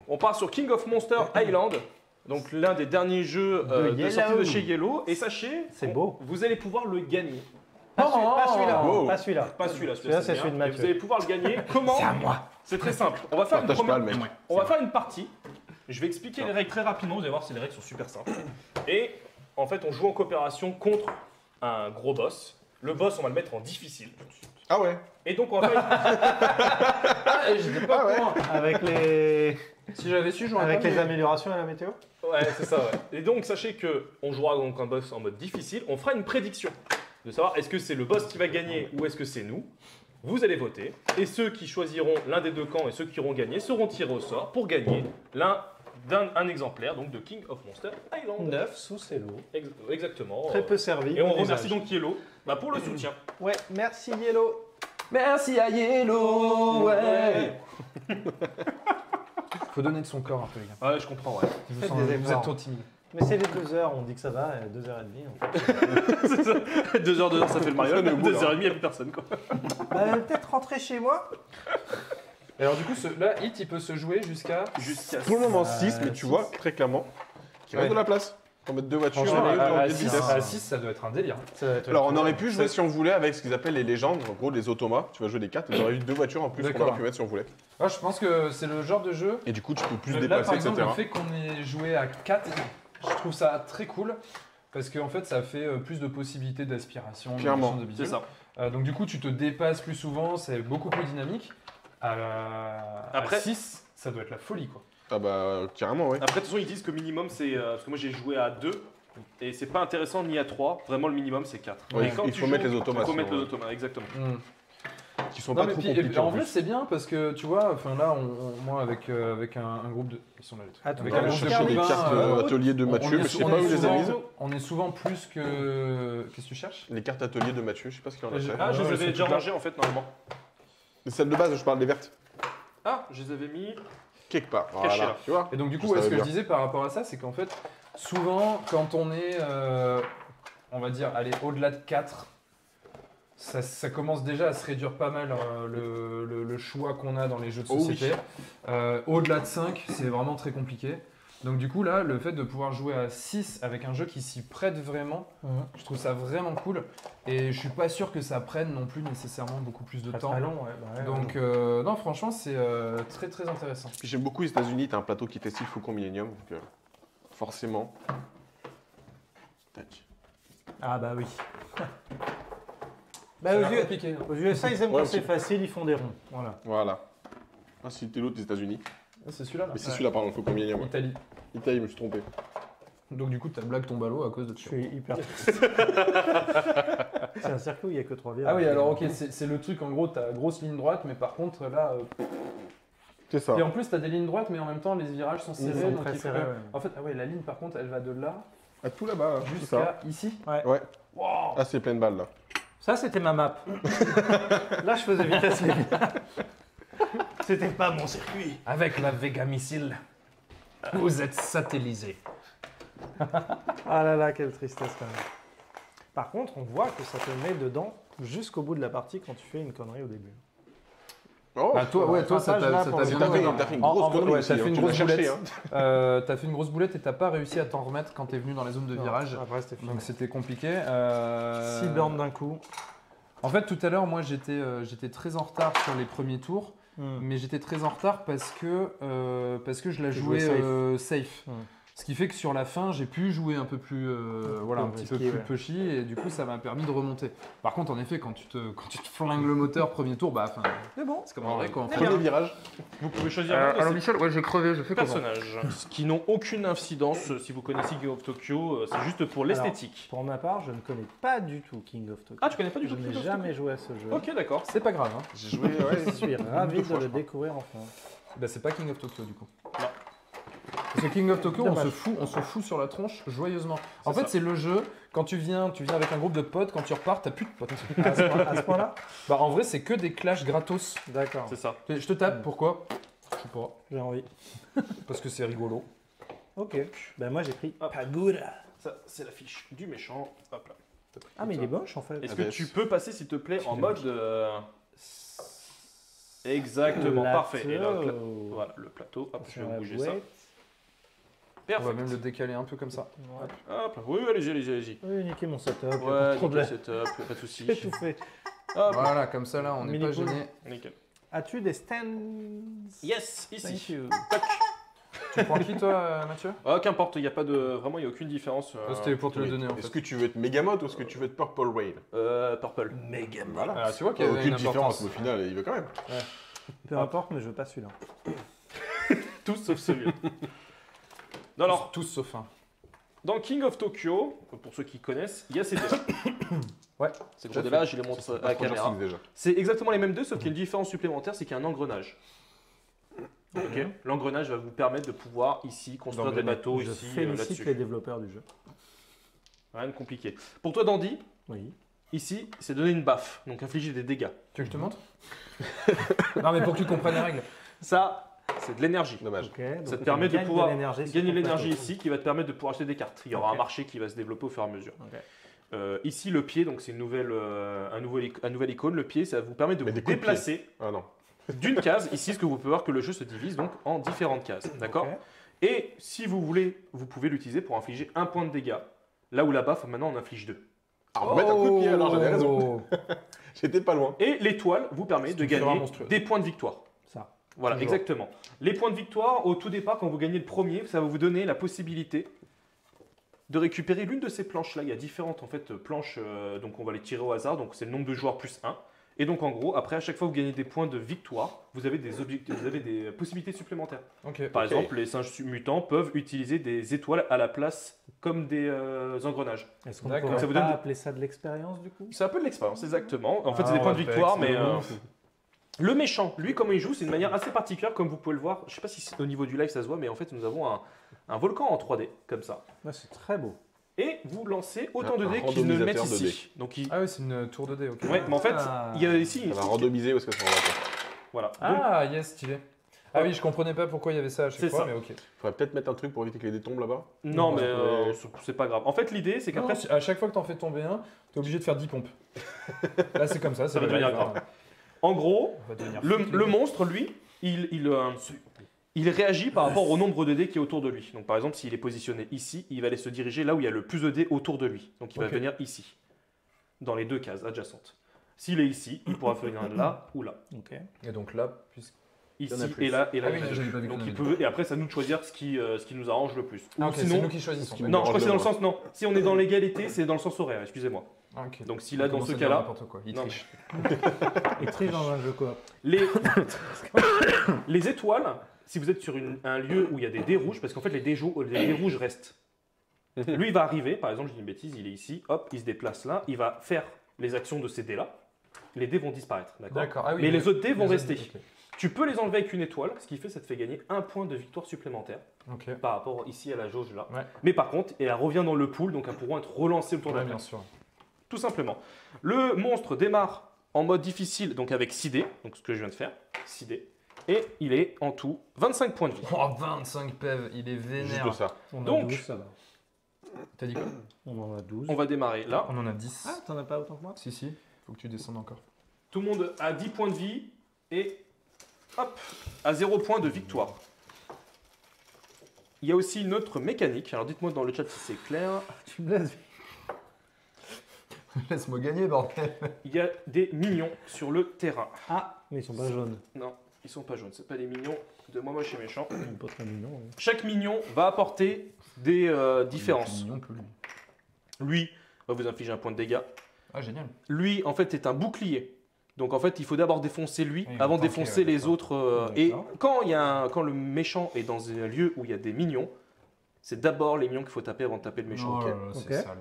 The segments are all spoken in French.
On part sur King of Monster Island. Donc l'un des derniers jeux de sortie de chez Yellow. Et sachez, vous allez pouvoir le gagner. Pas celui-là. Wow. Pas celui-là. Pas celui-là, Celui-là, c'est bien. celui de Et Mathieu. vous allez pouvoir le gagner. Comment? C'est à moi. C'est très simple. On va faire Partage pas, le mec. On va faire une partie. Je vais expliquer les règles très rapidement. Vous allez voir, les règles sont super simples. Et en fait, on joue en coopération contre un gros boss. Le boss, on va le mettre en difficile. Ah ouais. Et donc, on va faire J'étais pas au courant. Avec les... Si j'avais su, j'aurais Avec pas les vu. améliorations à la météo. Ouais, c'est ça, ouais. Et donc, sachez que on jouera donc un boss en mode difficile. On fera une prédiction de savoir est-ce que c'est le boss qui va gagner ou est-ce que c'est nous. Vous allez voter. Et ceux qui choisiront l'un des deux camps et ceux qui auront gagné seront tirés au sort pour gagner un exemplaire donc de King of Monster Island. 9 sous ses lots. Exactement. Très peu servi. Et on bon remercie usage. donc Yellow pour le soutien. Ouais, merci Yellow. Merci à Yellow, ouais. Faut donner de son corps un peu, les gars. Ouais, je comprends, ouais. Vous, Faites sens- des vous efforts. êtes trop timide. Mais c'est les 2 heures, on dit que ça va, 2h30 en fait. C'est ça. 2 heures, ça fait le mariole. Personne n'est au bout, 2h30, il n'y a plus personne, quoi. Peut-être rentrer chez moi. Et alors, du coup, là, Hit, il peut se jouer jusqu'à. Pour le moment 6, mais tu vois très clairement qu'il reste Ouais. de la place. Pour mettre 2 voitures Franchement, et une à de 6, vitesse. ça doit être un délire. Alors on aurait pu jouer si on voulait avec ce qu'ils appellent les légendes, en gros les automas. Tu vas jouer des cartes, et tu aurais eu 2 voitures en plus qu'on D'accord. aurait pu mettre si on voulait. Ah, je pense que c'est le genre de jeu. Et du coup tu peux plus Là, déplacer, par exemple, etc. le fait qu'on ait joué à 4, je trouve ça très cool. Parce qu'en fait, ça fait plus de possibilités d'aspiration, Clairement, de bidule. C'est ça. Donc du coup, tu te dépasses plus souvent, c'est beaucoup plus dynamique. Après- À 6, ça doit être la folie, quoi. Ah bah carrément ouais. Après, de toute façon, ils disent que minimum, c'est. Parce que moi, j'ai joué à 2. Et c'est pas intéressant ni à 3. Vraiment, le minimum, c'est 4. Ouais, Et quand il tu faut joues, mettre les automates, Il faut mettre sinon, les automates, exactement. Qui sont Non, pas mais trop puis, compliqués en en vrai, plus. c'est bien parce que tu vois, enfin là, moi avec un groupe de. Ils sont là, les trucs. Ah, tout Avec à un l'heure, groupe de Chercher des copains, cartes ateliers de Mathieu, mais je sais pas où il les a mises. On est souvent plus que. Qu'est-ce que tu cherches? Les cartes ateliers de Mathieu, je sais pas ce qu'il en a fait. Ah, je les Ouais, avais elles déjà sont toutes rangées en fait, normalement. Les celles de base, je parle des vertes. Ah, je les avais mis. Quelque part. Cachées, Voilà, là. tu vois. Et donc du coup, Je ouais, ce savais que je bien. disais par rapport à ça, c'est qu'en fait, souvent, quand on est, on va dire, allez, au-delà de 4, ça commence déjà à se réduire pas mal le choix qu'on a dans les jeux de Oh oui. société. Au-delà de 5, c'est vraiment très compliqué. Donc du coup, là, le fait de pouvoir jouer à 6 avec un jeu qui s'y prête vraiment, je trouve ça vraiment cool. Et je suis pas sûr que ça prenne non plus nécessairement beaucoup plus de temps. Très long, ouais. Bah ouais, Donc non, franchement, c'est très très intéressant. Puis j'aime beaucoup les États-Unis, t'as un plateau qui fait style Faucon Millennium, donc forcément. Tac. Ah bah oui. Bah, Ça a aux, l'air US, compliqué, hein. aux USA, ils aiment Ouais, quand c'est aussi. facile, ils font des ronds. Voilà. Voilà. Ah, c'était l'autre des États-Unis. Ah, c'est celui-là là. Mais c'est celui-là, pardon, le Faucon Millennium. ouais. Italie. Italie, je me suis trompé. Donc du coup, ta blague tombe à l'eau à cause de Je ça. suis hyper. C'est un circuit où il n'y a que 3 virages. Ah oui, alors ok, c'est le truc, en gros, t'as grosse ligne droite, mais par contre, là... C'est ça. Et en plus, t'as des lignes droites, mais en même temps, les virages sont serrés. sont donc très il faut serrés, que- ouais. En fait, ah ouais, la ligne, par contre, elle va de là À tout là-bas, hein, c'est ça. jusqu'à ici. Ouais. Wow. Ah, c'est plein de balles là. Ça, c'était ma map. Là, je faisais vitesse les C'était pas mon circuit. Avec la Vega Missile, vous êtes satellisé. Ah là là, quelle tristesse quand même. Par contre, on voit que ça te met dedans jusqu'au bout de la partie quand tu fais une connerie au début. Oh, Bah, toi, ouais, toi, ça Passage là t'a pour bien le t'as fait, coup, t'as fait une En- grosse en- connerie ouais, aussi, t'as hein, fait une tu l'as grosse cherché, boulette. hein. T'as fait une grosse boulette et t'as pas réussi à t'en remettre quand t'es venu dans la zone de Non, virage. Après, c'était fini. Donc c'était compliqué. 6 bornes d'un coup. En fait, tout à l'heure, moi, j'étais très en retard sur les premiers tours, mais j'étais très en retard parce que je la Tu jouais jouais safe. Hmm. Ce qui fait que sur la fin, j'ai pu jouer un peu plus, voilà, un petit peu risqué, plus ouais. pushy, et du coup, ça m'a permis de remonter. Par contre, en effet, quand tu te flingues le moteur premier tour, bah, enfin, Mais bon. c'est comme en vrai, quoi. Premier virage. Vous pouvez choisir un de ces Michel, ouais, j'ai crevé, je fais personnages qui n'ont aucune incidence. Si vous connaissez King of Tokyo, c'est juste pour l'esthétique. Pour ma part, je ne connais pas du tout King of Tokyo. Ah, tu connais pas du Je tout n'ai King of jamais joué à ce jeu. Tokyo? Ok, d'accord. C'est pas grave, hein. J'ai joué, Je ouais. suis ravi Deux de fois, je le crois. découvrir enfin. Bah, c'est pas King of Tokyo, du coup. Non. Parce que King of Tokyo, on Dommage. se fout sur la tronche joyeusement. En C'est fait, ça. c'est le jeu, quand tu viens avec un groupe de potes, quand tu repars, t'as plus de potes. À ce point-là. Bah, en vrai, c'est que des clashs gratos. D'accord. C'est ça. Je te tape, pourquoi? Je sais pas. J'ai envie. Parce que c'est rigolo. Ok. Ben moi j'ai pris Hop. Pagoda. Ça, c'est la fiche du méchant. Hop là. Ah mais il est moche en fait. Est-ce Ah que bah, tu peux passer, s'il te plaît, en Il est mode Exactement, Plateau. parfait. Et là, voilà, le plateau. Hop, je Sur vais la bouger ça. boîte. On va Perfect. même le décaler un peu comme ça. Ouais. Hop, oui, allez-y, allez-y, allez-y. Oui, niquer mon setup, pas de Ouais, nickel problème. setup, pas de soucis. J'ai tout fait. Hop, Voilà, comme ça là, on n'est pas Mini-pool. gêné. nickel. As-tu des stands? Yes, Thank ici. you. Tu prends qui toi, Mathieu? Ah, qu'importe, il n'y a pas de. Vraiment, il n'y a aucune différence. C'était pour te le Mais donner en Est-ce fait. que tu veux être Megamod ou est-ce que tu veux être Purple Rain Purple. Voilà. Alors tu vois qu'il Il y n'y a avait aucune une différence, importance. mais au final, il veut quand même. Peu importe, mais je veux pas celui-là. Tous sauf celui-là. Non, alors, Tous sauf un. dans King of Tokyo, pour ceux qui connaissent, il y a ces dés-là. Ouais. Ces gros dés-là, je les montre à la caméra. Déjà. C'est exactement les mêmes deux, sauf qu'il y a une différence supplémentaire, c'est qu'il y a un engrenage. Ok. L'engrenage va vous permettre de pouvoir ici construire des bateaux Je ici félicite là-dessus. les développeurs du jeu. Rien de compliqué. Pour toi, Dandy, Oui. ici, c'est donner une baffe, donc infliger des dégâts. Tu veux que je te montre? Non mais pour que tu comprennes les règles. Ça, c'est de l'énergie. Dommage. Ok. donc Ça te on permet de gagne pouvoir l'énergie sur Gagner ton l'énergie plateau. ici qui va te permettre de pouvoir acheter des cartes. Il y aura Ok. un marché qui va se développer au fur et à mesure. Ok. Ici, le pied, donc c'est une nouvelle, un nouvel icône. Le pied, ça va vous permettre de Mais vous des coups de déplacer Ah non. d'une case. Ici, ce que vous pouvez voir que le jeu se divise donc en différentes cases. D'accord. Ok. Et si vous voulez, vous pouvez l'utiliser pour infliger un point de dégâts. Là où la baffe, maintenant, on inflige 2. Alors, mettre un coup de pied, alors j'avais raison. Oh. J'étais pas loin. Et l'étoile vous permet C'est de une fleur gagner monstrueuse. des points de victoire. Ça. Voilà, Toujours. exactement. Les points de victoire, au tout départ, quand vous gagnez le premier, ça va vous donner la possibilité de récupérer l'une de ces planches-là. Il y a différentes en fait, planches, donc on va les tirer au hasard, donc c'est le nombre de joueurs plus 1. Et donc en gros, après, à chaque fois que vous gagnez des points de victoire, vous avez des, vous avez des possibilités supplémentaires. Ok. Par Ok. exemple, les singes mutants peuvent utiliser des étoiles à la place comme des engrenages. Est-ce qu'on D'accord. pourrait Ça vous pas donne- appeler ça de l'expérience du coup? C'est un peu de l'expérience, exactement. En fait, Ah, c'est des points de ouais, victoire, mais... bon. Le méchant, lui, comment il joue, c'est une manière assez particulière, comme vous pouvez le voir. Je ne sais pas si au niveau du live ça se voit, mais en fait, nous avons un volcan en 3D, comme ça. Ouais, c'est très beau. Et vous lancez autant Un de dés qu'ils ne mettent randomisateur de ici. Donc, Ah oui, c'est une tour de dés, ok. ouais, mais en fait, Ah. il y a ici. Ça va randomiser où est-ce que ça va. Voilà. Donc, Ah yes, stylé. Ah oui, je comprenais pas pourquoi il y avait ça à chaque C'est fois, ça. mais ok. Faudrait peut-être mettre un truc pour éviter que les dés tombent là-bas. non, mais Ouais. c'est pas grave. En fait, l'idée, c'est qu'après, À chaque fois que t'en fais tomber un, t'es obligé de faire 10 pompes. Là, c'est comme ça. Ça va le devenir live, grave. hein. en gros, On va devenir le flic, les gars. monstre, lui, il réagit par rapport au nombre de dés qui est autour de lui. Donc, par exemple, s'il est positionné ici, il va aller se diriger là où il y a le plus de dés autour de lui. Donc, il va Ok. venir ici, dans les deux cases adjacentes. S'il est ici, il pourra venir là ou là. Ok. Et donc là, puisque... Ici Il y en a plus. et là et là. Ah oui, j'avais pas vu Donc qu'on il avait peut, et après, c'est à nous de choisir ce qui nous arrange le plus. Ah, Ou ok, c'est sinon, nous qui choisissons. qui nous non, je crois que c'est dans le Arrange-le, sens non. Si on est dans l'égalité, c'est dans le sens horaire. Excusez-moi. Ah, ok. Donc si On là, dans commence ce à dire cas-là, n'importe quoi. Il Non, triche. Et triche dans un jeu coop. les les étoiles, si vous êtes sur un lieu où il y a des dés rouges, parce qu'en fait les dés rouges restent. Lui, il va arriver, par exemple, je dis une bêtise, il est ici, hop, il se déplace là, il va faire les actions de ces dés-là. Les dés vont disparaître, d'accord. D'accord. Ah oui, Mais les autres dés vont les rester. autres dés, Tu peux les enlever avec une étoile, ce qui fait ça te fait gagner un point de victoire supplémentaire ok. par rapport ici à la jauge là. Ouais. Mais par contre, elle revient dans le pool, donc elles pourront être relancées le tour Ouais, d'après. bien sûr. Tout simplement. Le monstre démarre en mode difficile, donc avec 6 dés, donc ce que je viens de faire, 6 dés. Et il est en tout 25 points de vie. Oh, 25 PEV, il est vénère. Juste ça. On a Donc- 12, ça va. T'as dit quoi? On en a 12. On va démarrer là. On en a 10. Ah, t'en as pas autant que moi? Si, si. Faut que tu descendes encore. Tout le monde a 10 points de vie et hop, à 0 point de victoire. Il y a aussi une autre mécanique. Alors dites-moi dans le chat si c'est clair. Tu me laisses. Laisse-moi gagner, bordel. Il y a des minions sur le terrain. Ah, mais ils sont pas jaunes. Non, ils sont pas jaunes, c'est pas des minions de moi moche et méchant. Ils sont pas très mignons. hein. Chaque mignon va apporter des différences. Mignon, plus lui. Lui va vous infliger un point de dégâts. Ah, génial. Lui, en fait, est un bouclier. Donc, en fait, il faut d'abord défoncer lui Oui, avant de ok, défoncer ouais, les d'accord. autres. Et D'accord. quand le méchant est dans un lieu où il y a des minions, c'est d'abord les minions qu'il faut taper avant de taper le méchant. Oh là là, c'est Ok. sale.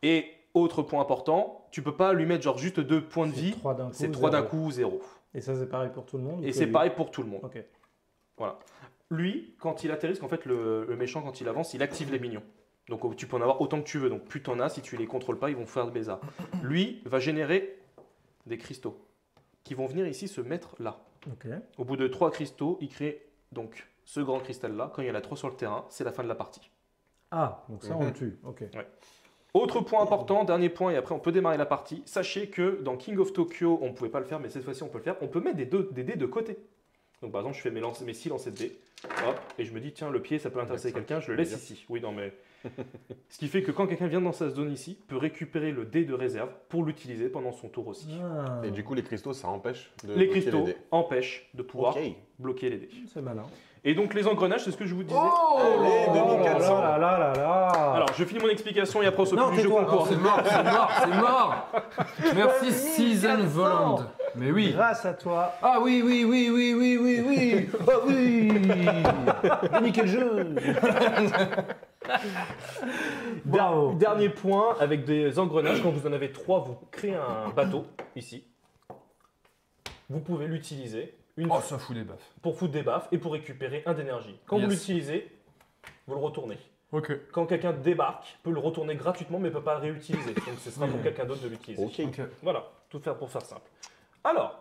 Et autre point important, tu peux pas lui mettre genre juste 2 points de C'est vie. 3 d'un coup. C'est 3 d'un zéro. coup, 0. Et ça, c'est pareil pour tout le monde? ou Et que c'est lui? pareil pour tout le monde. Ok. Voilà. Lui, quand il atterrit, parce qu'en fait, le méchant, quand il avance, il active les minions. Donc, tu peux en avoir autant que tu veux. Donc, plus tu en as, si tu les contrôles pas, ils vont faire de bizarre. Lui va générer des cristaux qui vont venir ici se mettre là. Ok. Au bout de 3 cristaux, il crée donc ce grand cristal là. Quand il y en a 3 sur le terrain, c'est la fin de la partie. Ah, donc ça, on le tue. Ok. Autre point important, dernier point, et après on peut démarrer la partie. Sachez que dans King of Tokyo, on ne pouvait pas le faire, mais cette fois-ci on peut le faire. On peut mettre des dés de côté. Donc par exemple, je fais mes 6 lancers de dés, hop, et je me dis, tiens, le pied, ça peut intéresser quelqu'un, je le laisse ici. Oui, non, mais... Ce qui fait que quand quelqu'un vient dans sa zone ici, peut récupérer le dé de réserve pour l'utiliser pendant son tour aussi. Et du coup, les cristaux, ça empêche de Les bloquer cristaux dés. empêchent de pouvoir Ok. bloquer les dés. C'est malin. Et donc les engrenages, c'est ce que je vous disais. Allez, 2400. là là là là. Alors, je finis mon explication et après on Non, s'occupe du jeu tais-toi. concours. C'est mort, c'est mort, c'est mort. Merci Season 1400. Voland. Mais oui. Grâce à toi. Ah oui, oui, oui, oui, oui, oui, oui. Ah oui. J'ai niqué le jeu. Bravo. Dernier point, avec des engrenages, quand vous en avez 3, vous créez un bateau, ici. Vous pouvez l'utiliser Oh, ça fout des baffes. pour foutre des baffes et pour récupérer un d'énergie. Quand vous Yes. l'utilisez, vous le retournez. Ok. Quand quelqu'un débarque, peut le retourner gratuitement mais ne peut pas le réutiliser. Donc ce sera pour quelqu'un d'autre de l'utiliser. Ok. Voilà, tout faire pour faire simple. Alors,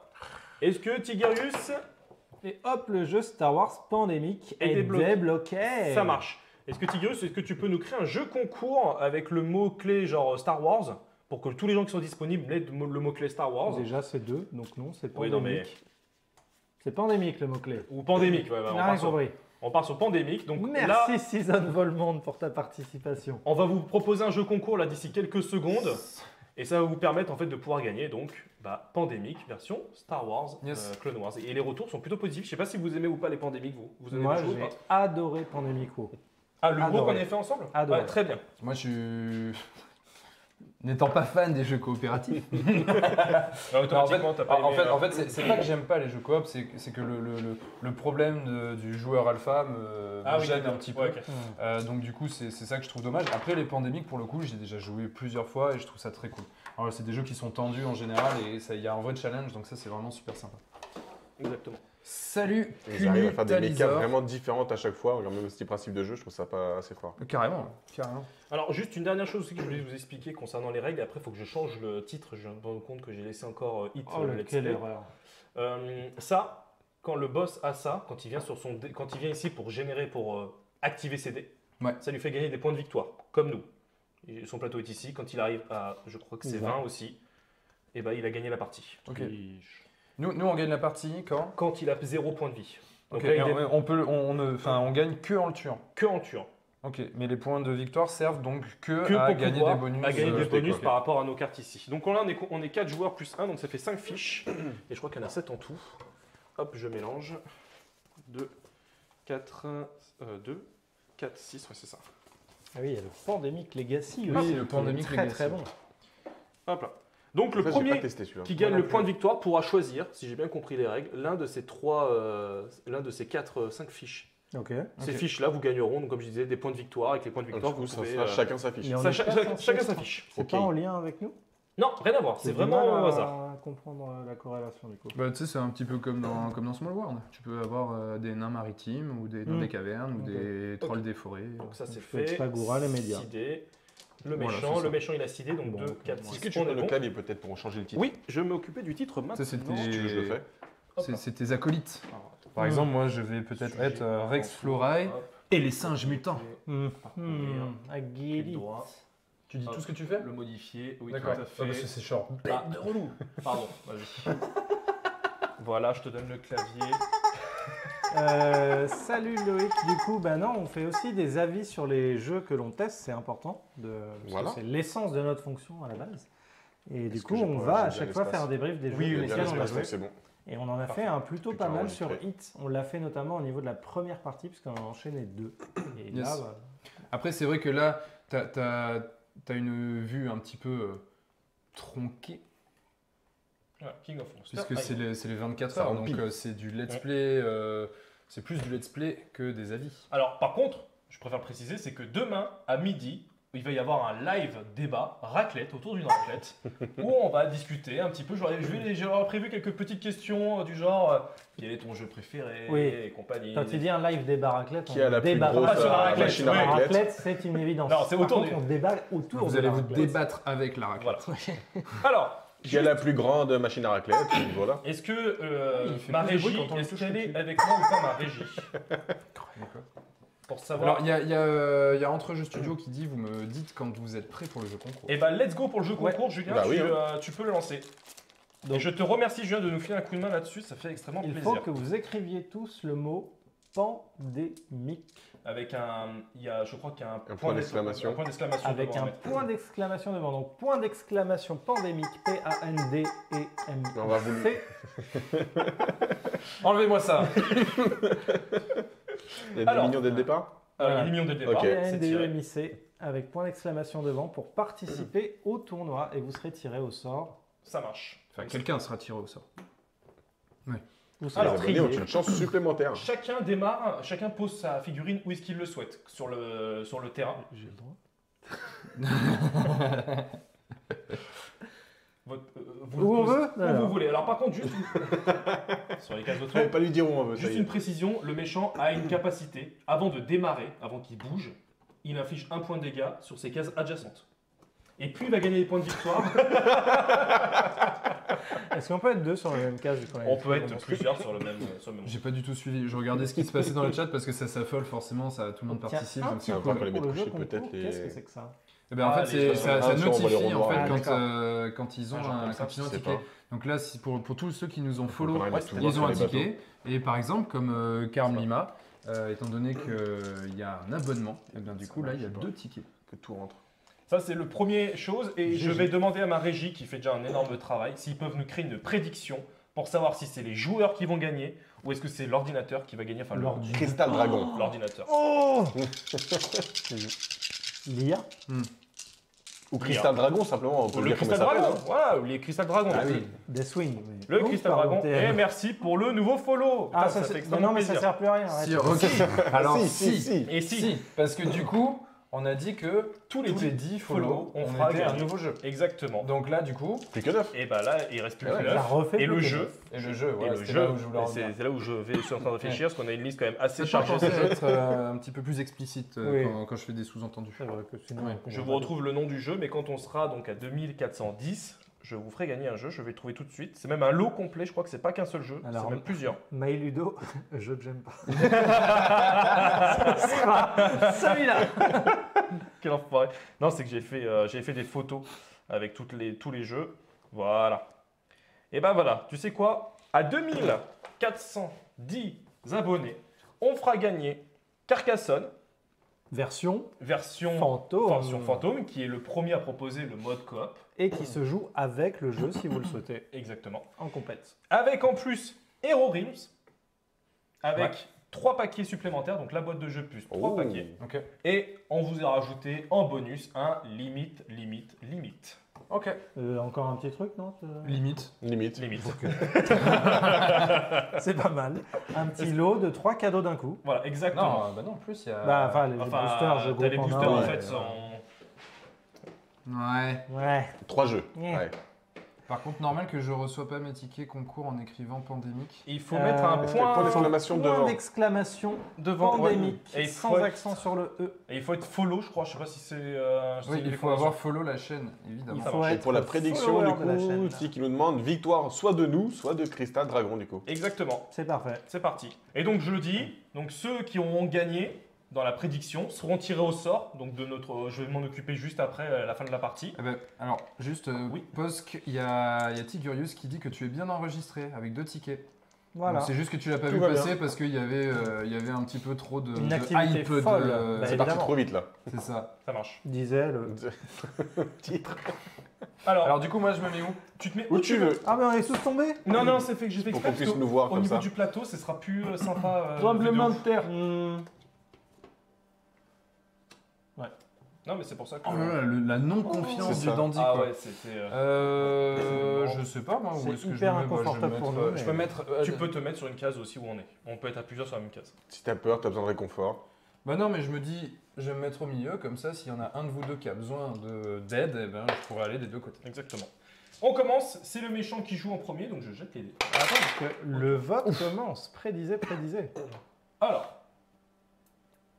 est-ce que Tigerius, Et hop, le jeu Star Wars Pandemic Et est débloqué. débloqué. ça marche? Est-ce que Tigerius, est-ce que tu peux nous créer un jeu concours avec le mot-clé genre Star Wars pour que tous les gens qui sont disponibles aient le mot-clé Star Wars? Déjà, c'est 2, donc non, c'est Oui, pandémique. non, mais- C'est pandémique le mot-clé. Ou pandémique, ouais, On a rien compris. on part sur pandémique. Donc Merci là, Season Volmond pour ta participation. on va vous proposer un jeu concours là d'ici quelques secondes. Et ça va vous permettre en fait de pouvoir gagner donc pandémique version Star Wars Yes. Clone Wars. Et les retours sont plutôt positifs. Je sais pas si vous aimez ou pas les pandémiques, vous aimez Moi, les jeux ou j'ai pas? adoré Pandemic WoW. Ah, le groupe adoré. qu'on a fait ensemble? Adoré. Ouais, très bien. Moi, je suis. N'étant pas fan des jeux coopératifs. Automatiquement, t'as pas aimé, En fait, c'est pas que j'aime pas les jeux coop, c'est que le problème du joueur alpha me Ah oui, gêne d'accord. un petit peu. Ouais, ok. Donc du coup, c'est ça que je trouve dommage. Après, les pandémiques, pour le coup, j'ai déjà joué plusieurs fois et je trouve ça très cool. Alors, c'est des jeux qui sont tendus en général et il y a un vrai challenge, donc ça, c'est vraiment super sympa. Exactement. Salut, Ils arrivent à faire des mécas Cunitalizor. vraiment différentes à chaque fois. Regarde, même ce petit principe de jeu, je trouve ça pas assez fort. Carrément, carrément. Alors, juste une dernière chose aussi que je voulais vous expliquer concernant les règles. Après, il faut que je change le titre. Je viens de me rendre compte que j'ai laissé encore Hit Oh, Let's quelle Play. erreur. Ça, quand le boss a ça, quand il vient sur son quand il vient ici pour générer, pour activer ses dés, Ouais. ça lui fait gagner des points de victoire, comme nous. Et son plateau est ici. Quand il arrive à, je crois que c'est 20 aussi, et ben il a gagné la partie. Ok. Et Nous, on gagne la partie quand quand il a 0 points de vie. Donc Ok, là, et il est on gagne que en le tuant. que en tuant. Ok, mais les points de victoire servent donc que, Que à pour gagner pouvoir des bonus. à gagner des bonus ok. par rapport à nos cartes ici. Donc là, on est 4 joueurs plus 1, donc ça fait 5 fiches. Et je crois qu'il y en a 7 en tout. Hop, je mélange. 2, 4, 2, 4, 6, ouais, c'est ça. Ah oui, il y a le Pandemic Legacy Oui, aussi. le Pandemic très Legacy. très bon. Hop là. Donc le Ça, j'ai pas premier testé celui-là. qui gagne Moi le non point de plus. victoire pourra choisir, si j'ai bien compris les règles, l'un de ces 5 fiches. Ok. Ces Ok. fiches-là vous gagneront, donc, comme je disais, des points de victoire. Avec les points de Donc, victoire, du coup, vous ça pouvez, sera chacun sa fiche. Et on ça, est cha- pas cha- censé chacun être- sa fiche. C'est Ok. pas en lien avec nous? Non, rien à voir, c'est J'ai du vraiment mal au hasard. à comprendre la corrélation du coup. Bah, tu sais, c'est un petit peu comme dans Small World. Tu peux avoir des nains maritimes, ou des nains des cavernes, ou Ok. des trolls des forêts. Donc ça c'est Je fais fait. Pagura, les médias. 6 dés. Le Voilà, méchant, c'est ça. le méchant il a 6 dés, donc Bon, 2, 4, bon. 6. Est-ce que tu on peux est le bon. clavier peut-être pour changer le titre? Oui, je vais m'occuper du titre maintenant. Ça, c'était- Si tu veux, je le fais. Hop là. C'est tes acolytes. Alors, Par exemple, moi, je vais peut-être être Rex Florae et les singes mutants. Aguili. Droit. Tu dis Hop. tout ce que tu fais Le modifier, oui, D'accord. tout à Ah, fait. parce que c'est short. Ah, relou. Pardon, vas-y. Voilà, je te donne le clavier. Salut Loïc, du coup, bah non, on fait aussi des avis sur les jeux que l'on teste, c'est important, parce Voilà. que c'est l'essence de notre fonction à la base. Et du Est-ce coup, que j'ai on pas- va j'ai à bien chaque fois l'espace. faire un débrief des jeux Oui, Il y a lesquels bien on a l'espace, joué. donc c'est bon. Et on en a Parfait. fait un plutôt Plus pas qu'à mal sur enregistrer. Hit. On l'a fait notamment au niveau de la première partie, puisqu'on en a enchaîné 2. Et Yes. là, bah, Après, c'est vrai que là, t'as une vue un petit peu tronquée, Voilà, King of Monsters. puisque c'est les 24 Ça heures. Donc, remplit. c'est du let's play. C'est plus du let's play que des avis. Alors, par contre, je préfère le préciser, c'est que demain, à midi, il va y avoir un live débat, raclette, autour d'une raclette, où on va discuter un petit peu. J'aurais prévu quelques petites questions du genre quel est ton jeu préféré Oui. et compagnie. quand il dit un live débat raclette, Qui a la plus débat grosse pas sur la raclette, machine à oui. raclette? raclette, c'est une évidence. Non, c'est Par autour contre, du- on débat autour Vous de allez la vous raclette. débattre avec la raclette. Voilà. Alors, Qui a la plus grande machine à raclette? Voilà. est-ce que Il fait ma plus de bruit régie, quand on le est-ce touche qu'elle que est dessus. avec moi ou pas ma régie D'accord. pour savoir. Alors, il y a Entrejeux Studio qui dit, vous me dites quand vous êtes prêt pour le jeu concours. Et bah, let's go pour le jeu concours, Julien. Bah oui, tu peux le lancer. Donc, je te remercie, Julien, de nous filer un coup de main là-dessus. Ça fait extrêmement Il plaisir. faut que vous écriviez tous le mot pandémique. Avec un. Je crois qu'il y a un point d'exclamation. Un point d'exclamation. Avec devant, un ouais. point d'exclamation devant. Donc point d'exclamation pandémique. P-A-N-D-E-M. On va vous le- Enlevez-moi ça. Il y a des Alors, millions dès le départ. Il est mignon dès le départ. Ok. C'est tiré. P-A-N-D-E-M-I-C. Avec point d'exclamation devant pour participer au tournoi. Et vous serez tiré au sort. Ça marche. Enfin, quelqu'un sera tiré au sort. Vous Les serez abonnés trié. ont une chance supplémentaire. Chacun démarre, chacun pose sa figurine où est-ce qu'il le souhaite sur le terrain. J'ai le droit. Où on veut Où Alors. vous voulez. Alors par contre, juste sur les cases de Fallait tour, pas lui dire où on veut. ça juste y est. une précision, le méchant a une capacité, avant de démarrer, avant qu'il bouge, il inflige un point de dégâts sur ses cases adjacentes. Et puis il va gagner des points de victoire. Est-ce qu'on peut être deux sur la même case vu qu'on a On une peut être figurine plusieurs sur le même. J'ai pas du tout suivi. Je regardais ce qui se passait dans le chat parce que ça s'affole forcément, ça, tout le monde Tiens, participe. un Donc c'est petit encore cool. pour les pour le mettre jeu coucher, peut-être concours, les- Qu'est-ce que c'est que ça Eh ben, en Ah, fait, les- ça Ah, si on voit les notifie en ronds fait noirs. quand ils ont Un genre comme ça, quand ils ont un je sais ticket. pas. Donc là, pour tous ceux qui nous ont follow, Faudra les mettre c'était- tout voir ils ont sur un les ticket. Et par exemple, comme Karm Ça. Lima, étant donné qu'il y a un abonnement, et bien du Ça coup là, marche il y a pas. 2 tickets. bateaux, que tout rentre. Ça, c'est le premier chose. Et je vais demander à ma régie, qui fait déjà un énorme travail, s'ils peuvent nous créer une prédiction pour savoir si c'est les joueurs qui vont gagner ou est-ce que c'est l'ordinateur qui va gagner. Enfin, L'ordi. Crystal Dragon. l'ordinateur. Oh L'IA Ou Crystal Dragon, simplement. On peut Ou le dire comment Crystal ça s'appelle, Dragon. hein. Voilà, ou les Crystal Dragon. Ah oui. Deathwing. Le Oh, Crystal pardon, Dragon. TM. Et merci pour le nouveau follow. Ah, Putain, ça, fait c'est... extrêmement non, mais ça plaisir. sert plus à rien. arrête. Si, ok. Alors si. Et si, parce que du coup, on a dit que tous les 10 follow, on on fera était un gagner. nouveau jeu. Exactement. Donc là, du coup, Plus que 9. Et bah là, il reste plus Ouais, que Ça 9. refait Et plus le que jeu. neuf. et le jeu, Et voilà, le c'était jeu, là où je voulais en c'est venir. c'est là où je suis en train de réfléchir, parce qu'on a une liste quand même assez C'est chargée. censé être un petit peu plus explicite Oui. quand je fais des sous-entendus. C'est vrai que sinon. Ouais. on Je va vous pas retrouve le nom du jeu, mais quand on sera donc à 2410, je vous ferai gagner un jeu, je vais le trouver tout de suite. C'est même un lot complet, je crois que c'est pas qu'un seul jeu, Alors, c'est même plusieurs. My Ludo, jeu que j'aime pas. Ce sera celui-là. Quel enfoiré. Non, c'est que j'ai fait des photos avec tous les jeux. Voilà. Et ben voilà, tu sais quoi? À 2410 abonnés, on fera gagner Carcassonne, Version version fantôme, qui est le premier à proposer le mode coop. Et qui se joue avec le jeu si vous le souhaitez. Exactement. En compète. Avec en plus Hero Realms, avec Ouais. 3 paquets supplémentaires, donc la boîte de jeu plus 3 Oh. paquets. Ok. Et on vous a rajouté en bonus un limite. Ok. Encore un petit truc, non Limite. Limite. C'est pas mal. Un petit lot de 3 cadeaux d'un coup. Voilà, exactement. Non, bah non, en plus il y a. Bah, enfin, les boosters, je t'as les groupe en boosters un, en ouais. fait sont... Ouais. Ouais. 3 jeux. Ouais. Ouais. Par contre, normal que je reçois pas mes tickets concours en écrivant pandémique. Il faut mettre un Est-ce qu'il y a point point d'exclamation Point devant. d'exclamation devant. pandémique. Et il sans faut être- accent sur le E. Et il faut être follow, je crois. Je sais pas si c'est. Oui, il faut avoir follow la chaîne, évidemment. Il Ça faut marche. Et être pour la prédiction, follower du de la chaîne. coup, qui nous demande victoire soit de nous, soit de Crystal Dragon, du coup. Exactement. C'est parfait. C'est parti. Et donc je le dis. Donc ceux qui auront gagné dans la prédiction seront tirés au sort. Donc de notre. Je vais m'en occuper juste après la fin de la partie. Eh ben, alors, juste, Oui. Posk, il y a Tigurius qui dit que tu es bien enregistré avec 2 tickets. Voilà. Donc, c'est juste que tu l'as pas Tout vu va passer parce qu'il y avait un petit peu trop de, Une de activité hype. folle. Bah, C'est parti évidemment. trop vite, là. C'est ça. Ça marche. Disait le. Titre. Alors, du coup, moi, je me mets où? tu te mets Où tu veux. Ah, mais on est tous tombés. Non, non, c'est fait que j'ai fait Pour exprès. qu'on puisse parce nous voir Au comme niveau ça. du plateau, ce sera plus sympa. Tremblement de vidéo. terre. Non, mais c'est pour ça que. Oh là là, la non-confiance C'est du ça. dandy, Ah quoi. ouais, c'était. Je sais pas, moi, où C'est est-ce que je hyper me mets, moi, je vais inconfortable pour mettre, nous, Je peux mais- mettre. Tu peux te mettre sur une case aussi où on est. On peut être à plusieurs sur la même case. Si t'as peur, t'as besoin de réconfort. Bah non, mais je me dis, je vais me mettre au milieu, comme ça, s'il y en a un de vous deux qui a besoin d'aide, eh ben, je pourrais aller des deux côtés. Exactement. On commence. C'est le méchant qui joue en premier, donc je jette les dés. Attends, parce que le vote commence. Prédisez. Alors,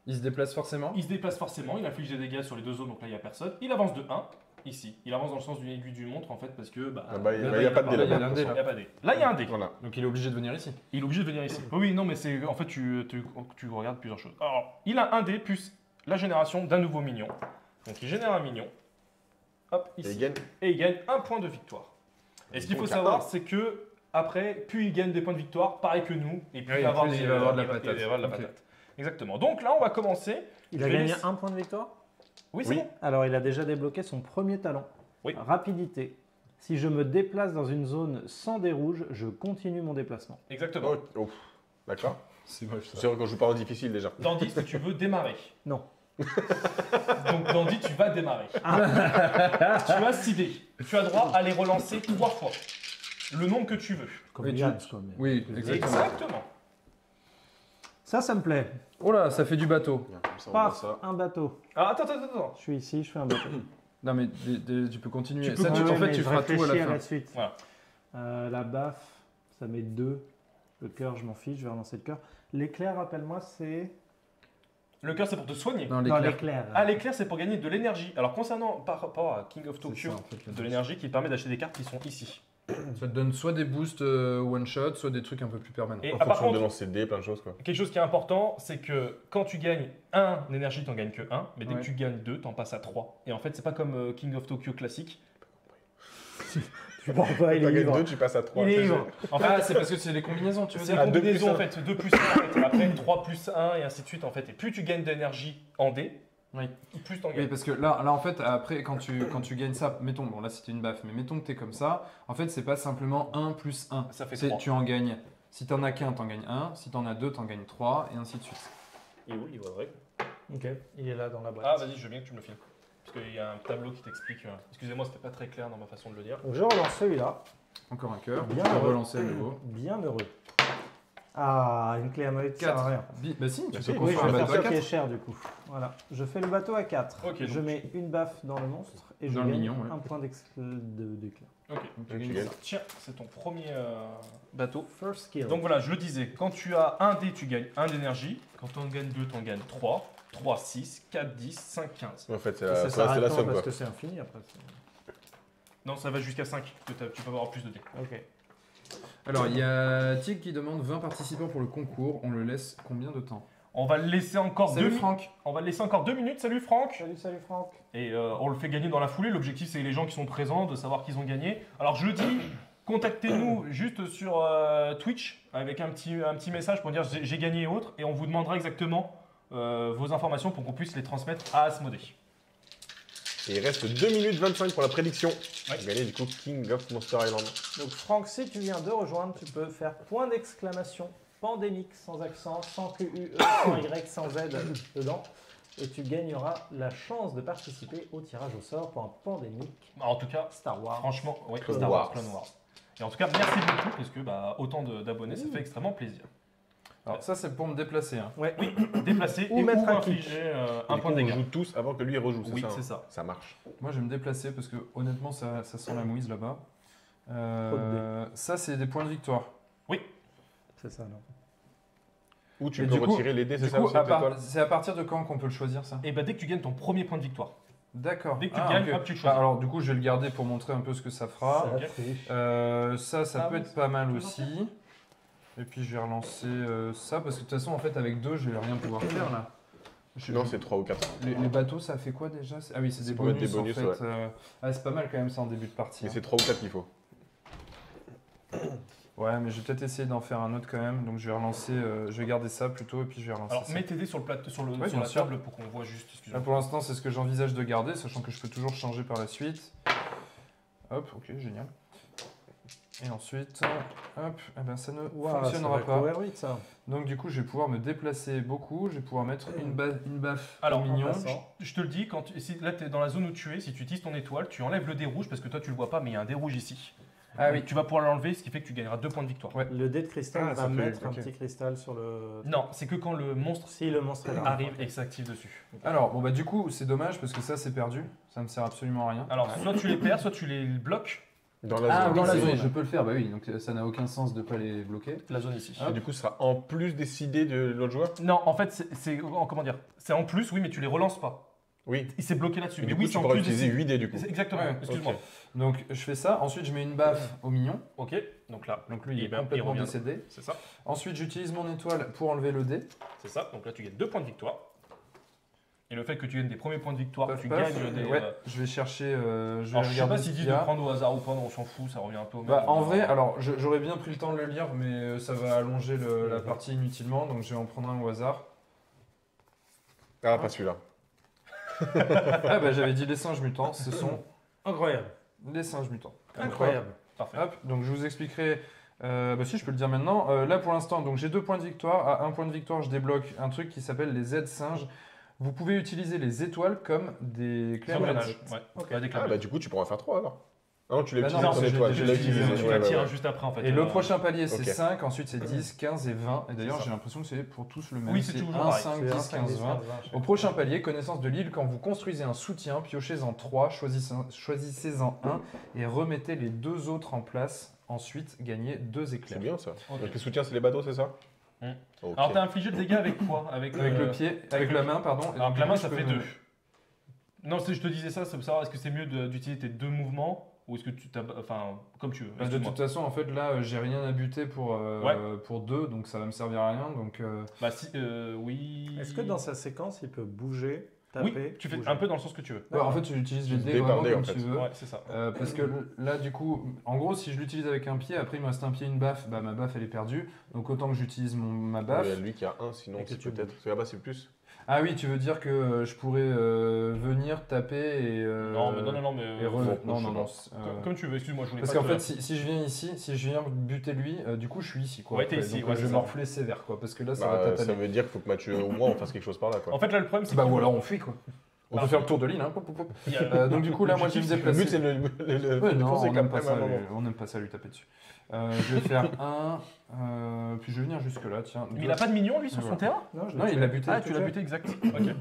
Il se déplace forcément. il se déplace forcément, il inflige des dégâts sur les deux zones, donc là il n'y a personne. Il avance de 1. ici. Il avance dans le sens d'une aiguille d'une montre en fait parce que Ah bah, il n'y a pas de dé il y a là-bas. un dé, il là. n'y a pas de dé. Là, il y a un dé. Voilà. Donc il est obligé de venir ici. Il est obligé de venir ici. Oui, non, mais c'est en fait tu regardes plusieurs choses. Alors, il a un dé plus la génération d'un nouveau minion. Donc il génère un minion. Hop, Et ici. il gagne. Et il gagne un point de victoire. Et ce qu'il faut Donc, savoir, un. c'est que après, plus il gagne des points de victoire, pareil que nous, et plus Oui, il va avoir, plus des, il va avoir de la il va patate. avoir de la Ok. patate. Exactement. Donc là, on va commencer. Il a Je vais gagné laisser- un point de victoire. Oui, c'est Oui. bon. Alors, il a déjà débloqué son premier talent. Oui. Rapidité. Si je me déplace dans une zone sans dés rouges, je continue mon déplacement. Exactement. Oh, oh. D'accord. C'est moche C'est vrai qu'on joue pas en difficile déjà. Dandy, si tu veux démarrer. Non. Donc Dandy, tu vas démarrer. Tu as 6 dés. Tu as droit à les relancer 3 fois. Le nombre que tu veux. Comme Oui, Yann, quoi, mais- Oui, exactement. Exactement. Ça me plaît. Oh là, ça fait du bateau. Bien, comme ça, on voit Paf, ça. un bateau. Ah, attends. Je suis ici, je fais un bateau. Non mais tu peux continuer. Tu peux Ça, continuer, en fait, mais tu je feras tout à réfléchis la fin. suite. Voilà. La baffe, ça met 2. Le cœur, je m'en fiche, je vais relancer le cœur. L'éclair, rappelle-moi, c'est... Le cœur, c'est pour te soigner. Non, Non, l'éclair. l'éclair. Ah, l'éclair, c'est pour gagner de l'énergie. Alors, concernant par rapport à King of C'est Tokyo, ça, en fait, le de l'énergie qui permet d'acheter des cartes qui sont ici. Ça te donne soit des boosts one shot, soit des trucs un peu plus permanents. Et En par fonction de contre, lancer dés, plein de choses quoi. quelque chose qui est important, c'est que quand tu gagnes 1 énergie, tu n'en gagnes que 1. Mais dès Ouais. que tu gagnes 2, tu en passes à 3. Et en fait, c'est pas comme King of Tokyo classique. Tu vois pas, il T'as est gagné libre. 2, tu passes à 3. Il est libre. En fait, Ah, c'est parce que c'est les combinaisons, tu veux c'est dire une deux plus combinaison en un. fait, 2 plus 1 en fait, et après 3 plus 1 et ainsi de suite en fait. Et plus tu gagnes d'énergie en dés, Oui. plus tu en Oui, gagnes. parce que là en fait, après, quand tu gagnes ça, mettons, bon là c'était une baffe, mais mettons que t'es comme ça, en fait, c'est pas simplement 1 plus 1. Ça fait C'est 3. tu en gagnes. Si t'en as qu'un, t'en gagnes 1. Si t'en as 2, t'en gagnes 3, et ainsi de suite. Et oui, vrai. Ok, il est là dans la boîte. Ah, vas-y, je veux bien que tu me le filmes. Parce qu'il y a un tableau qui t'explique. Excusez-moi, c'était pas très clair dans ma façon de le dire. Donc je relance celui-là. Encore un cœur. Bien Tu peux heureux. relancer à nouveau. Bien heureux. Ah, une clé à molette, ça sert à rien. Bah si, tu Bah peux si, Oui, je construire un vais faire bateau à ça qui est 4. cher du coup. Voilà, je fais le bateau à 4. Ok, Je donc mets une baffe dans le monstre et je Dans le gagne mignon, ouais. un point d'éclat. Ok. Tu gagnes. Tiens, c'est ton premier bateau. First skill. Donc voilà, je le disais, quand tu as un dé, tu gagnes 1 d'énergie. Quand tu en gagnes 2, tu en gagnes 3. 3, 6, 4, 10, 5, 15. En fait, c'est ça la, s'arrête c'est la quand somme parce quoi. que c'est infini après. Non, ça va jusqu'à 5. Tu peux avoir plus de dés. Ok. Alors, il y a Tig qui demande 20 participants pour le concours. On le laisse combien de temps? On va le laisser encore Salut 2 minutes. Franck. On va le laisser encore 2 minutes. Salut Franck. Salut Franck. Et on le fait gagner dans la foulée. L'objectif, c'est les gens qui sont présents, de savoir qu'ils ont gagné. Alors, je le dis, contactez-nous juste sur Twitch avec un petit message pour dire j'ai gagné et autres. Et on vous demandera exactement vos informations pour qu'on puisse les transmettre à Asmodée. Et il reste 2 minutes 25 pour la prédiction. Ouais. Pour gagner du coup King of Monster Island. Donc Franck, si tu viens de rejoindre, tu peux faire point d'exclamation pandémique sans accent, sans QUE, sans Y, sans Z dedans. Et tu gagneras la chance de participer au tirage au sort pour un pandémique En tout cas, Star Wars. franchement, ouais, Clone Star Wars, Wars. Clone Wars. Et en tout cas, merci beaucoup parce que autant d'abonnés, ça fait extrêmement plaisir. Alors, ça, c'est pour me déplacer. Hein. Ouais. Oui, déplacer Ou et mettre ou un infliger un Du point coup, de on dégâts. joue tous avant que lui il rejoue, Oui, ça. c'est hein. ça. Ça marche. Moi, je vais me déplacer parce que honnêtement, ça sent la mouise là-bas. Ça, c'est des points de victoire. C'est ça, non? Ou tu Et peux du coup- retirer les dés, c'est Du ça coup, aussi l'étoile c'est à partir de quand qu'on peut le choisir, ça? Et bah dès que tu gagnes ton premier point de victoire. D'accord. Dès que tu Ah, gagnes, ok. hop, tu le Bah, choisis. alors, du coup, je vais le garder pour montrer un peu ce que ça fera. Ça ok. triche. Ça Ah peut oui, être pas mal tu veux aussi. Et puis, je vais relancer ça parce que de toute façon, en fait, avec 2, je vais rien pouvoir faire là. Non, c'est 3 ou 4. Les bateaux, ça fait quoi déjà? Ah oui, c'est des pour mettre bonus, des bonus, en fait. Ah, c'est pas mal quand même ça en début de partie. Mais hein. c'est 3 ou 4 qu'il faut. Ouais, mais je vais peut-être essayer d'en faire un autre quand même. Donc je vais relancer, je vais garder ça plutôt et puis je vais relancer Alors ça. mets tes dés sur le plateau, sur Oui, la bien sûr. table pour qu'on voit juste. Là Excuse-moi. pour l'instant, c'est ce que j'envisage de garder, sachant que je peux toujours changer par la suite. Hop, ok, génial. Et ensuite, hop, eh ben, ça ne Ouah, fonctionnera ça va pas. courir vite, ça. Donc du coup, je vais pouvoir me déplacer beaucoup, je vais pouvoir mettre une baffe Alors, au mignon. en passant. Je te le dis, là tu es dans la zone où tu es, si tu utilises ton étoile, tu enlèves le dé rouge parce que toi tu le vois pas, mais il y a un dé rouge ici. Ah oui. Tu vas pouvoir l'enlever, ce qui fait que tu gagneras 2 points de victoire. Ouais. Le dé de cristal Ah, va ça fait- mettre un ok. petit cristal sur le... Non, c'est que quand le monstre Si le monstre est là. arrive et que ça active dessus. Alors, bon bah du coup, c'est dommage parce que ça c'est perdu, ça me sert absolument à rien. Alors, soit tu les perds, soit tu les bloques. Dans la Ah, zone. dans la c'est zone, bon. je peux le faire, bah oui, donc ça n'a aucun sens de pas les bloquer. La zone ici. Et du coup, ce sera en plus des 6 dés de l'autre joueur. Non, en fait, c'est comment dire? C'est en plus, oui, mais tu les relances pas. Oui. Il s'est bloqué là-dessus. Mais Mais du coup, oui, tu c'est en pourras plus utiliser des 8 dés du coup. Exactement, Ouais, excuse-moi. ok. Donc je fais ça, ensuite je mets une baffe au mignon. Ok, donc là, Donc lui il est il complètement revient. décédé. C'est ça, Ensuite j'utilise mon étoile pour enlever le dé. c'est ça. Donc là, tu gagnes 2 points de victoire. Et le fait que tu gagnes des premiers points de victoire, Paf, tu paf. gagnes des. Ouais, je vais chercher. Je vais Alors, je sais regarder pas ce s'il dit qu'il y de a. prendre au hasard ou pas, non, on s'en fout, ça revient un peu au même. Bah, en vrai, alors j'aurais bien pris le temps de le lire, mais ça va allonger la partie inutilement, donc je vais en prendre un au hasard. Ah, pas celui-là. Ah bah j'avais dit les singes mutants, ce sont Incroyable. les singes mutants. Incroyable. Parfait. Hop, donc je vous expliquerai. Bah si, je peux le dire maintenant. Là pour l'instant, donc j'ai 2 points de victoire. À 1 point de victoire, je débloque un truc qui s'appelle les aides-singes. Vous pouvez utiliser les étoiles comme des clés à molette. Engrenage, ouais. Ok. Ouais, des Ah, bah claves. du coup, tu pourras en faire 3 alors. Ah non, tu l'as Bah utilisé non, ton je l'ai étoile. déjà Tu l'as utilisé, utilisé. Tu ouais, la ouais, tires ouais. juste après en fait. Et le prochain palier c'est Ok. 5, ensuite c'est 10, 15 et 20. Et d'ailleurs C'est ça. j'ai l'impression que c'est pour tous le même. Oui, c'est toujours 1, pareil. 5, C'est 10, 1, 5, 15, 10, 20. 15, 20. Au prochain palier, connaissance de l'île, quand vous construisez un soutien, piochez-en 3, choisissez-en un et remettez les 2 autres en place. Ensuite, gagnez 2 C'est éclairs. bien ça. Ok. Donc les soutiens, c'est les bateaux, c'est ça Hmm. Ok. Alors, t'as infligé le dégât avec quoi? Avec Le pied, avec la main, pardon. Et Alors, donc, que la du main, coup, ça je fait peux me- 2. Non, je te disais ça, c'est pour savoir est-ce que c'est mieux d'utiliser tes 2 mouvements ou est-ce que tu t'as. Enfin, comme tu veux. Bah, de excuse-moi. toute façon, en fait, là, j'ai rien à buter pour 2, donc ça va me servir à rien. Donc, Bah, si, oui. Est-ce que dans sa séquence, il peut bouger, taper Oui, tu fais bouger un peu dans le sens que tu veux. ouais, en fait, tu utilises les Tu dés dés par vraiment dé, comme en fait. tu veux. Ouais, c'est ça. Parce que là, du coup, en gros, si je l'utilise avec un pied, après il me reste un pied, une baffe, bah ma baffe elle est perdue. Donc autant que j'utilise ma baffe. Il y a lui qui a 1, sinon Et que c'est tu peut-être. Parce que là-bas, c'est plus. Ah oui, tu veux dire que je pourrais venir taper et. Non, mais non, mais. et non, non, je non, sais non. Comme tu veux, excuse-moi, je voulais Parce pas qu'en te- fait, si je viens ici, si je viens buter lui, du coup je suis ici quoi. Ouais, t'es après. ici, Donc, ouais, je c'est vais ça. morfler sévère quoi. Parce que là ça Bah, va ça tataner. veut dire qu'il faut que Mathieu, au moins, on fasse quelque chose par là, quoi. En fait, là, le problème, c'est Bah qu'il ou faut- alors on fuit quoi. On Bah, peut faire le tour de l'île, hein. Pop, pop, pop. il y a- Donc du coup là, moi je vais me Le déplacer. but, c'est le Ouais, non, c'est on quand n'aime pas même ça, un moment. on n'aime pas ça lui taper dessus. Je vais faire un, puis je vais venir jusque là, tiens. Mais deux. il a pas de mignon, lui, sur son Voilà. terrain? Non, je l'ai Non, il tué. l'a buté. Ah, tu l'as buté, exact. Ok.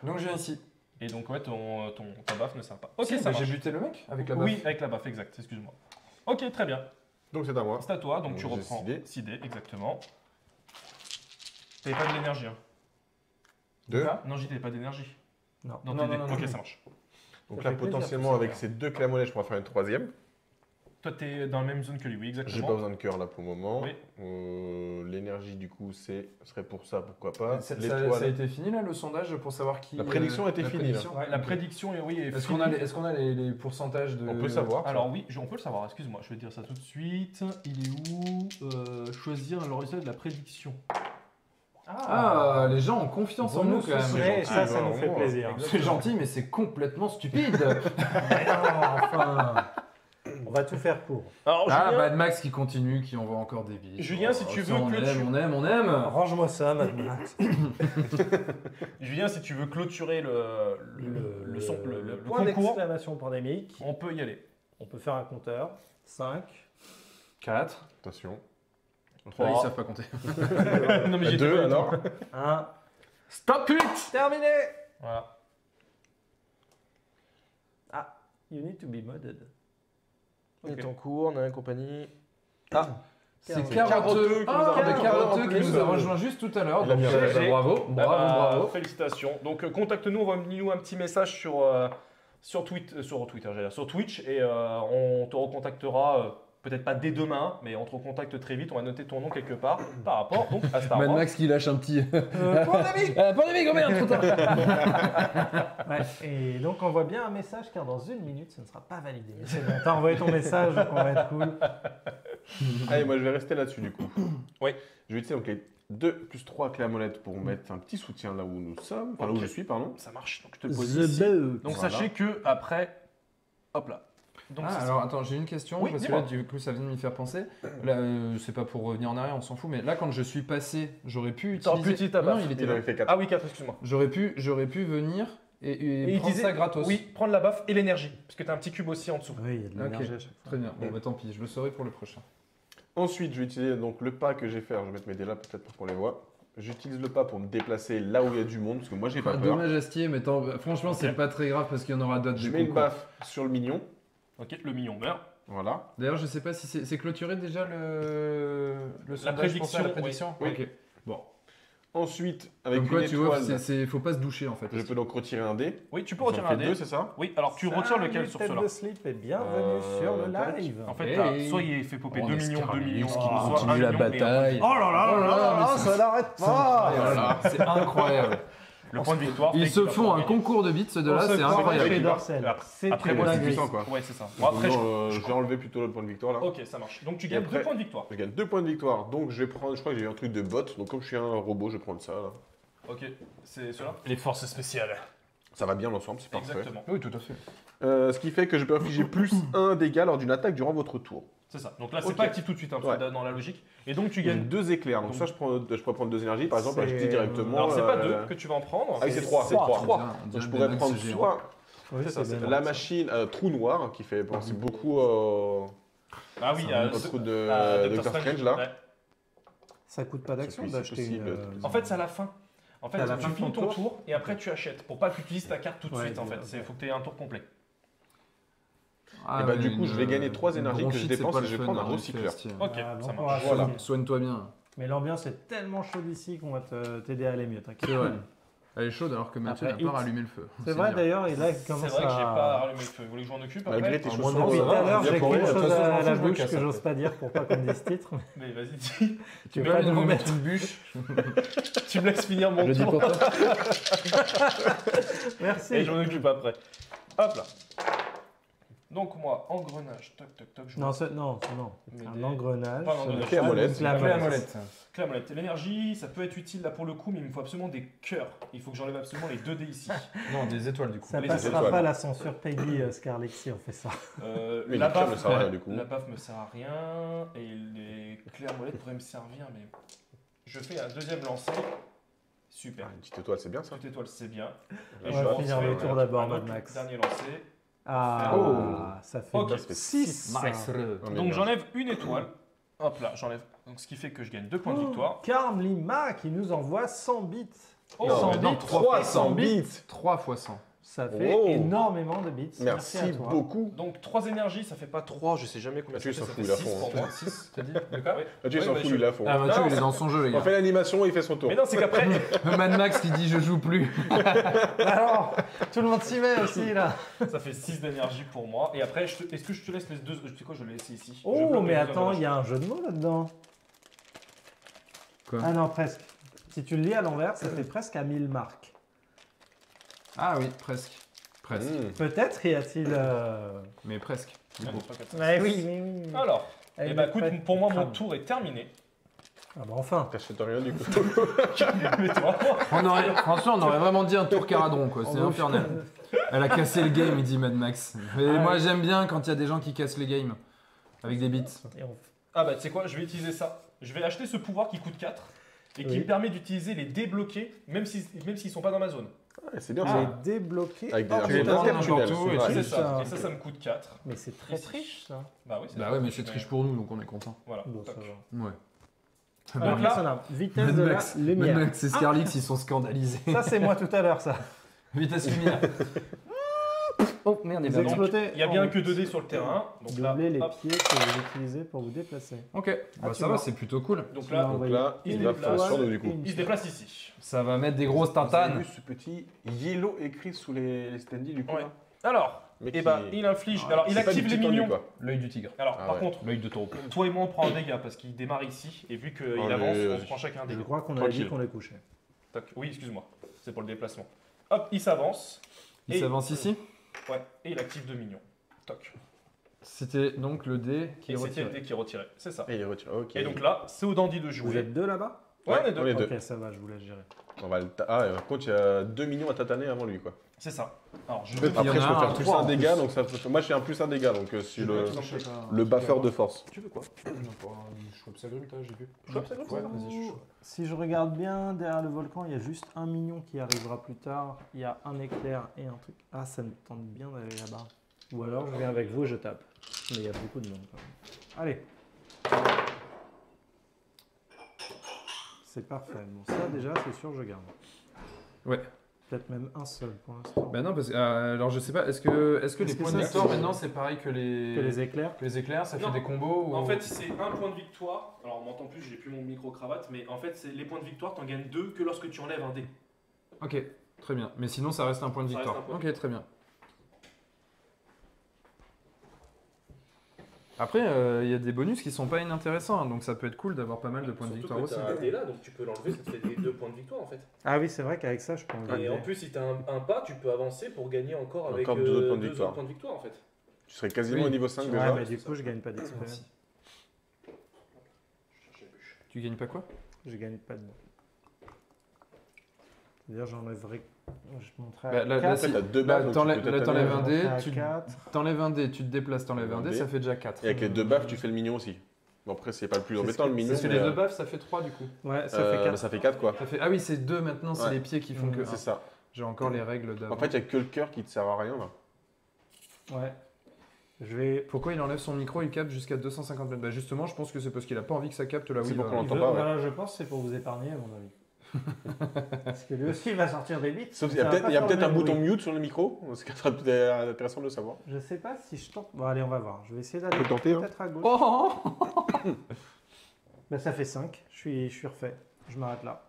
Donc je viens ici. Et donc, ouais, ta baffe ne sert pas. Ok, Si, ça bah, marche. j'ai buté le mec avec la baffe. Oui, avec la baffe, exact, excuse-moi. Ok, très bien. Donc c'est à moi. C'est à toi, donc Donc, tu j'ai reprends 6 dés. 6 dés, exactement. T'avais pas de l'énergie, hein? 2. Ah, non, j'y t'avais pas d'énergie. Non. Dans Non, tes dés. non, non, Ok, non. ça marche. Donc Ça là, fait plaisir, potentiellement, tout ça, avec faire. ces 2 clés à mollet, je pourrais faire une 3e. Toi, t'es dans la même zone que lui, oui, J'ai exactement. pas besoin de cœur là pour le moment. Oui. L'énergie, du coup, serait pour ça, pourquoi pas. Ça a L'étoile. été fini là le sondage pour savoir qui. La prédiction était finie, là. prédiction Ouais, la prédiction, oui, est Est-ce qu'on a, les pourcentages de. On peut savoir. Alors oui, on peut le savoir, excuse-moi, je vais te dire ça tout de suite. Il est où? Choisir le résultat de la prédiction. Ah, les gens ont confiance en Vous nous nous quand même. soutenez, ça, ça Ouais, nous fait ouais. plaisir. C'est gentil, mais c'est complètement stupide. Mais non, enfin, on va tout faire pour. Alors, Ah, Julien, Mad Max qui continue, qui envoie encore des billes. Julien, si tu veux on clôture- aime, on aime. Range-moi ça, Mad Max. Julien, si tu veux clôturer le point concours, d'exclamation pandémique. on peut y aller. On peut faire un compteur. 5. 4. Attention. Ah, ils savent pas compter. Non, mais j'y étais 2 pas du tout. alors. 1. Stop it. Terminé. Voilà. You need to be modded. Il Ok. est en cours, on a une compagnie. C'est Carotteux. Carotteux. qui nous a Ah, rejoint mais en Carotteux qui plus. nous a rejoint juste tout à l'heure. Il a Donc, bien fait. GG. bravo, bravo. Félicitations. Donc contacte-nous, envoie-nous un petit message sur Twitter, j'allais dire, sur Twitch et on te recontactera. Peut-être pas dès demain, mais on te recontacte très vite. On va noter ton nom quelque part par rapport donc, à Star Mad Wars. Max qui lâche un petit. Pandémique. Pandémie, combien trop tard. Ouais, et donc on voit bien un message car dans 1 minute ce ne sera pas validé. Mais c'est bon, t'as envoyé ton message donc on va être cool. Allez, moi je vais rester là-dessus du coup. Oui. Je vais utiliser donc les 2 plus 3 clés à molette pour mettre un petit soutien là où nous sommes. Enfin, là où Ok. je suis, pardon. Ça marche. Donc je te le pose ici. Donc Voilà. sachez que après, hop là. Donc Ah, c'est alors attends, j'ai une question, Oui, parce que dis-moi. là, du coup, ça vient de m'y faire penser. Là, c'est pas pour revenir en arrière, on s'en fout, mais là, quand je suis passé, j'aurais pu T'aurais utiliser. pu utiliser ta Non, baffe. il était Il là. avait fait 4. Ah oui, 4, excuse-moi. J'aurais pu venir et prendre utiliser- ça gratos. Oui, prendre la baffe et l'énergie. Parce que tu as un petit cube aussi en dessous. Oui, il y a de Ok. l'énergie à chaque fois. Très bien. Bon, bah tant pis, je le saurai pour le prochain. Ensuite, je vais utiliser donc le pas que j'ai fait. Alors, je vais mettre mes dés là peut-être pour qu'on les voit. J'utilise le pas pour me déplacer là où il y a du monde parce que moi j'ai pas peur. Dommage Astier, mais franchement, c'est Ok. pas très grave parce qu'il y en aura d'autres. Je des mets une concours. baffe sur le mignon. Ok, le mignon meurt. Voilà. D'ailleurs, je sais pas si c'est clôturé déjà le sondage prédiction, pour ça, la prédiction. oui. Ok. Bon. Ensuite, avec Comme quoi, une tu vois, étoile, faut pas se doucher en fait. je peux donc retirer un dé. Oui, tu peux Ça en retirer fait un dé. 2, c'est ça? Oui, alors tu retires lequel sur Tête cela? de slip et bienvenue sur le tac. live. En fait, Hey. t'as soit il fait popper Oh, 2 on est millions, 2 Scarlux millions, qui soit continue 1 la million et un bataille. point de vie. Oh là là, mais ça n'arrête pas. Voilà, c'est incroyable. Le point de victoire. Ils fait se qu'il va font pouvoir un gagner. concours de bits, ceux On deux-là, se c'est croirait incroyable. chez Dorsel. Après, C'est moi, une c'est dinguerie. puissant, quoi. Ouais, c'est ça. Bon, après, je vais enlever plutôt le point de victoire là. Ok, ça marche. Donc tu gagnes après- 2 points de victoire. Je gagne 2 points de victoire, donc je vais prendre, je crois que j'ai eu un truc de bot, donc comme je suis un robot, je vais prendre ça. Là. Ok, c'est cela. Les forces spéciales. Ça va bien l'ensemble, c'est parfait. Exactement. Oui, tout à fait. Ce qui fait que je peux infliger plus 1 dégâts lors d'une attaque durant votre tour. C'est ça. Donc là, c'est Ok. pas actif tout de suite, hein, parce que Ouais. dans la logique. Et donc tu J'ai gagnes. 2 éclairs, donc Donc- ça je pourrais prendre 2 énergies, par exemple, C'est- ajouter directement. Alors c'est pas 2 que tu vas en prendre. Ah oui, c'est 3, c'est 3. On dirait Donc je un pourrais Max prendre géant. soit Oui, C'est ça, c'est c'est bien. la machine Trou Noir, qui fait penser beaucoup Ah oui, au trou de Doctor Strange là. Ouais. Ça coûte pas d'action C'est d'acheter possible. une. En fait, c'est à la fin. En fait, C'est à la tu fin de finis ton ton tour. tour et après tu achètes pour pas que tu utilises ta carte tout de Ouais, suite en fait. ok. Il faut que tu aies un tour complet. Ah Et bah, ouais, du coup, je vais gagner 3 une énergies que je bronchite, c'est dépense pas et le je vais fun, prendre un hein, recycleur. Festi. Ok, Ah, bon ça courage. marche. Voilà. Soigne-toi bien. Mais l'ambiance est tellement chaude ici qu'on va t'aider à aller mieux, t'inquiète. C'est vrai. Elle est chaude alors que Mathieu Après, n'a pas X. rallumé le feu. C'est vrai dire. d'ailleurs, et là il C'est commence vrai que j'ai pas à. rallumé le feu. Vous voulez que je m'en occupe Malgré après tes moi, chaussures, Depuis ça tout va, à l'heure, bien j'ai pour quelque rien. De toute chose façon, je à m'en la fous, je me bouche casse que après. j'ose pas dire pour pas qu'on me dise titre. Mais vas-y, dis. Tu veux peux aller pas nous nous mettre une bûche Tu me laisses finir mon Je dis tour. pour toi. Merci. Et je m'en occupe après. Hop là. Donc moi, engrenage, toc toc toc. Non, non. Mais Un des- engrenage. Pas un engrenage. Clé à molette. Clé à Clé à molette. molette. Clé à molette. L'énergie, ça peut être utile là pour le coup, mais il me faut absolument des cœurs. Il faut que j'enlève absolument les 2 dés ici. Non, des étoiles du coup. Ça Les passera étoiles. pas la censure Peggy Scarlett si on fait ça. Mais La les cœurs baffe ne servent à rien, du coup. La baffe me sert à rien et les clés à molette pourraient me servir, mais je fais un deuxième lancer. Super. Une petite étoile, c'est bien ça. Toute étoile, c'est bien. On Et va je finir refais le tour d'abord, un Mad autre Max. Dernier lancer. Ah, Oh. ça fait Ok. Ça fait 6. Nice. Ah, mais Donc bien. j'enlève une étoile. Hop là, j'enlève. Donc ce qui fait que je gagne 2 points de victoire. Carm Lima qui nous envoie 100 bits. Oh, Non, 100 non, bits, 300 bits. 3 fois 100. Ça fait Oh. énormément de bits. Merci à toi. beaucoup. Donc 3 énergies, ça fait pas 3, je sais jamais combien Mathieu, ça fait. il Ça s'en fait fout, 6 il a pour fond. moi. 6, t'as dit De quoi Oui. Mathieu, il Oui, s'en bah, fout, je- il est à fond. Ah, Mathieu, Non, il est dans son jeu, les On gars. fait l'animation, il fait son tour. Mais non, c'est qu'après. Mad Max qui dit je joue plus. Alors, tout le monde s'y met aussi là. Ça fait 6 d'énergie pour moi. Et après, est-ce que je te laisse les 2? Tu sais quoi, je vais les laisser ici. Je Oh, bloque mais les deux attends, engrenages. il y a un jeu de mots là-dedans. Quoi Ah non, presque. Si tu le lis à l'envers, ça fait presque à 1000 marques. Ah oui, presque. Presque. Peut-être y a-t-il. Mais presque. du Ouais, coup. c'est pas comme ça. Ouais, oui. Alors, Elle et bah est écoute, prête. pour moi, mon Crame. tour est terminé. Ah bah enfin. T'achètes rien du coup. Mais toi, Franchement, on aurait vraiment dit un tour caradron, quoi. C'est infernal. Elle a cassé le game, il dit Mad Max. Mais Ah, moi, oui. j'aime bien quand il y a des gens qui cassent les games. Avec des bits. Et on- Ah bah tu sais quoi, je vais utiliser ça. Je vais acheter ce pouvoir qui coûte 4 et qui Oui. me permet d'utiliser les débloqués même s'ils sont pas dans ma zone. Ouais, c'est bien Les ça. débloquer. Avec des hors tu de les temps. prends intertunnels. n'importe où et Ouais. tu- C'est c'est ça. ça. Et ça me coûte 4. Mais c'est très Ici. triche ça. Bah oui, c'est Bah ouais, mais c'est triche pour nous, donc on est content. Voilà. Bon, ça Toc. va. Ouais. Alors là- là, ça n'a- vitesse Mad de la Max, Mad lumière. Max et Scarlix, ils sont scandalisés. Ça c'est moi tout à l'heure ça. Vitesse lumière. Oh merde, Vous il est Donc, explotez. il y a bien que 2 dés sur le terrain. Donc là, Doublez les hop. pieds que vous utilisez pour vous déplacer. Ok, Ah, bah tu ça va, vois. c'est plutôt cool. Donc Tu là, m'as Donc envoyé là, il il va déplace faire sur nous du coup. une- il se déplace ici. Ça va mettre des grosses Vous avez tartanes. vu ce petit yellow écrit sous les standees du coup Ouais. là Alors, Mec, et bah il inflige. Ah, Alors il c'est pas active du les petit tendu, minions. quoi. L'œil du tigre. Alors Ah par ouais. contre, L'œil de taureau. toi et moi on prend un dégât parce qu'il démarre ici et vu qu'il Allez, avance, on vas-y. se prend chacun un Je dégât. crois qu'on a Tranquille. dit qu'on les couchait. Toc. Oui, excuse-moi. C'est pour le déplacement. Hop, il s'avance. Il Et- s'avance ici. Ouais, et il active 2 minions. Toc. C'était donc le dé qui Et est c'était le retiré. dé qui est retiré. C'est ça. Et il retire. Ok. Et donc là, c'est au dandy de Vous jouer. êtes deux là-bas? Ouais, on est deux. on est deux. Ok, ça va, je vous laisse gérer. On va le Ah, par contre, il y a 2 millions à tataner avant lui quoi. C'est ça. Alors, je Il y Après, en je a peux un faire plus trois, un en dégât, plus. donc ça peut... moi j'ai un plus un dégât, donc si le Le buffer de force. Tu veux quoi Je chope ça comme j'ai vu. Chope ça comme ça. Ouais, vas-y, je suis chaud. Si je regarde bien, derrière le volcan, il y a juste un mignon qui arrivera plus tard. Il y a un éclair et un truc. Ah, ça me tente bien d'aller là-bas. Ou alors je viens avec vous et je tape. Mais il y a beaucoup de monde quand même. Allez. C'est parfait. Bon, ça déjà, c'est sûr, je garde. Ouais. peut-être même un seul pour l'instant. Bah non, parce que, alors je sais pas, est-ce que les que points ça, de victoire c'est- maintenant c'est pareil que les... Que les éclairs. que les éclairs, ça Non. fait des combos ou... En fait, c'est un point de victoire. Alors, on m'entend plus, j'ai plus mon micro-cravate, mais en fait, c'est les points de victoire, t'en gagnes 2 que lorsque tu enlèves un dé. Ok, très bien. Mais sinon ça reste un point de Ça reste victoire. un point de Ok, très bien. Après, il y a des bonus qui sont pas inintéressants, hein, donc ça peut être cool d'avoir pas mal de points de victoire aussi. Surtout que t'as un dé là, donc tu peux l'enlever, ça te fait des 2 points de victoire en fait. Ah oui, c'est vrai qu'avec ça, je peux en Et en plus, si t'as un pas, tu peux avancer pour gagner encore avec Encore deux autres points de 2 victoire. autres points de victoire en fait. Tu serais quasiment Oui. au niveau 5 Ouais, déjà. mais du coup, je gagne pas d'XP. Merci. Tu gagnes pas quoi? Je gagne pas de. C'est-à-dire, j'enlèverai. Je montrerai. Bah, là, En fait, t'as 2 Là, baffes, donc t'enlèves- tu peux là, peut-être t'enlèves aller- un dé, t'enlèves un dé, tu te déplaces, t'enlèves un dé, ça fait déjà 4. Et avec les 2 baffes, tu fais le mignon aussi. Bon, après, c'est pas le plus C'est embêtant, ce le que- mignon. Parce que mais, les 2 baffes, ça fait 3 du coup. Ouais, ça fait 4. Ça fait 4 quoi. Ça fait... Ah oui, c'est 2 maintenant, c'est Ouais. les pieds qui font que C'est 1. ça. J'ai encore les règles d'avant. En fait, il n'y a que le cœur qui te sert à rien là. Ouais. Je vais. Pourquoi il enlève son micro, il capte jusqu'à 250 mètres? Bah justement, je pense que c'est parce qu'il a pas envie que ça capte là où C'est il pour va. qu'on Il l'entend veut- pas, ouais. Voilà, je pense que c'est pour vous épargner, à mon avis. Parce que lui aussi, il va sortir des bits. Sauf qu'il ça y a va peut-être pas il y a faire peut-être le un même bouton bruit. mute sur le micro, ce qui serait peut-être intéressant de le savoir. Je sais pas si je tente. Bon, allez, on va voir. Je vais essayer d'aller Faut tenter, hein. peut-être à gauche. Oh Bah, ça fait 5. Je suis refait. Je m'arrête là.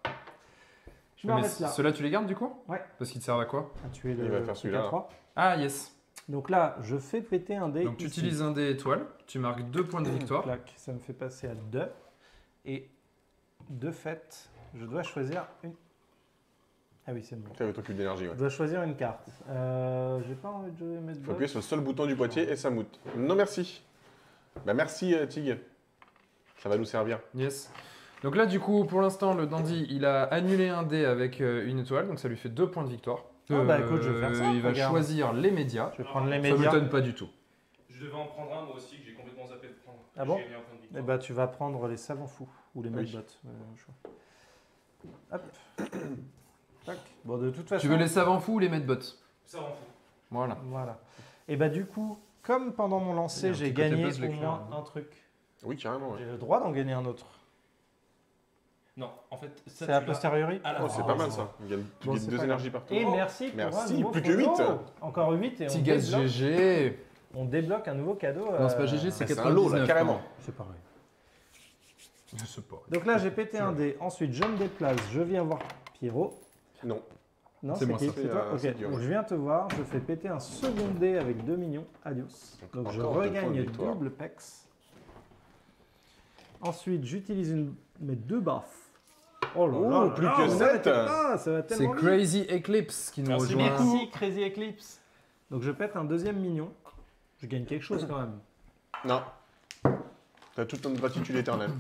Je Mais m'arrête là. ceux-là, tu les gardes du coup? Ouais. Parce qu'ils te servent à quoi? À tuer Il va faire le celui-là, 3. Ah yes. Donc là, je fais péter un dé. Donc tu ici. utilises un dé étoile, tu marques 2 points de victoire. Clac, ça me fait passer à 2. Et de fait, je dois choisir une. Ah oui, c'est bon. Tu avais ton cube d'énergie, ouais. Je dois choisir une carte. J'ai pas envie de jouer mettre Il faut appuyer sur le seul bouton du boîtier et ça moute. Non, merci. Bah, merci, Tig. Ça va nous servir. Yes. Donc là, du coup, pour l'instant, le dandy, il a annulé un dé avec une étoile, donc ça lui fait 2 points de victoire. Ah bah écoute, je vais faire ça, Il va regarde. choisir les médias. Je vais prendre les Ça médias. m'étonne pas du tout. Je devais en prendre un moi aussi que j'ai complètement zappé de prendre. Ah bon J'ai gagné un point de Eh victoire. bah, tu vas prendre les savants fous ou les Oui. medbots. Hop. Tac. Bon, de toute façon. Tu veux les savants fous ou les medbots? Ça rend fou. Voilà. Voilà. Et bah, du coup, comme pendant mon Il y a lancer, un j'ai petit côté gagné buzz au l'éclair, moins hein. un truc, Oui, carrément, ouais. j'ai le droit d'en gagner un autre. Non, en fait, ça C'est a tu l'as posteriori à la Oh, fin. c'est pas mal ça. Tu Bon, gagnes c'est 2 pas énergies par tour. Et merci pour Merci, un nouveau plus que photo. 8. Encore 8 et Petit on gaz débloque, GG. on débloque un nouveau cadeau. Non, c'est pas GG, c'est C'est un lot 99. là, carrément. pardon. C'est pareil. Je sais pas. Donc là, j'ai pété un dé. Ensuite, je me déplace. Je viens voir Pierrot. Non. Non, C'est c'est moi, qui ça. C'est toi C'est, Ok. c'est dur, Donc, ouais. je viens te voir. Je fais péter un second dé avec 2 millions. Adios. Donc je encore 2 points de regagne victoire. double pex. Ensuite, j'utilise mes 2 baffes. Oh là Oh, là, plus là, que on 7. arrête pas, ça va C'est tellement vite. Crazy Eclipse qui nous Merci rejoint. Merci Crazy Eclipse. Donc je pète un deuxième mignon. Je gagne quelque chose quand même. Non. T'as toute notre gratitude éternelle.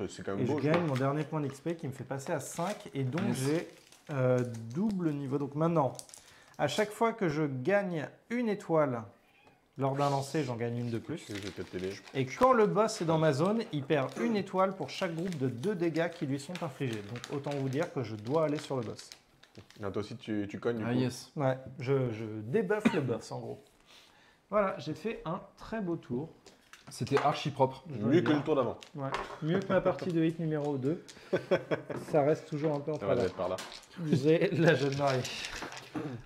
C'est quand même Et je beau. gagne mon dernier point d'XP qui me fait passer à 5. Et donc Yes. j'ai double niveau. Donc maintenant, à chaque fois que je gagne une étoile lors d'un lancer, j'en gagne une de plus. Je vais peut-être t'aider. Et quand le boss est dans ma zone, il perd une étoile pour chaque groupe de 2 dégâts qui lui sont infligés. Donc autant vous dire que je dois aller sur le boss. Non, toi aussi, tu cognes du Ah coup. yes. Ouais, je débuffe le boss en gros. Voilà, j'ai fait un très beau tour. C'était archi propre. je dois Mieux le que dire. le tour d'avant. Ouais. Mieux que ma partie de hit numéro 2. Ça reste toujours un peu en Ça va travers. être par là. J'ai la jeune mariée.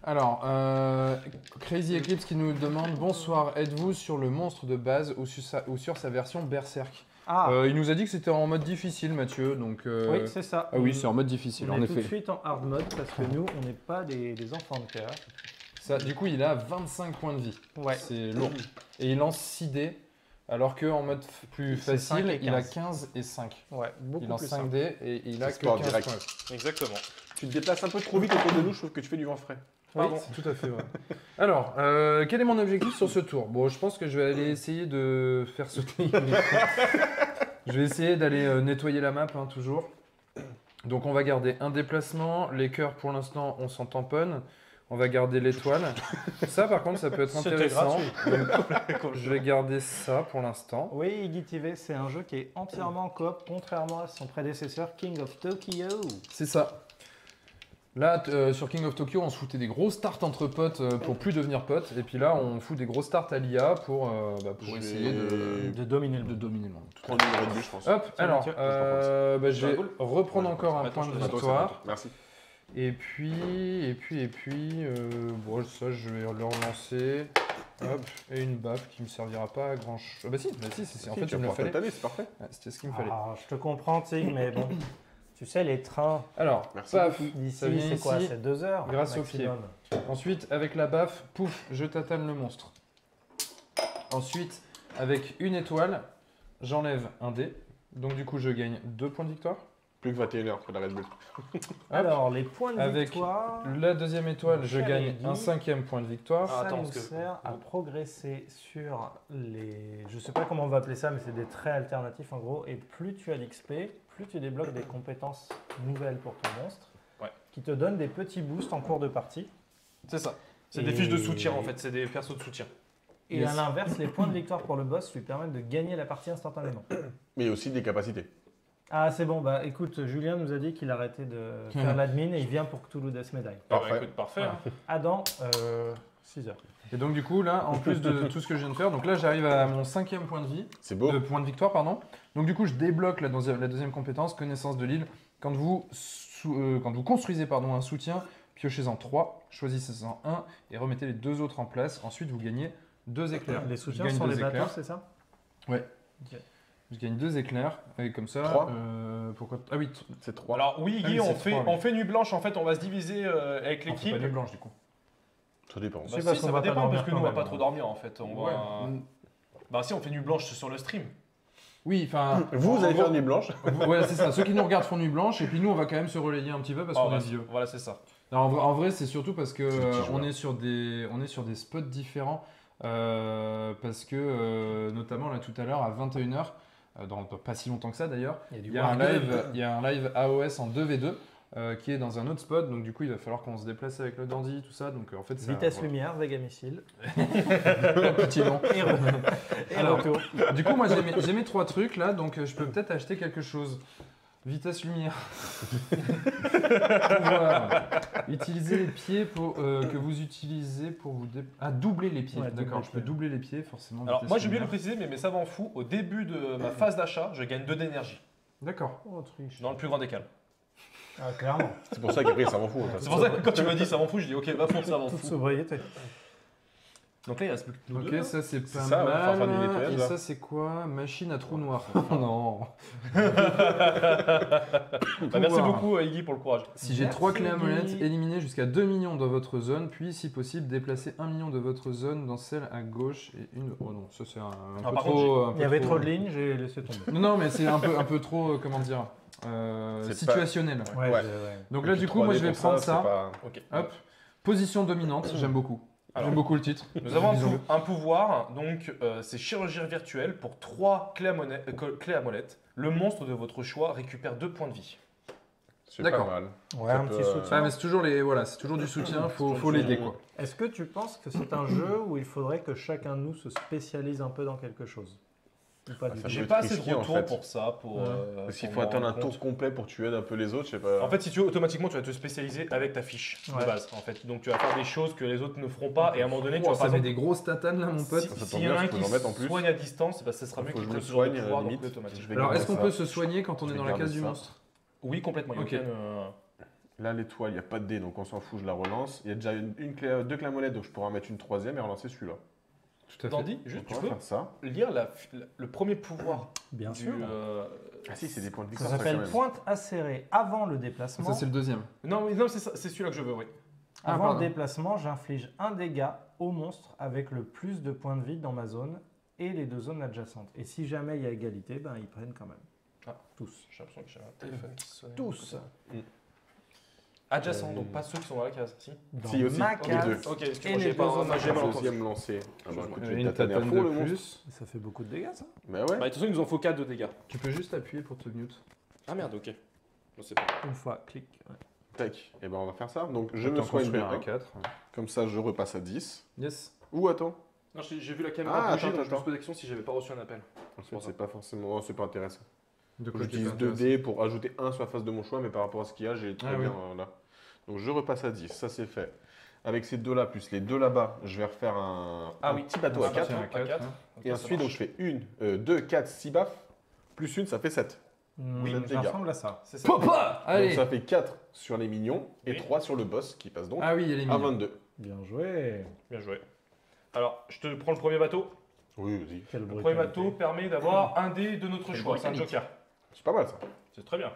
Alors, Crazy Eclipse qui nous demande bonsoir, êtes-vous sur le monstre de base ou sur sa version Berserk? Ah, Il nous a dit que c'était en mode difficile, Mathieu. Donc, oui, c'est ça. ah oui, c'est en mode difficile, On en est tout de effet. suite en hard mode parce que nous, on n'est pas des enfants de cœur. Ça, du coup, il a 25 points de vie. Ouais. C'est lourd. Et il lance 6 dés, alors qu'en mode plus C'est 5 facile, et il a 15. 15 et 5. Ouais, beaucoup Il lance plus 5 simple. dés et il a C'est que sport 15 direct. points. Exactement. Tu te déplaces un peu trop vite autour de nous, je trouve que tu fais du vent frais. Oui, Pardon. C'est tout à fait vrai. Alors, quel est mon objectif sur ce tour? Bon, je pense que je vais aller essayer de faire sauter. Je vais essayer d'aller nettoyer la map, hein, toujours. Donc, on va garder un déplacement. Les cœurs, pour l'instant, on s'en tamponne. On va garder l'étoile. Ça, par contre, ça peut être C'était intéressant. gratuit. Donc, je vais garder ça pour l'instant. Oui, Iggy TV, c'est un jeu qui est entièrement en coop, contrairement à son prédécesseur King of Tokyo. C'est ça. Là, sur King of Tokyo, on se foutait des grosses tartes entre potes pour plus devenir potes. Et puis là, on fout des grosses tartes à l'IA pour Je vais essayer De dominer le de monde. dominer le monde. Tout à Prendre une Red Bull, je pense. fait. Hop, Tiens, alors, Mathieu, bah, je vais cool. reprendre encore un Attends, point de je te- À toi, victoire. Merci. Et puis, bon, ça, je vais le relancer. Hop, et une baffe qui me servira pas à grand chose. Ah bah si, en fait, tu il me vas le fallait. t'attaler, c'est parfait. Ouais, c'était ce qu'il me fallait. Ah, je te comprends, Tig, mais bon. Tu sais, les trains Alors, Merci paf, d'ici, ça vient c'est quoi? ici. C'est 2 heures grâce au maximum. Ensuite, avec la baffe, pouf, je tatane le monstre. Ensuite, avec une étoile, j'enlève un dé. Donc du coup, je gagne 2 points de victoire. Plus que 21h après la Red Bull. Alors, les points de Avec victoire, La deuxième étoile, je Cher gagne Guy. un 5e point de victoire. Ah, ça attends, nous parce que- sert à progresser sur les... Je sais pas comment on va appeler ça, mais c'est des traits alternatifs en gros. Et plus tu as d'XP, plus tu débloques des compétences nouvelles pour ton monstre. Ouais. Qui te donnent des petits boosts en cours de partie. C'est ça. C'est Et- des fiches de soutien en fait, c'est des persos de soutien. Et Yes. à l'inverse, les points de victoire pour le boss lui permettent de gagner la partie instantanément. Mais aussi des capacités. Ah, c'est bon. Bah écoute, Julien nous a dit qu'il arrêtait de faire l'admin et il vient pour Cthulhu Death Medaille. Parfait. Bah, écoute, parfait. Voilà. hein. Adam, 6 heures. Et donc du coup, là, en plus de tout ce que je viens de faire, donc là, j'arrive à mon 5e point de vie. C'est beau. Point de victoire, pardon. Donc du coup, je débloque la deuxième compétence, connaissance de l'île. Quand vous construisez un soutien, piochez-en 3, choisissez-en un et remettez les 2 autres en place. Ensuite, vous gagnez 2 éclairs. Les Je soutiens gagne sont 2 les bateaux, éclairs. c'est ça? Je gagne 2 éclairs. Et comme ça, 3. pourquoi Ah oui, C'est 3. Alors oui, Ah Guy, oui, on c'est fait, trois, oui. on fait nuit blanche, en fait on va se diviser avec on fait l'équipe. pas nuit blanche du coup. Ça dépend. Bah C'est si, parce ça qu'on va va pas dépendre dormir parce que quand nous on va même, pas hein. trop dormir en fait. On va... Bah si, on fait nuit blanche sur le stream. Oui, enfin. Vous en allez gros, faire nuit blanche. Ouais, c'est ça. Ceux qui nous regardent font nuit blanche et puis nous, on va quand même se relayer un petit peu parce qu'on est vieux. Voilà, c'est ça. Alors, en vrai, c'est surtout parce que C'est le petit on joueur. est sur des spots différents. Parce que notamment là tout à l'heure à 21h, dans pas si longtemps que ça d'ailleurs, Il y a du il y a un wargame. live AOS en 2v2 qui est dans un autre spot. Donc du coup, il va falloir qu'on se déplace avec le dandy, tout ça. Donc en fait, ça, Vitesse voilà. lumière, Vega missile. Petit nom. Et Alors, retour. Du coup, moi j'ai mes 3 trucs là, donc je peux peut-être acheter quelque chose. Vitesse lumière. Pouvoir utiliser les pieds que vous utilisez pour vous doubler les pieds. Ouais, doubler D'accord, les je peux pieds. doubler les pieds forcément. Alors vitesse moi j'ai oublié de le lumière. préciser, mais ça m'en fout. Au début de ma phase d'achat, je gagne 2 d'énergie. D'accord. Oh, triche. Dans le plus grand des calmes. Ah, clairement. C'est pour ça qu'après, ça m'en fout. C'est pour ça que quand tu m'as dit ça m'en fout, je dis ok, bah pour ça m'en Toute fout. sobriété. Donc là il reste plus que nous Ok, deux. ça c'est pas ça, ouais, faut faire du mal. nettoyage, Et là. ça c'est quoi? Machine à trou noir. non. Bah, merci Pouvoir. beaucoup Iggy pour le courage. Si j'ai Merci, 3 clés à Guy. molette, éliminez jusqu'à 2 millions dans votre zone, puis si possible, déplacez 1 million de votre zone dans celle à gauche et une. Oh non, ça c'est un Ah, peu par trop. un Il peu y avait trop de lignes, j'ai laissé tomber. Non, mais c'est un peu trop, comment dire, C'est situationnel. Ouais. Donc là, du coup, moi je vais prendre ça. Ok. Hop. Position dominante, j'aime beaucoup. Alors, J'aime beaucoup le titre. Nous avons Disons-le. un pouvoir, donc c'est chirurgie virtuelle pour 3 clés à molette. Le monstre de votre choix récupère 2 points de vie. C'est pas D'accord. mal. Ouais, Ça un peut, petit soutien. Ah, mais c'est toujours c'est toujours du soutien, faut l'aider quoi. Est-ce que tu penses que c'est un jeu où il faudrait que chacun de nous se spécialise un peu dans quelque chose? Ou pas du ça tout J'ai peut pas être assez de risqué, en retours fait. pour ça. Parce qu'il pour faut me attendre un rendre tour compte. complet pour tuer un peu les autres, je sais pas. En fait, si tu veux, automatiquement, tu vas te spécialiser avec ta fiche Ouais. de base. En fait. Donc, tu vas faire des choses que les autres ne feront pas. Et à un moment donné, tu vas ça par met exemple, des grosses tatanes là, mon pote. si- Ça tombe s'il y en bien, a un je peux qui en mettre en plus. soigne à distance, bah, ce sera mieux Faut qu'il que je te me ce genre de soigne, pouvoir, limite. donc automatiquement. Je vais Alors, garder est-ce qu'on ça. peut se soigner quand on Je est vais dans la garder case du ça. monstre? Oui, complètement. il y a Ok. aucun, Là, l'étoile, il n'y a pas de dé, donc on s'en fout, je la relance. Il y a déjà deux clés à molette, donc je pourrais en mettre une troisième et relancer celui-là. Tout à fait. Dandy, juste, Donc, tu on va peux faire ça. lire le premier pouvoir Bien du. sûr. Ah si, c'est des points de Ça victoire. quand s'appelle même. pointe acérée avant le déplacement. Ça, c'est le deuxième. Non, oui, non, c'est celui-là que je veux, oui. Ah, Avant pardon. le déplacement, j'inflige un dégât au monstre avec le plus de points de vie dans ma zone et les 2 zones adjacentes. Et si jamais il y a égalité, ben, ils prennent quand même. Ah. Tous. J'ai l'impression que j'ai un téléphone qui sonne. Tous. Adjacent, donc pas ceux qui sont dans la case, si. Dans Si, aussi. ma Les case. deux. Ok, Et excuse-moi, les j'ai deux pas, zones moi, j'ai mal entendu. Deuxième lancé. Ah bah écoute, je vais Une tataner à tatane fond de le monstre. plus. Ça fait beaucoup de dégâts, ça. Bah ouais. Bah, de toute façon, ils nous en faut 4 de dégâts. Tu peux juste appuyer pour te mute. Ah merde, ok. Je sais pas. Une fois, clic. Ouais. Tac. Et ben on va faire ça. Donc je me T'en soigne construire bien. à 4. Comme ça, je repasse à 10. Yes. Ou attends. Non, j'ai vu la caméra Ah, bouger, attends, donc je me attends. pose la question si j'avais pas reçu un appel. Ensuite, c'est pas forcément. Oh, c'est pas intéressant. De quoi J'utilise 2 dés pour ajouter un sur la face de mon choix, mais par rapport à ce qu'il y a, j'ai très Ah oui. bien là. Donc je repasse à 10, ça c'est fait. Avec ces deux là, plus les deux là-bas, je vais refaire un petit bateau à 4. à quatre. Et ensuite, donc, je fais 1, 2, 4, 6 baffes, plus une, ça fait 7. Oui, sept ça dégâts. ressemble à ça. C'est ça. Papa Donc Allez. ça fait 4 sur les minions et Oui. 3 sur le boss qui passe donc Ah oui, il y a les à minions. 22. Bien joué. Bien joué. Alors, je te prends le premier bateau. Oui, vas-y. Quel Le brutalité. premier bateau permet d'avoir un dé de notre Quelle choix. C'est un brutalité. joker. C'est pas mal ça. C'est très bien.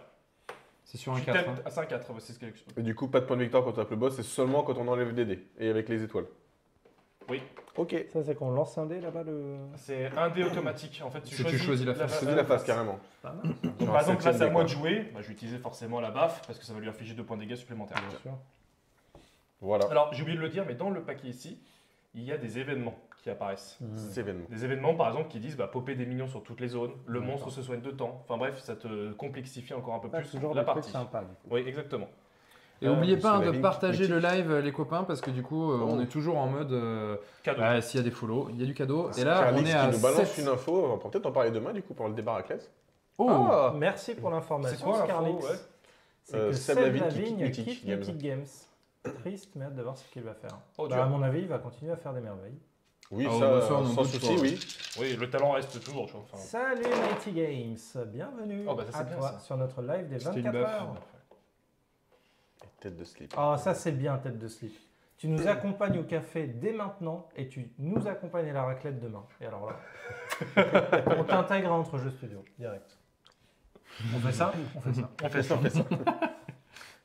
C'est sur un Tu 4. t'aides- hein. Ah, c'est un 4, c'est ce que Et du coup, pas de point de victoire quand on tape le boss, c'est seulement quand on enlève des dés et avec les étoiles. Oui. Ok. Ça, c'est qu'on lance un dé là-bas. C'est un dé automatique. En fait, C'est tu choisis la face. C'est dit la face carrément. Pas mal. Donc, Genre par exemple, là, septième c'est à dé, moi quoi. de jouer. Bah, je vais utiliser forcément la baffe parce que ça va lui infliger 2 points de dégâts supplémentaires. Bien sûr. Voilà. Alors, j'ai oublié de le dire, mais dans le paquet ici, il y a des événements qui apparaissent. C'est événement. Des événements, par exemple, qui disent bah, popper des minions sur toutes les zones, le D'accord. monstre se soigne de temps. Enfin bref, ça te complexifie encore un peu Pas plus toujours la des trucs partie. sympas. Du coup. Oui, exactement. Et n'oubliez pas c'est la de ligne partager le critique. live, les copains, parce que du coup, on est toujours en mode. Cadeau. S'il y a des follow, il y a du cadeau. C'est Et là, on Carlix est qui à nous balance 7. une info, on va peut-être en parler demain du coup pendant le débat raclette. Oh Ah, Merci pour l'information. c'est quoi l'info Scarlix. ouais. C'est que Seb Seb Lavigne Lavigne quitte quitte Mythic Mythic Games. Triste, mais hâte de voir ce qu'il va faire. Oh, Bah, dur. à mon avis, il va continuer à faire des merveilles. Oui, Ah, ça, bah, ça, on a sans pas de souci, choix. oui. Oui, le talent reste toujours. Tu vois, enfin. Salut Mighty Games, bienvenue Oh, bah, ça, c'est à bien, toi ça. sur notre live des C'était une 24 baffe. heures. Tête de slip. Oh, ça c'est bien, tête de slip. Tu nous accompagnes au café dès maintenant et tu nous accompagnes à la raclette demain. Et alors là, on t'intègre à Entre Jeux Studio, direct. On fait ça. On fait ça.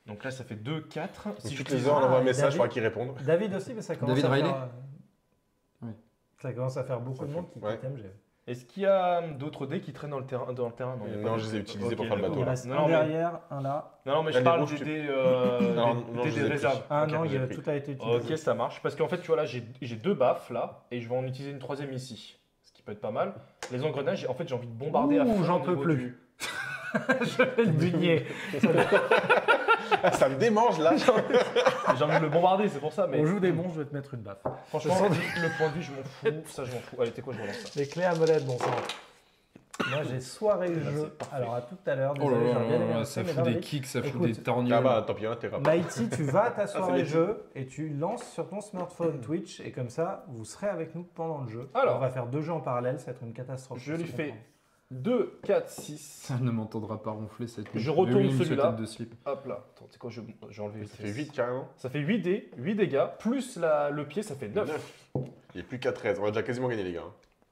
Donc là, ça fait 2, 4. Donc, Si toutes je les heures, on envoie un Ah, message, David. il faudra qu'ils répondent. David aussi, mais ça commence David à Riley faire... Oui. Ça commence à faire beaucoup Ça de fait- monde qui ouais. quitte MG. Est-ce qu'il y a d'autres dés qui traînent dans le terrain il y a Non, pas je de- les ai utilisés Ok, pour faire le Il bateau, en là. reste Non, un mais- derrière, un là. Non, mais Là, je parle les rouges, des tu- dés, Non, des non, dés je des les ai réserves. pris. Ah Ok, non, j'ai pris. tout a été utilisé. Ok, ça marche. Parce qu'en fait, tu vois, là, j'ai 2 baffes, là, et je vais en utiliser une troisième ici. Ce qui peut être pas mal. Les engrenages, en fait, j'ai envie de bombarder à Ouh, fond. j'en au peux niveau plus. du- Je vais le bugner. Ah, ça me démange là. J'ai envie de le bombarder, c'est pour ça. Mais On joue des bons, je vais te mettre une baffe. franchement, le point de vue, je m'en fous. Ça, je m'en fous. Allez, t'es quoi, je relance ça. Les clés à molette, bon sang. Moi j'ai soirée Là, jeu. c'est parfait. Alors à tout à l'heure. Oh là Désolé, là j'aurais bien là aimé là, rester, ça mais fout non, des mais- kicks, ça fout Écoute, des Ah torgnoles. bah tant pis, hein, t'es rapide. Mighty, tu vas à ta soirée bien. jeu et tu lances sur ton smartphone Twitch et comme ça, vous serez avec nous pendant le jeu. Alors. On va faire 2 jeux en parallèle, ça va être une catastrophe. Je lui se fais comprend. 2, 4, 6. Ça ne m'entendra pas ronfler cette nuit. Je retourne Oui, monsieur celui-là. tête de slip. Hop là. Attends, c'est quoi, j'ai enlevé. Ça fait 8 carrément. Ça fait 8 dés, 8 dégâts, plus le pied, ça fait 9. 9. Il n'est plus qu'à 13. On a déjà quasiment gagné les gars.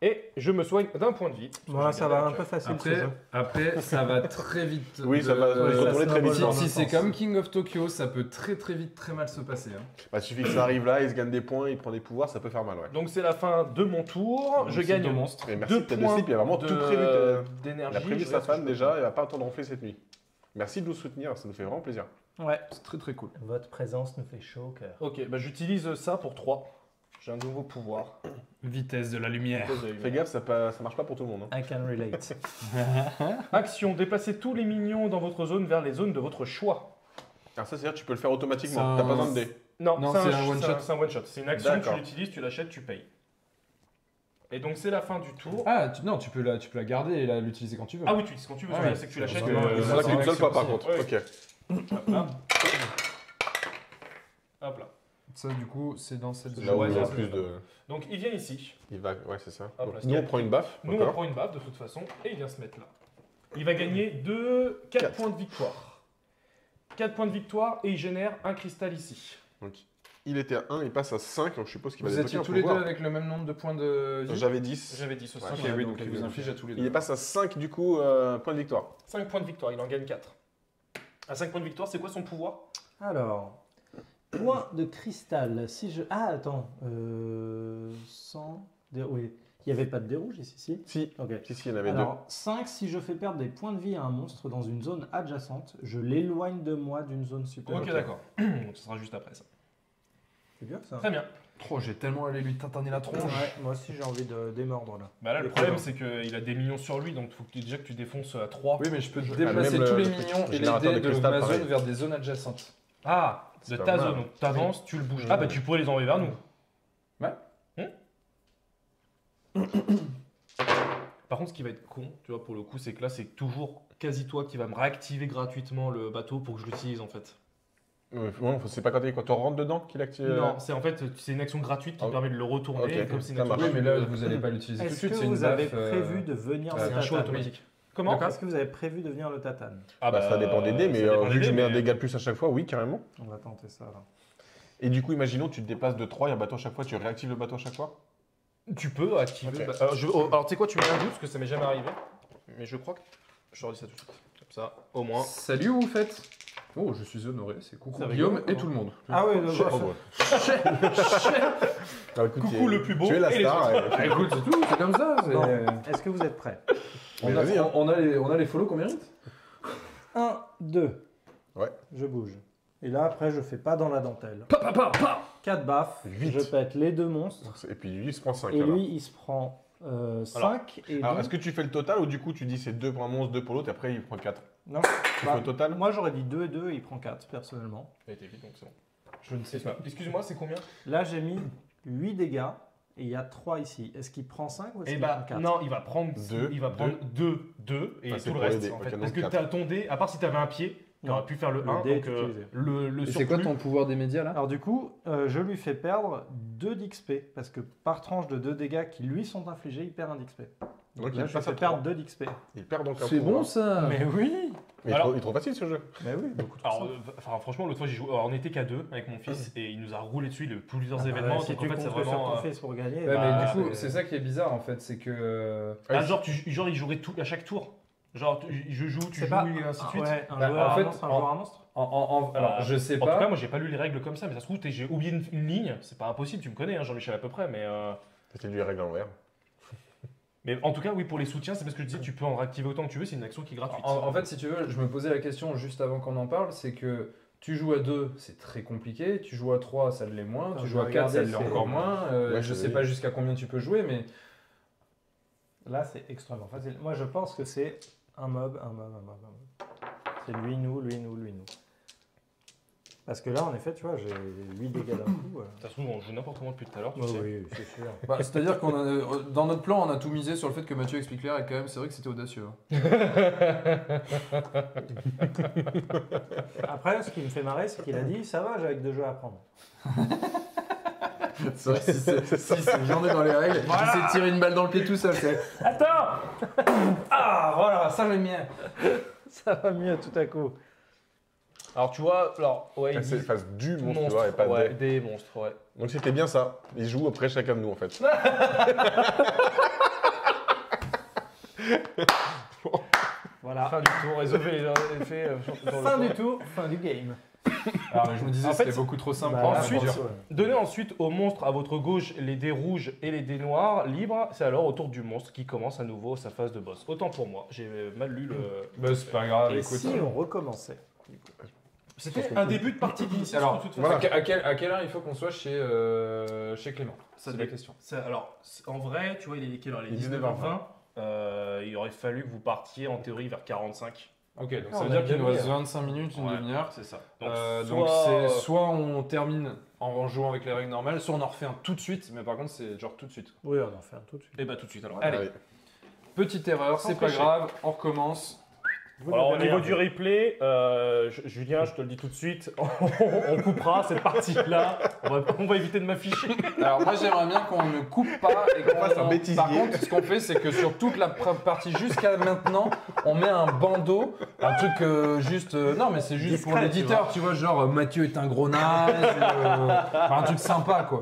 Et je me soigne d'un point de vie. Voilà, ça va un peu facile ce jeu. Après, ça va très vite. Oui, ça va Ouais, retourner ça très vite. snowball. Si, dans si le c'est sens. comme King of Tokyo, ça peut très très vite, très mal se passer. hein. Bah, il suffit que ça arrive là, il se gagne des points, il prend des pouvoirs, ça peut faire mal, ouais. Donc c'est la fin de mon tour. Donc Je c'est gagne deux monstres. Et merci, 2 tête de points slip, il a vraiment tout prévu. d'énergie. Il a prévu Je sa vais ce que femme je peux déjà, faire. il va pas attendre d'enfler cette nuit. Merci de nous soutenir, ça nous fait vraiment plaisir. Ouais. C'est très très cool. Votre présence nous fait chaud au cœur. Ok, bah j'utilise ça pour 3. J'ai un nouveau pouvoir. Vitesse de la lumière. Fais gaffe, ça marche pas pour tout le monde. hein. I can relate. Action, déplacez tous les minions dans votre zone vers les zones de votre choix. Alors ça, c'est-à-dire que tu peux le faire automatiquement, C'est t'as un- pas besoin de dés. Non, Non, c'est c'est un one shot. C'est un one shot. C'est une action, tu D'accord. l'utilises, tu l'achètes, tu payes. Et donc c'est la fin du tour. Ah, non, tu peux la garder et l'utiliser quand tu veux. Ah oui, tu utilises quand tu veux, Ah c'est oui. c'est que tu l'achètes. Parce que, euh, C'est ça, ça c'est qu'une une seule fois action par aussi. contre. Ouais. Ok. Hop là. Hop là. Ça, du coup, c'est dans cette Là où Ouais, il y a ça, plus c'est de. Donc il vient ici. Il va. Ouais, c'est ça. Hop Donc, là, nous, on prend une baffe. Nous, on d'accord. prend une baffe de toute façon et il vient se mettre là. Il va gagner 4 Quatre. points de victoire. 4 points de victoire et il génère un cristal ici. Donc, il était à 1, il passe à 5, donc je suppose qu'il va Vous débloquer étiez un tous les deux pouvoir. avec le même nombre de points de vie. J'avais 10. J'avais dit ce Ouais. soir. Ok, oui, donc il vous inflige à tous les deux. Il passe à 5 du coup, points de victoire. 5 points de victoire, il en gagne 4. À 5 points de victoire, c'est quoi son pouvoir? Alors, point de cristal. Si je. Ah, attends. Oui. Il n'y avait pas de dé rouge ici, si. Si. Ok. Si, il y en avait Alors, 5, si je fais perdre des points de vie à un monstre dans une zone adjacente, je l'éloigne de moi d'une zone supérieure. Ok, d'accord. Donc ce sera juste après ça. C'est bien ça. Très bien. Oh, j'ai tellement allé lui tataner la tronche. Ouais, moi aussi j'ai envie de démordre là. Bah là, le Et problème, comment c'est qu'il a des minions sur lui, donc il faut déjà que tu défonces à 3. Oui, mais je peux même déplacer le- tous les le truc, minions le et les générateur dés de de cristal, ma pareil. zone vers des zones adjacentes. Ah, de C'est pas ta mal. zone. Donc t'avances, tu le bouges. Ah bah tu pourrais les envoyer vers nous. Ouais. Par contre, ce qui va être con, tu vois, pour le coup, c'est que là, c'est toujours quasi toi qui va me réactiver gratuitement le bateau pour que je l'utilise en fait. Ouais, c'est pas quand on rentre dedans qu'il active. Non, c'est en fait, c'est une action gratuite qui Ah, permet de le retourner ok, comme c'est une ça action. marche. Oui, mais là, vous n'allez pas l'utiliser tout de Est-ce suite. que C'est une vous avez baffe, prévu de venir ouais, C'est me un choix taper automatique. Comment? Est-ce que vous avez prévu de venir le tatane? Ah Bah, ça dépend des dés, mais ça dépend vu des que je dés, mets un mais- dégât de plus à chaque fois, oui, carrément. On va tenter ça là. Et du coup, imaginons, tu te déplaces de 3, il y a un bateau à chaque fois, tu réactives le bateau à chaque fois. Tu peux activer. Ok. Alors, tu sais quoi, tu mets un doute parce que ça m'est jamais arrivé. Mais je crois que. Je te redis ça tout de suite. Comme ça, au moins. Salut, vous faites? Oh, je suis honoré, c'est coucou Ça Guillaume rigole, et non tout le monde. Ah oui, Oh, ouais. Ah, écoute, Coucou le plus beau Tu es la et les star. Ah, écoute, c'est tout, c'est comme ça. c'est- Bon, est-ce que vous êtes prêts? Mais On a, vas-y, hein. on a les follow qu'on mérite. 1, 2. Ouais. Je bouge. Et là, après, je fais pas dans la dentelle. Pa, pa, pa, pa. 4 baffes. Huit. Je pète les 2 monstres. Et puis lui, il se prend 5. Et lui, il se prend 5. Et Alors, donc- est-ce que tu fais le total ou du coup, tu dis c'est 2 pour un monstre, 2 pour l'autre, et après, il prend 4? Non. Tu Bah, fais le total? Moi, j'aurais dit 2 et 2, il prend 4, personnellement. Ça a été vite donc c'est bon. Je ne sais pas. Excuse-moi, c'est combien? Là, j'ai mis 8 dégâts. Et il y a 3 ici. Est-ce qu'il prend 5 ou est-ce Eh qu'il bah, prend 4? non, il va prendre Deux, 2 et Ah, c'est tout le pour les reste dés. en Ok, fait. donc Parce que quatre. t'as ton dé, à part si t'avais un pied, t'aurais Non. pu faire le Le 1. dé est Donc utilisé. le Et c'est quoi surplus. ton pouvoir des médias là? Alors du coup, je lui fais perdre 2 d'XP. Parce que par tranche de 2 dégâts qui lui sont infligés, il perd 1 d'XP. Donc, Là, il je passe fais à perdre 3. 2 d'XP. Il perd donc un C'est pouvoir. bon ça. Mais oui. Mais Alors- il est trop facile ce jeu. Mais oui, beaucoup trop Alors, simple. enfin, franchement, l'autre fois, j'ai joué. Alors, on était qu'à 2 avec mon fils et il nous a roulé dessus plusieurs Ah bah, événements. si Donc, tu en fait, c'est comptes que sur vraiment. ton fils pour gagner, Ouais, Bah, mais du coup, c'est- c'est ça qui est bizarre en fait, c'est que. Ah, genre, il jouerait tout à chaque tour. Genre, je joue, tu C'est joues pas- et ainsi de suite. Ouais, un Bah, joueur en à fait, monstre, un en- joueur à monstre. Alors, je sais En tout pas. cas, moi, j'ai pas lu les règles comme ça, mais ça se trouve, j'ai oublié une ligne. C'est pas impossible, tu me connais, hein, Jean-Michel, à peu près. C'était lui les règles à l'envers. Mais en tout cas, oui, pour les soutiens, c'est parce que je disais, tu peux en réactiver autant que tu veux, c'est une action qui est gratuite. En fait, si tu veux, je me posais la question juste avant qu'on en parle, c'est que tu joues à 2, c'est très compliqué, tu joues à 3, ça l'est moins, Quand tu je joues à 4, ça regardais, l'est c'est- encore moins. Ouais, Je c'est sais vrai. pas jusqu'à combien tu peux jouer, mais Là, c'est extrêmement facile. Moi, je pense que c'est un mob, un mob, un mob, un mob. C'est lui, nous, lui, nous, lui, nous. Parce que là, en effet, tu vois, j'ai 8 dégâts d'un coup. Ça se trouve, on joue n'importe comment depuis tout à l'heure, tu Ouais, sais. oui, c'est sûr. bah, c'est-à-dire qu'on a, dans notre plan, on a tout misé sur le fait que Mathieu explique l'air et quand même, c'est vrai que c'était audacieux. hein. Après, ce qui me fait marrer, c'est qu'il a dit ça va, j'avais que 2 jeux à prendre. C'est vrai, si j'en ai dans les règles, j'essaie de tirer une balle dans le pied tout seul. Attends. Ah, voilà, ça j'aime bien. Ça va mieux tout à coup. Alors, tu vois, ouais, il C'est dit face du monstre, tu monstre, vois, et pas ouais, des. des monstres, ouais. Donc c'était bien ça. Ils jouent après chacun de nous en fait. Voilà. Fin du tour, résolvé les effets. dans le Fin tour. du tour, fin du game. Alors, mais je me disais, En fait, c'était beaucoup trop simple. Bah, pour un ensuite- dur. Donnez ensuite au monstre à votre gauche les dés rouges et les dés noirs libres. C'est alors au tour du monstre qui commence à nouveau sa phase de boss. Autant pour moi, j'ai mal lu le. Bah, c'est pas grave, Et écoute. si on recommençait? C'était un début de partie d'initiation Alors, de toute façon. voilà. à quelle heure il faut qu'on soit chez Clément? Ça C'est la dépend. question. Alors, en vrai, tu vois, il est quelle heure? Il est 19h20. 19h20. Il aurait fallu que vous partiez en théorie vers 45. Ok, donc Ah, ça on veut a dire qu'il une nous reste demi-heure. 25 minutes, une Ouais, demi-heure. C'est ça. Donc c'est soit on termine en jouant avec les règles normales, soit on en refait un tout de suite, mais par contre c'est genre tout de suite. Oui, on en fait un tout de suite. Et bah tout de suite alors. Allez. Petite erreur, Sans c'est pas tricher. grave, on recommence. Vous Alors au devez niveau rien du replay, Julien, je te le dis tout de suite, on coupera cette partie-là. On va éviter de m'afficher. Alors moi j'aimerais bien qu'on ne coupe pas et qu'on fasse un bêtisier. Par contre, ce qu'on fait c'est que sur toute la partie jusqu'à maintenant, on met un bandeau, un truc juste non mais c'est juste pour Discret, l'éditeur, tu vois, genre Mathieu est un gros naze, enfin, un truc sympa quoi.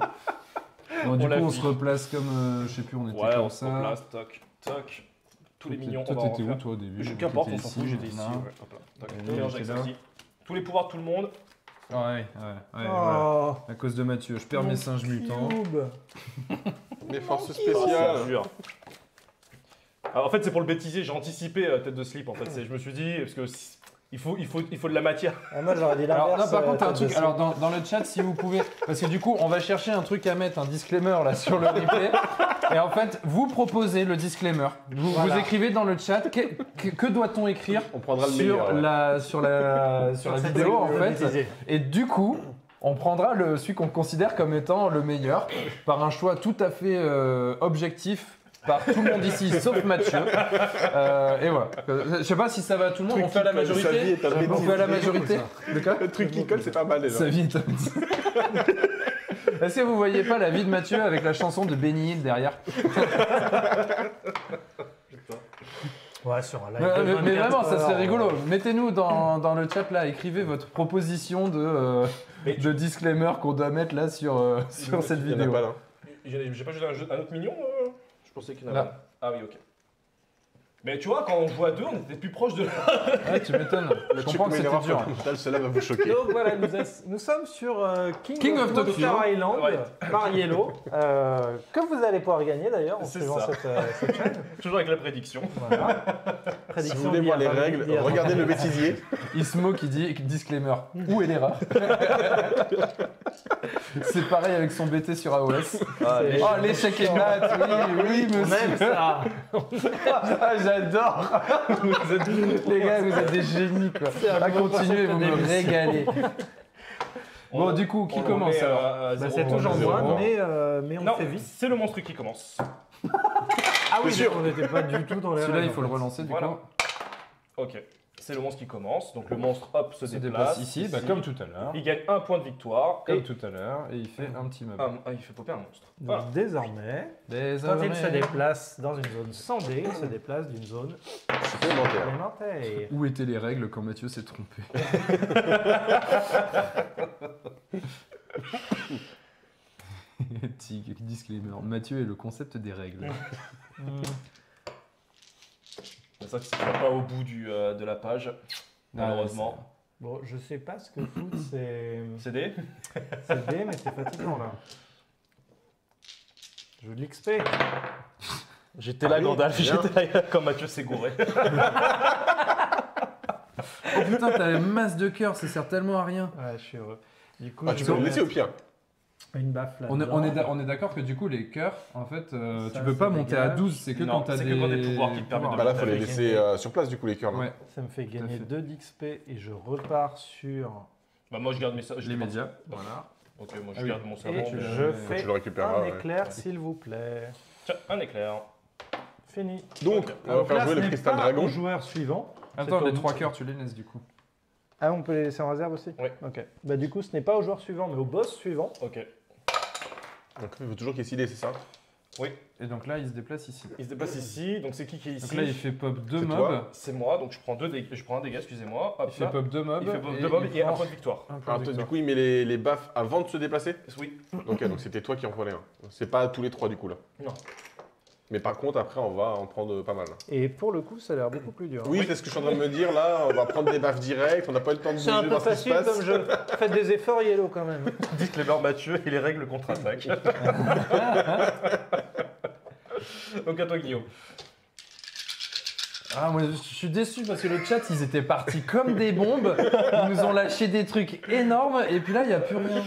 Bon, du On coup on l'affiche. se replace comme je sais plus, on était Ouais, comme on se ça. replace, toc, toc. Tous les mignons, on Toi va en t'étais où refaire. toi au début? Qu'importe, on T'étais s'en fout, j'étais ici. là. Ouais, hop là. Tac, Et tout lui, mélange il avec était là. ceci. Tous les pouvoirs de tout le monde. Ouais, voilà. Oh, À cause de Mathieu, je perds mes singes mutants. cube. Les forces Ah, spéciales. c'est dur. Alors, en fait, c'est pour le bêtiser, j'ai anticipé tête de slip en fait. Je me suis dit, parce que il faut de la matière. Ah, moi, j'aurais dit Alors l'inverse. là par contre, un tête de truc, slip. alors dans le chat si vous pouvez, parce que du coup on va chercher un truc à mettre, un disclaimer là sur le replay, et en fait vous proposez le disclaimer, vous Voilà. écrivez dans le chat, que doit-on écrire On prendra le sur meilleur. ouais. sur la Cette vidéo en règle fait, bêtisée. et du coup on prendra celui qu'on considère comme étant le meilleur, par un choix tout à fait objectif par tout le monde ici, sauf Mathieu. Et voilà. Je sais pas si ça va à tout le monde. Truc On fait à la qui colle, sa vie majorité. est un On fait à bêtisier. la majorité. De quoi Le truc qui colle, c'est pas mal déjà. Sa vie est un petit- Est-ce que vous voyez pas la vie de Mathieu avec la chanson de Benny Hill derrière? Ouais, sur un live. Ouais, de mais 24 vraiment, ça serait heures. rigolo. Mettez-nous dans le chat là, écrivez votre proposition Mais de disclaimer qu'on doit mettre là sur cette Il y en a vidéo. pas là. J'ai pas joué un autre mignon Je pensais qu'il y en avait. Là. Ah oui, ok. Mais tu vois, quand on joue à deux, on était plus proche de. Ouais, tu m'étonnes. Je comprends que c'était dur. Celle-là va vous choquer. Donc voilà, nous sommes sur King of Monster Tokyo. Island Ouais. par Yellow, que vous allez pouvoir gagner d'ailleurs en C'est suivant ça. cette chaîne. Toujours avec la prédiction. Voilà. Si Prédiction vous voulez voir les d'hier, règles, d'hier. regardez le bêtisier. Ismo qui dit disclaimer. Où est l'erreur? C'est pareil avec son BT sur AOS. Ah, C'est- Oh, l'échec et mat, oui, Même monsieur. ça. Ah, j'adore. Les gars, vous êtes des génies, quoi. un À nouveau continuer, vous concept me d'émission. régalez. Bon, du coup, qui commence alors? Bah, c'est toujours zéro. moi, mais on Non, fait vite. c'est le monstre qui commence. Ah oui, sûr. on n'était pas du tout dans les Celui-là, règles, il faut en le fait. relancer, du Voilà. coup. Ok. C'est le monstre qui commence. Donc le monstre, hop, se Se déplace. déplace ici, bah, comme tout à l'heure. Il gagne un point de victoire. Comme Et tout à l'heure, et il fait un petit meuble. il fait popper un monstre. Donc, Voilà. désormais, quand Désormais. il se déplace dans une zone sans dés, il se déplace d'une zone Supplémentaire. supplémentaire. Où étaient les règles quand Mathieu s'est trompé? Petit disclaimer. Mathieu est le concept des règles. C'est ça que si tu vas pas au bout de la page, malheureusement. Bon, je sais pas ce que foot, C'est des. c'est dés, mais c'est fatigant là. Je veux de l'XP. J'étais là, là, Gandalf, Gandalf, j'étais j'étais là quand Mathieu s'est gouré. Oh putain, t'as une masse de cœur, ça sert tellement à rien. Ouais, je suis heureux. Du coup, Ah, tu je peux vais le laisser au pire. mettre une baffe là. On est d'accord que du coup, les cœurs, en fait, Ça, tu peux pas ça monter à dégage. 12, c'est que Non, quand t'as c'est des... que quand des pouvoirs qui te permettent de Bah là, faut les Avec laisser sur place du coup les cœurs. là. Ouais, Ça me fait Tout à gagner fait. 2 d'XP et je repars sur. Bah moi je garde mes je les les médias. Voilà. Ok, moi Ah je oui. garde mon Et savon. tu mais- l'as- je tu fais tu le récupéreras, un ouais. éclair, s'il vous plaît. Tiens, un éclair. Fini. Donc, on va Donc faire là, jouer ce le n'est cristal pas dragon. au joueur suivant. Attends, C'est les au- 3 cœurs, tu les laisses du coup. Ah, on peut les laisser en réserve aussi Oui. Ok. Bah, du coup, ce n'est pas au joueur suivant, mais au boss suivant. Ok. Donc il faut toujours qu'il s'y c'est ça? Et donc là, il se déplace ici. Il se déplace ici, donc c'est qui est ici? Donc là, il fait pop 2 C'est mobs. toi. C'est moi, donc je prends un dégât, excusez-moi. Hop, Il fait là. pop 2 mobs. Il fait pop deux mobs et un prend point de victoire. un point de Alors, victoire. du coup, il met les baffes avant de se déplacer. Oui. Ok, donc c'était toi qui en prenais un. C'est pas tous les trois du coup là. Non. Mais par contre, après, on va en prendre pas mal. Et pour le coup, ça a l'air beaucoup plus dur. Oui, c'est ce que je suis en train de me dire là. On va prendre des baffes directes. On n'a pas eu le temps de C'est bouger un peu voir ce qui se facile passe. comme jeu. Faites des efforts, Yellow, quand même. Dites les Mathieu et les règles contre-attaque. Donc à toi Guillaume. Ah, moi, je suis déçu parce que le chat, ils étaient partis comme des bombes. Ils nous ont lâché des trucs énormes et puis là, il n'y a plus rien.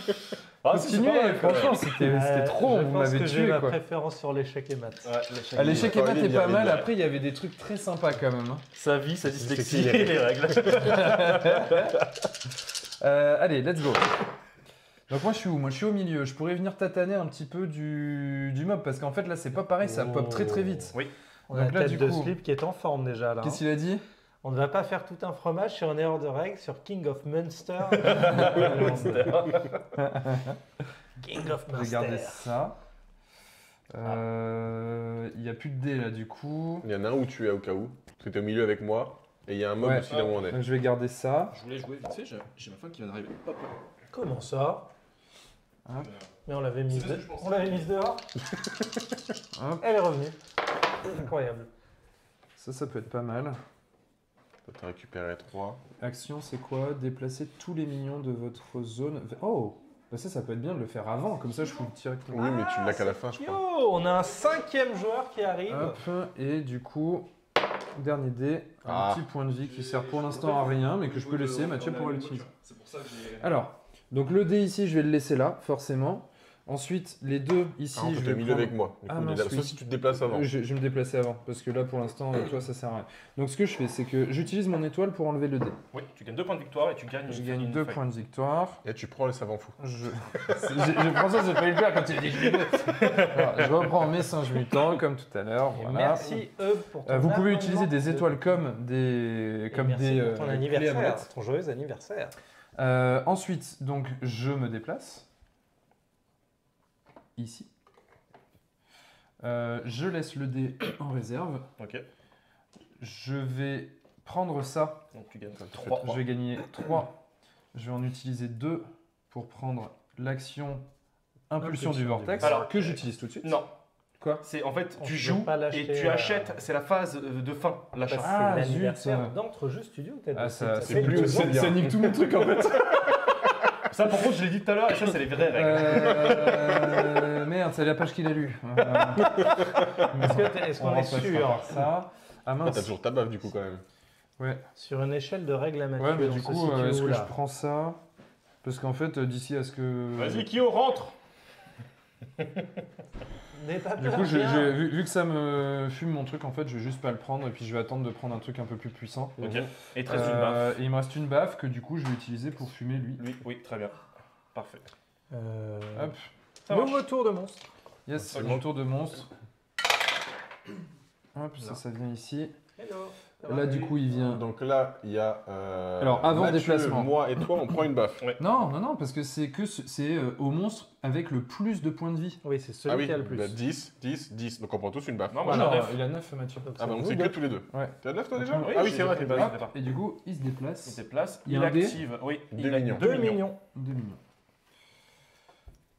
Ah, si, c'est Continuez, pas mal, quand franchement, même. c'était trop, Je vous pense m'avez que j'ai tué ma quoi. préférence sur l'échec et maths. Ouais, l'échec. Ah, l'échec et Attends, maths il est est bien, pas il est mal, bien. après il y avait des trucs très sympas quand même. hein. Sa vie, sa dyslexie Dyslexie, et les règles. Allez, let's go. Donc moi je suis où? Moi je suis au milieu, je pourrais venir tataner un petit peu du mob parce qu'en fait là c'est pas pareil, ça pop très très vite. Oui. On a Donc la là, tête du de coup- slip qui est en forme déjà là. Qu'est-ce qu'il a dit? On ne va pas faire tout un fromage sur une erreur de règle sur King of Munster. King of Regardez Munster. ça. Il n'y a plus de dés là du coup. Il y en a un où tu es au cas où. Parce que tu es au milieu avec moi. Et il y a un mob Ouais. aussi là où on est. Donc je vais garder ça. Je voulais jouer vite fait, j'ai ma femme qui vient d'arriver. Hop. Comment ça Hop. Mais on l'avait mise C'est ça que je pensais. on l'avait mise dehors. Hop. Elle est revenue. Incroyable. Ça peut être pas mal. Tu as récupéré 3. Action c'est quoi? Déplacer tous les minions de votre zone. Oh bah ça peut être bien de le faire avant, comme ça je peux le tirer. Oui, mais tu l'as qu'à la fin, je Yo, crois. on a un 5e joueur qui arrive. Hop, et du coup, dernier dé, un Ah. petit point de vie qui sert pour l'instant à rien, mais que je peux laisser, Mathieu pourra l'utiliser. C'est pour ça que j'ai. Alors, donc le dé ici, je vais le laisser là, forcément. Ensuite, les deux ici, Ah, je tu vais es au milieu prendre- avec moi. Du Ah, coup, mince, sauf oui. si tu te déplaces avant. Je vais me déplacer avant, parce que là, pour l'instant, toi, ça sert à rien. Donc ce que je fais, c'est que j'utilise mon étoile pour enlever le dé. Oui, tu gagnes 2 points de victoire et tu gagnes Je une gagne une 2 feuille. points de victoire. Et tu prends les savants fous. François, j'ai failli le faire quand tu as dit que je l'ai. Alors, je reprends mes singes mutants, comme tout à l'heure. Et Voilà. merci Hub pour ton Vous pouvez abonnement utiliser des de- étoiles comme des, Et comme merci des pour ton clés anniversaire, amulettes. ton joyeux anniversaire. Ensuite, donc, je me déplace. Ici. Je laisse le dé en réserve. Ok. je vais prendre ça. Donc tu gagnes Ça te fait 3. Je vais gagner 3. Je vais en utiliser 2 pour prendre l'action Impulsion du vortex. Alors, que j'utilise tout de suite. Non. Quoi? C'est en fait, On tu peut joues pas et l'acheter, tu achètes, c'est la phase de fin, l'achat. Ah, c'est zut. l'anniversaire d'Entre-Jeux Studio, peut-être. Ah, ça, c'est c'est plus plus aussi ça, bien. ça nique tout mon truc en fait. Ça, par contre, je l'ai dit tout à l'heure, et ça, c'est les vraies règles. Merde, c'est la page qu'il a lue. Est-ce qu'on est sûr ça? Ah Ah, mince. t'as toujours ta baffe du coup quand même. Ouais. Sur une échelle de règles à Mathieu, Ouais, mais on du se coup, situe est-ce où, que je là prends ça? Parce qu'en fait, d'ici à ce que. Vas-y, Kyo, rentre. N'aie pas Du peur, coup, viens. vu que ça me fume mon truc, en fait, je vais juste pas le prendre et puis je vais attendre de prendre un truc un peu plus puissant. Ok. Et il te reste une baffe. Et il me reste une baffe que du coup, je vais utiliser pour fumer lui. Lui, oui, très bien. Parfait. Hop. Ça marche. Nouveau tour de monstre. Yes, c'est mon tour de monstre. Hop, ça vient ici. Hello. Et là, du coup, il vient. Donc là, il y a. Alors, avant Mathieu, déplacement. Moi et toi, on prend une baffe. Non, non, non, parce que c'est au monstre avec le plus de points de vie. Oui, c'est celui Ah oui, qui a le plus. bah, 10, 10, 10. Donc on prend tous une baffe. Non, moi, Ah j'ai un non, 9. il a 9, Mathieu. Ah bah donc vous c'est que deux. tous les deux. Ouais. T'es à 9 toi déjà Oui, Ah oui, j'ai c'est vrai, des t'es baffe. pas. Hop. Départ. Et du coup, il se Il déplace. se déplace, Il y il a un dé. active. Oui, 2 il a millions. 2 2 millions. millions. 2 millions.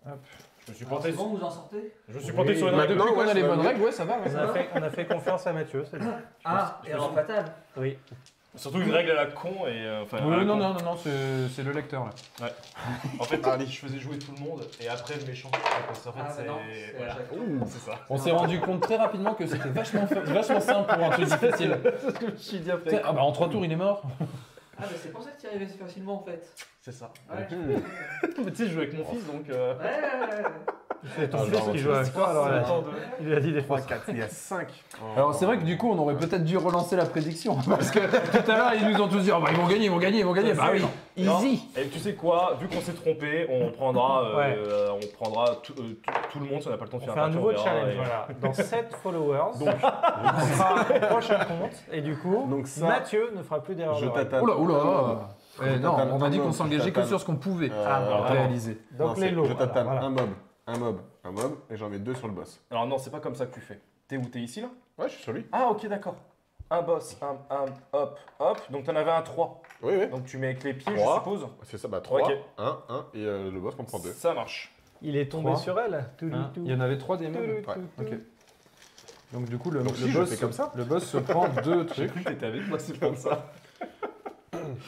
Hop. Je me suis Alors, planté c'est bon, vous en sortez? Je me suis planté sur une bah, règle. non, Depuis qu'on ouais, a les ça va bonnes mieux. règles, ouais, ça va. Ouais, ça va. On a fait confiance à Mathieu, c'est bien. Ah, et alors fatal. Oui. Surtout une règle à la con et enfin. à Oui, la non, con. non, non, non, c'est le lecteur là. En fait, je faisais jouer tout le monde et après le méchant. En fait, Ah, c'est. bah non, c'est à Voilà. chaque tour. C'est ça. On s'est rendu compte très rapidement que c'était vachement simple pour un truc difficile. Je me suis dit après. Ah bah en 3 tours il est mort. Ah, bah c'est pour ça que tu y arrivais si facilement en fait. C'est ça. Ouais, Mais tu sais, je joue avec mon fils donc. ouais, ouais. C'est ton Ah, fils genre, qui joue avec toi, alors là, Attends, il a dit des 3, fois. 4, il y a 5. Alors c'est vrai que du coup on aurait peut-être dû relancer la prédiction parce que tout à l'heure ils nous ont tous dit oh, bah, ils vont gagner, ils vont gagner, ils vont gagner. Bah oui, Non. easy. Et tu sais quoi, vu qu'on s'est trompé, on prendra, Ouais. tout le monde si on n'a pas le temps de On faire fait un partie, nouveau verra, challenge, et- voilà. Dans 7 followers, donc, on fera un prochain compte. Et du coup, Donc ça, Mathieu ne fera plus d'erreur. je de règle. tatane. Oula, oula. Eh, non, tatane on a un dit qu'on mob, s'engageait je que tatane. sur ce qu'on pouvait Alors, réaliser. Donc non, les c'est- lots. Je tatane voilà. un mob, un mob, un mob, et j'en mets 2 sur le boss. Alors non, c'est pas comme ça que tu fais. T'es où? T'es ici là? Ouais, je suis sur lui. Ah ok, d'accord. Un boss, hop, hop. Donc t'en avais un 3. Oui, oui. Donc tu mets avec les pieds, je 3. suppose. C'est ça, bah 3, Ok. 1, 1, et le boss qu'on prend 2. Ça marche. Il est tombé 3. sur elle. Il y en avait 3 des mobs. Ouais. Ok. Donc du coup le Donc si je boss fais comme ça. le boss se prend 2 trucs que t'étais avec moi, c'est comme ça.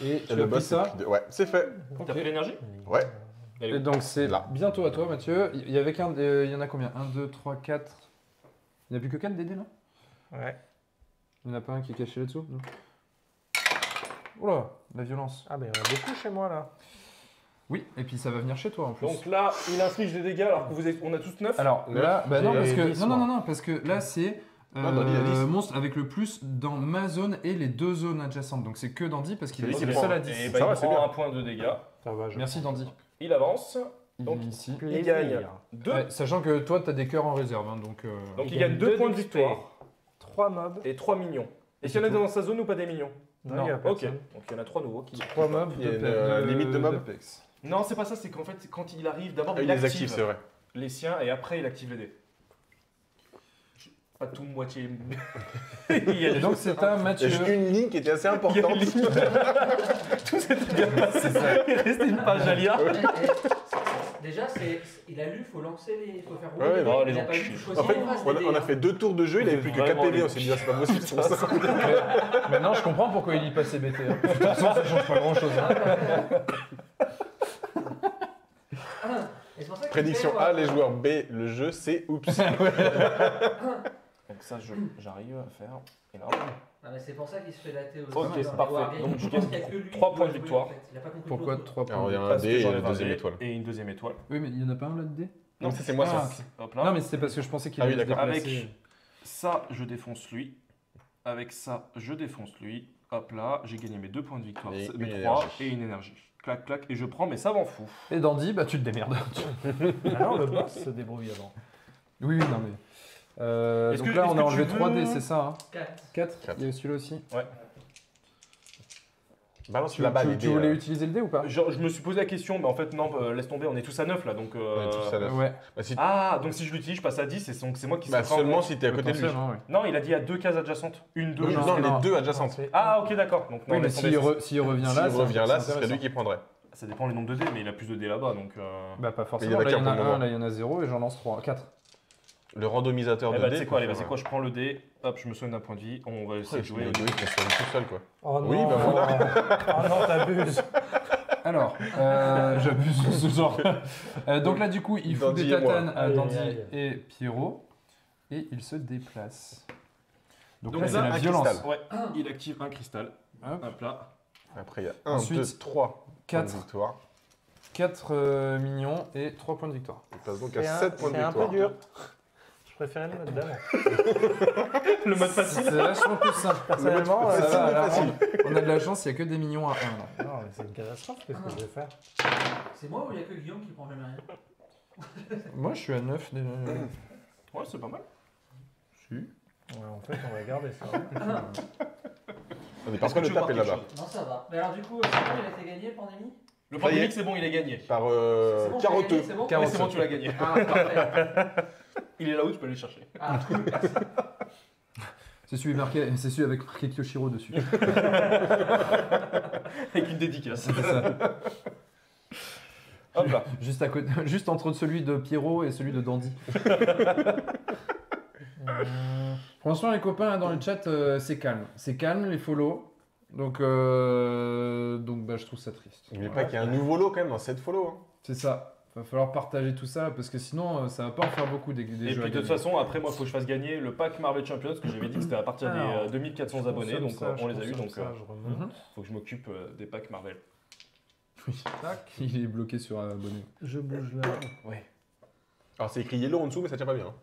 et Et tu le as pris boss, ça. ouais, c'est fait. T'as pris l'énergie? Ouais. Et donc c'est Là. bientôt à toi Mathieu. Il y avait il y en a combien 1, 2, 3, 4. Il n'y a plus que 4 DD là? Ouais. Il n'y en a pas un qui est caché là-dessous? Non. Oula, la violence. Ah, ben on a beaucoup chez moi là. Oui, et puis ça va venir chez toi en plus. Donc là, il inflige des dégâts alors que on a tous 9. Alors Neuf. là, bah non, J'ai parce que 10, non, non, moi. non, non, parce que là c'est Non, Dandy, il a 10. monstre avec le plus dans ma zone et les 2 zones adjacentes. Donc c'est que Dandy parce qu'il C'est est lui qui le prend. seul à Et 10. bah, Ça va, il c'est prend bien. un point de dégâts. Ça va, je Merci Dandy. Il avance. Il Donc, est ici. il gagne Plaisir. 2. Ouais, sachant que toi tu as des cœurs en réserve, hein, donc. Donc il gagne 2 points de d'XP, victoire 3 mobs. et 3 millions. Et s'il y en a dans sa zone ou pas des millions? Non, il y a Ok. personne. Donc il y en a 3 nouveaux qui. 3 mobs, Il y a 2 une limite de mobs Non, c'est pas ça, c'est qu'en fait, quand il arrive, d'abord Ah, il il les active, active c'est vrai. les siens et après il active les dés. Pas tout moitié. Il y a Et des donc choses- c'est à Il y Mathieu. a juste une ligne qui était assez Il y a importante. une ligne. Tout s'était bien passé. Il restait une page à lire. Déjà, il a lu, faut lancer les. Faut faire Ouais, rouler non, les les dés. Il a pas enculés. eu choisi En fait, les phases on des a dés, fait 2 tours de jeu, il avait plus que 4 Vraiment PV. On s'est dit, ah, c'est pas possible, c'est pour ça. Maintenant je comprends pourquoi il y passe BT. Hein. De toute façon ça change pas grand chose. hein. Et c'est pour ça que Prédiction tu A, fais, les joueurs B, le jeu C, oups. Donc ça, j'arrive à faire. Et là, Ah, mais c'est pour ça qu'il se fait latter aux Ok, dans les parfait. Wargames. Donc, Je je pense gagne qu'il y a que lui 3 qui points doit de jouer, victoire. en fait. Il a pas compris Pourquoi l'autre. 3 points? Alors, il y a un parce que dé et j'enlève une un deuxième dé étoile. et une deuxième étoile. Oui mais il y en a pas un là de dé? Non, ça c'est moi Ah, ça. Hop là. Non mais c'était parce que je pensais qu'il Ah oui, allait se d'accord. déplacer. Avec ça, je défonce lui. Avec ça, je défonce lui. Hop là, j'ai gagné mes 2 points de victoire, Et mes une 3 énergie. et une énergie. Clac, clac, et je prends mes savants fous. Et Dandy, bah tu te démerdes. Ah non, le boss se débrouille avant. Oui, oui, non mais. Est-ce Donc que- là, est-ce on que a enlevé tu 3 veux- dés, c'est ça hein 4. 4. Quatre. Il y a celui-là aussi. Ouais. Balance Tu, la balle. tu voulais utiliser le dé ou pas? Genre, je me suis posé la question, mais en fait, non, laisse tomber, on est tous à 9 là, donc. On est tous à 9. Ouais. Bah, si... Ah, donc si je l'utilise, je passe à 10, et donc c'est moi qui bah, serai en seulement compte. si t'es à côté de lui. Potentiellement, ouais. Non, il a dit à 2 cases adjacentes. Une, deux, Non, je non, sais. les non. deux adjacentes. C'est- Ah, ok, d'accord. Donc, non, Oui, mais laisse tomber. s'il revient là, S'il revient là, c'est ce serait lui intéressant. qui prendrait. Ça dépend les nombres de dés, mais il a plus de dés là-bas, donc. Bah, pas Mais forcément. il y en a Là, il y qu'un en a pour le un, moment. là, il y en a 0 et j'en lance 4. Le randomisateur Eh de bah, dés. tu sais quoi, allez, peut vas-y, faire- quoi, je prends le dé, hop, je me souviens d'un point de vie, on va essayer Ouais, de je jouer. me dis que ça tout seul quoi. Oh Oui, non. bah voilà. Oh non, t'abuses. Alors, j'abuse de ce genre. Donc là, du coup, il fout Dandy des et moi. tatanes à Aïe, Dandy aïe, et Pierrot et il se déplace. Donc Donc là, c'est là, la un violence. cristal. Ouais, il active un cristal. Hop. Hop là. Après, il y a 1, Ensuite, 2, 3 points de 4 victoire. 4 mignons et 3 points de victoire. Il passe donc C'est à un- 7 points de C'est un victoire. peu dur. Je préférais le mode d'avant. Le mode facile. C'est vachement plus simple. Personnellement, Ça va, c'est là, facile. on a de la chance, il n'y a que des mignons à 1 là. Non, mais c'est une catastrophe. Qu'est-ce que je vais faire? C'est moi ou il y a que Guillaume qui prend jamais rien? Moi, je suis à 9 déjà. Ouais, c'est pas mal. Ouais, en fait, on va garder ça. On est Est-ce pas que train de tu veux voir taper quelque là-bas. chose Non, ça va. Mais alors, du coup, c'est bon, il a été gagné, Pandémie? Le Ça y est. pandémique, c'est bon, il est gagné. Par C'est bon, tu l'as carotteux. gagné, c'est bon? Oui, c'est bon, tu l'as gagné. Ah, parfait. Il est là où tu peux aller le chercher. Ah, cool, merci. C'est celui avec marqué Kyoshiro dessus. Avec une dédicace. C'est ça. Hop là. Juste, à côté, juste entre celui de Pierrot et celui de Dandy. Franchement, les copains là, dans le chat, c'est calme. C'est calme, les follow. Donc bah, je trouve ça triste. N'oublie pas qu'il y a un nouveau lot quand même dans cette follow. Hein. C'est ça. Va falloir partager tout ça parce que sinon, ça va pas en faire beaucoup des Et jeux. puis de toute façon, après, moi, il faut que je fasse gagner le pack Marvel Champions, que j'avais dit que c'était à partir Alors, des 2400 abonnés, donc on les a eu, donc ça, je remonte. Mhm. faut que je m'occupe des packs Marvel. Tac. Il est bloqué sur abonné. Je bouge là. Ouais. Alors c'est écrit yellow en dessous, mais ça tient pas bien. Hein.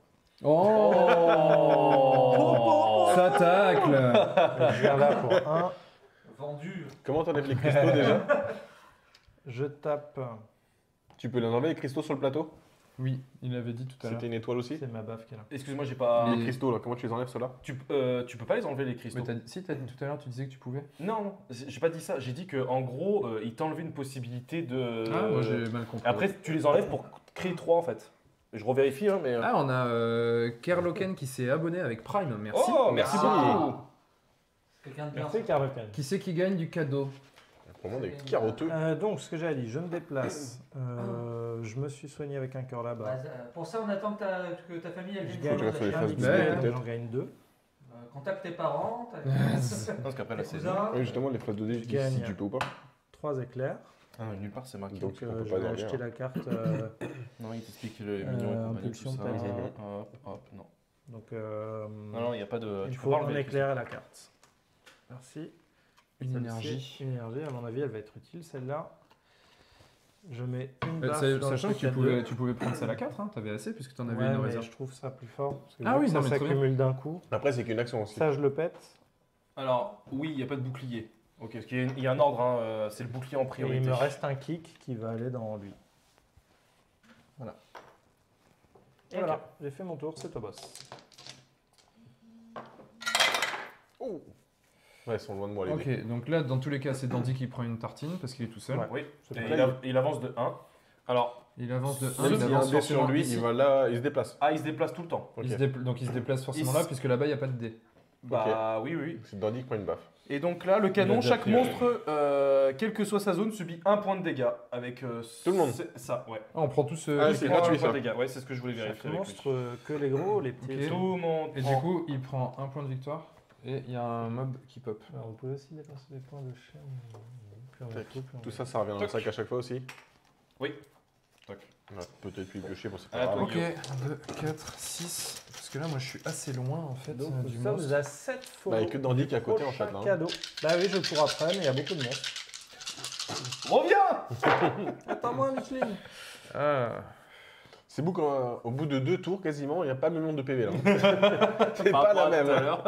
Oh, ça tacle. Je viens là pour 1. Vendu. Comment t'enlèves les cristaux déjà? Je tape. Tu peux les enlever les cristaux sur le plateau? Oui, il l'avait dit tout à l'heure. C'était une étoile aussi? C'est ma baffe qui est là. Excuse-moi, j'ai pas. Les cristaux là, comment tu les enlèves ceux-là? Tu peux pas les enlever les cristaux. Mais si, tout à l'heure, tu disais que tu pouvais. Non, non, j'ai pas dit ça. J'ai dit que en gros, il t'enlevait une possibilité de. Ah, moi j'ai mal compris. Après, tu les enlèves pour créer 3 en fait. Je revérifie, hein, mais. Ah, on a Kerloken qui s'est abonné avec Prime, merci. Oh, merci Ah. beaucoup. Quelqu'un de bien. Merci, Carlocan. Qui c'est qui gagne du cadeau? Vraiment des carotteux. Donc, ce que j'ai dit, je me déplace. Je me suis soigné avec un cœur Bah, là-bas. pour ça, on attend que ta famille elle Je vienne gagne tu vas faire les t'acheter un phases X. de un dé, XP, peut-être. j'en gagne 2. Contacte tes parents, Parce qu'après, là, tes c'est. cousins. Oui, justement, les phases de dé, Je gagne. si tu peux ou pas. 3 éclairs. Ah, nulle part, c'est marqué. Donc, Donc, on peut je pas vais dormir. acheter la carte. Non, il t'explique le mignon et compagnie, impulsion tout ça. talisman. Hop, hop, non. Donc, Non, non, il n'y a pas de. il tu peux faut pas un enlever les éclair à la carte. Merci. Une Celle-ci, énergie. Une énergie, à mon avis, elle va être utile celle-là. Je mets une Euh, baffe sa- dans le Sachant que truc à deux. tu pouvais prendre celle à 4, hein, t'avais assez puisque t'en avais Ouais, une mais réserve. je trouve ça plus fort. Parce que Ah vu oui, que non, ça mais très s'accumule d'un coup. Après, c'est qu'une action aussi. Ça, je le pète. Alors, oui, il n'y a pas de bouclier. Ok, parce qu'il y a un ordre, hein, c'est le bouclier en Et priorité. il me reste un kick qui va aller dans lui. Voilà. Et Ok. voilà, j'ai fait mon tour, c'est au boss. Oh. Ouais, ils sont loin de moi les dés. Ok, donc là, dans tous les cas, c'est Dandy qui prend une tartine parce qu'il est tout seul. Ouais. Oui, C'est et pas il avance de 1. Alors, Il avance de 1, Même il s'il y a avance un dé sur forcément lui, ici. il va là, il se déplace. il se déplace tout le temps. Ok. Donc il se déplace forcément Il là s- puisque là-bas, il n'y a pas de dé. Bah oui, oui. C'est Dandy qui prend une baffe. Et donc là, le canon, déjà chaque pris, monstre, quelle que soit sa zone, subit 1 point de dégâts. Avec Tout le monde. Ça, ouais. Ah, on prend tous. Ah, Il c'est prend gratuit, un point ça. de dégâts. Ouais, c'est ce que je voulais Chaque vérifier. avec lui. monstre, que les gros, les petits. Ok. Tout le monde. Et du prend- coup, il prend un point de victoire et il y a un mob qui pop. Alors, vous pouvez aussi dépenser des points de chaîne. Plus on est Tac. plus on Tout est- ça, ça revient dans le Toc. sac à chaque fois aussi. Oui. Toc. Ouais, peut-être lui piocher pour c'est À pas toi, grave. Ok, 2, 4, 6. Parce que là, moi, je suis assez loin en fait Donc, du nous sommes monstre. à 7 fois. Bah, il y a que Dandy qui est à côté en fait. Là, hein. Cadeau. Bah oui, je le cours après, mais il y a beaucoup de monstres. Reviens. Attends-moi, Micheline. Ah. C'est beau qu'au bout de 2 tours, quasiment, il n'y a pas le même nombre de PV là. C'est Par pas rapport la à tout à même. l'heure.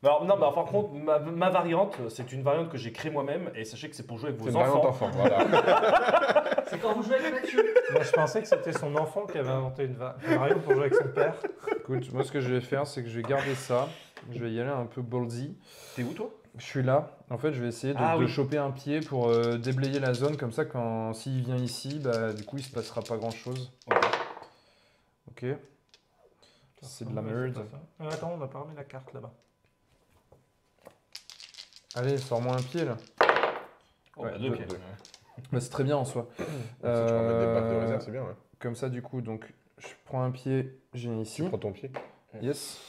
Alors, non, bah, par contre, ma variante, c'est une variante que j'ai créée moi-même. Et sachez que c'est pour jouer avec C'est vos une variante enfants. enfant, voilà. C'est quand vous jouez avec Mathieu. Moi, je pensais que c'était son enfant qui avait inventé une variante pour jouer avec son père. Écoute, moi, ce que je vais faire, c'est que je vais garder ça. Je vais y aller un peu ballsy. T'es où, toi? Je suis là. En fait, je vais essayer de choper un pied pour déblayer la zone. Comme ça, s'il vient ici, bah, du coup, il se passera pas grand-chose. Ok. C'est de la merde. Attends, on va pas remettre la carte là-bas. Allez, sors-moi un pied, là. Ouais, deux pieds. Bah, c'est très bien en soi. Si tu peux mettre des bacs de réserve, c'est bien. Ouais. Comme ça, du coup, donc, je prends un pied, j'ai ici. Tu prends ton pied. Yes.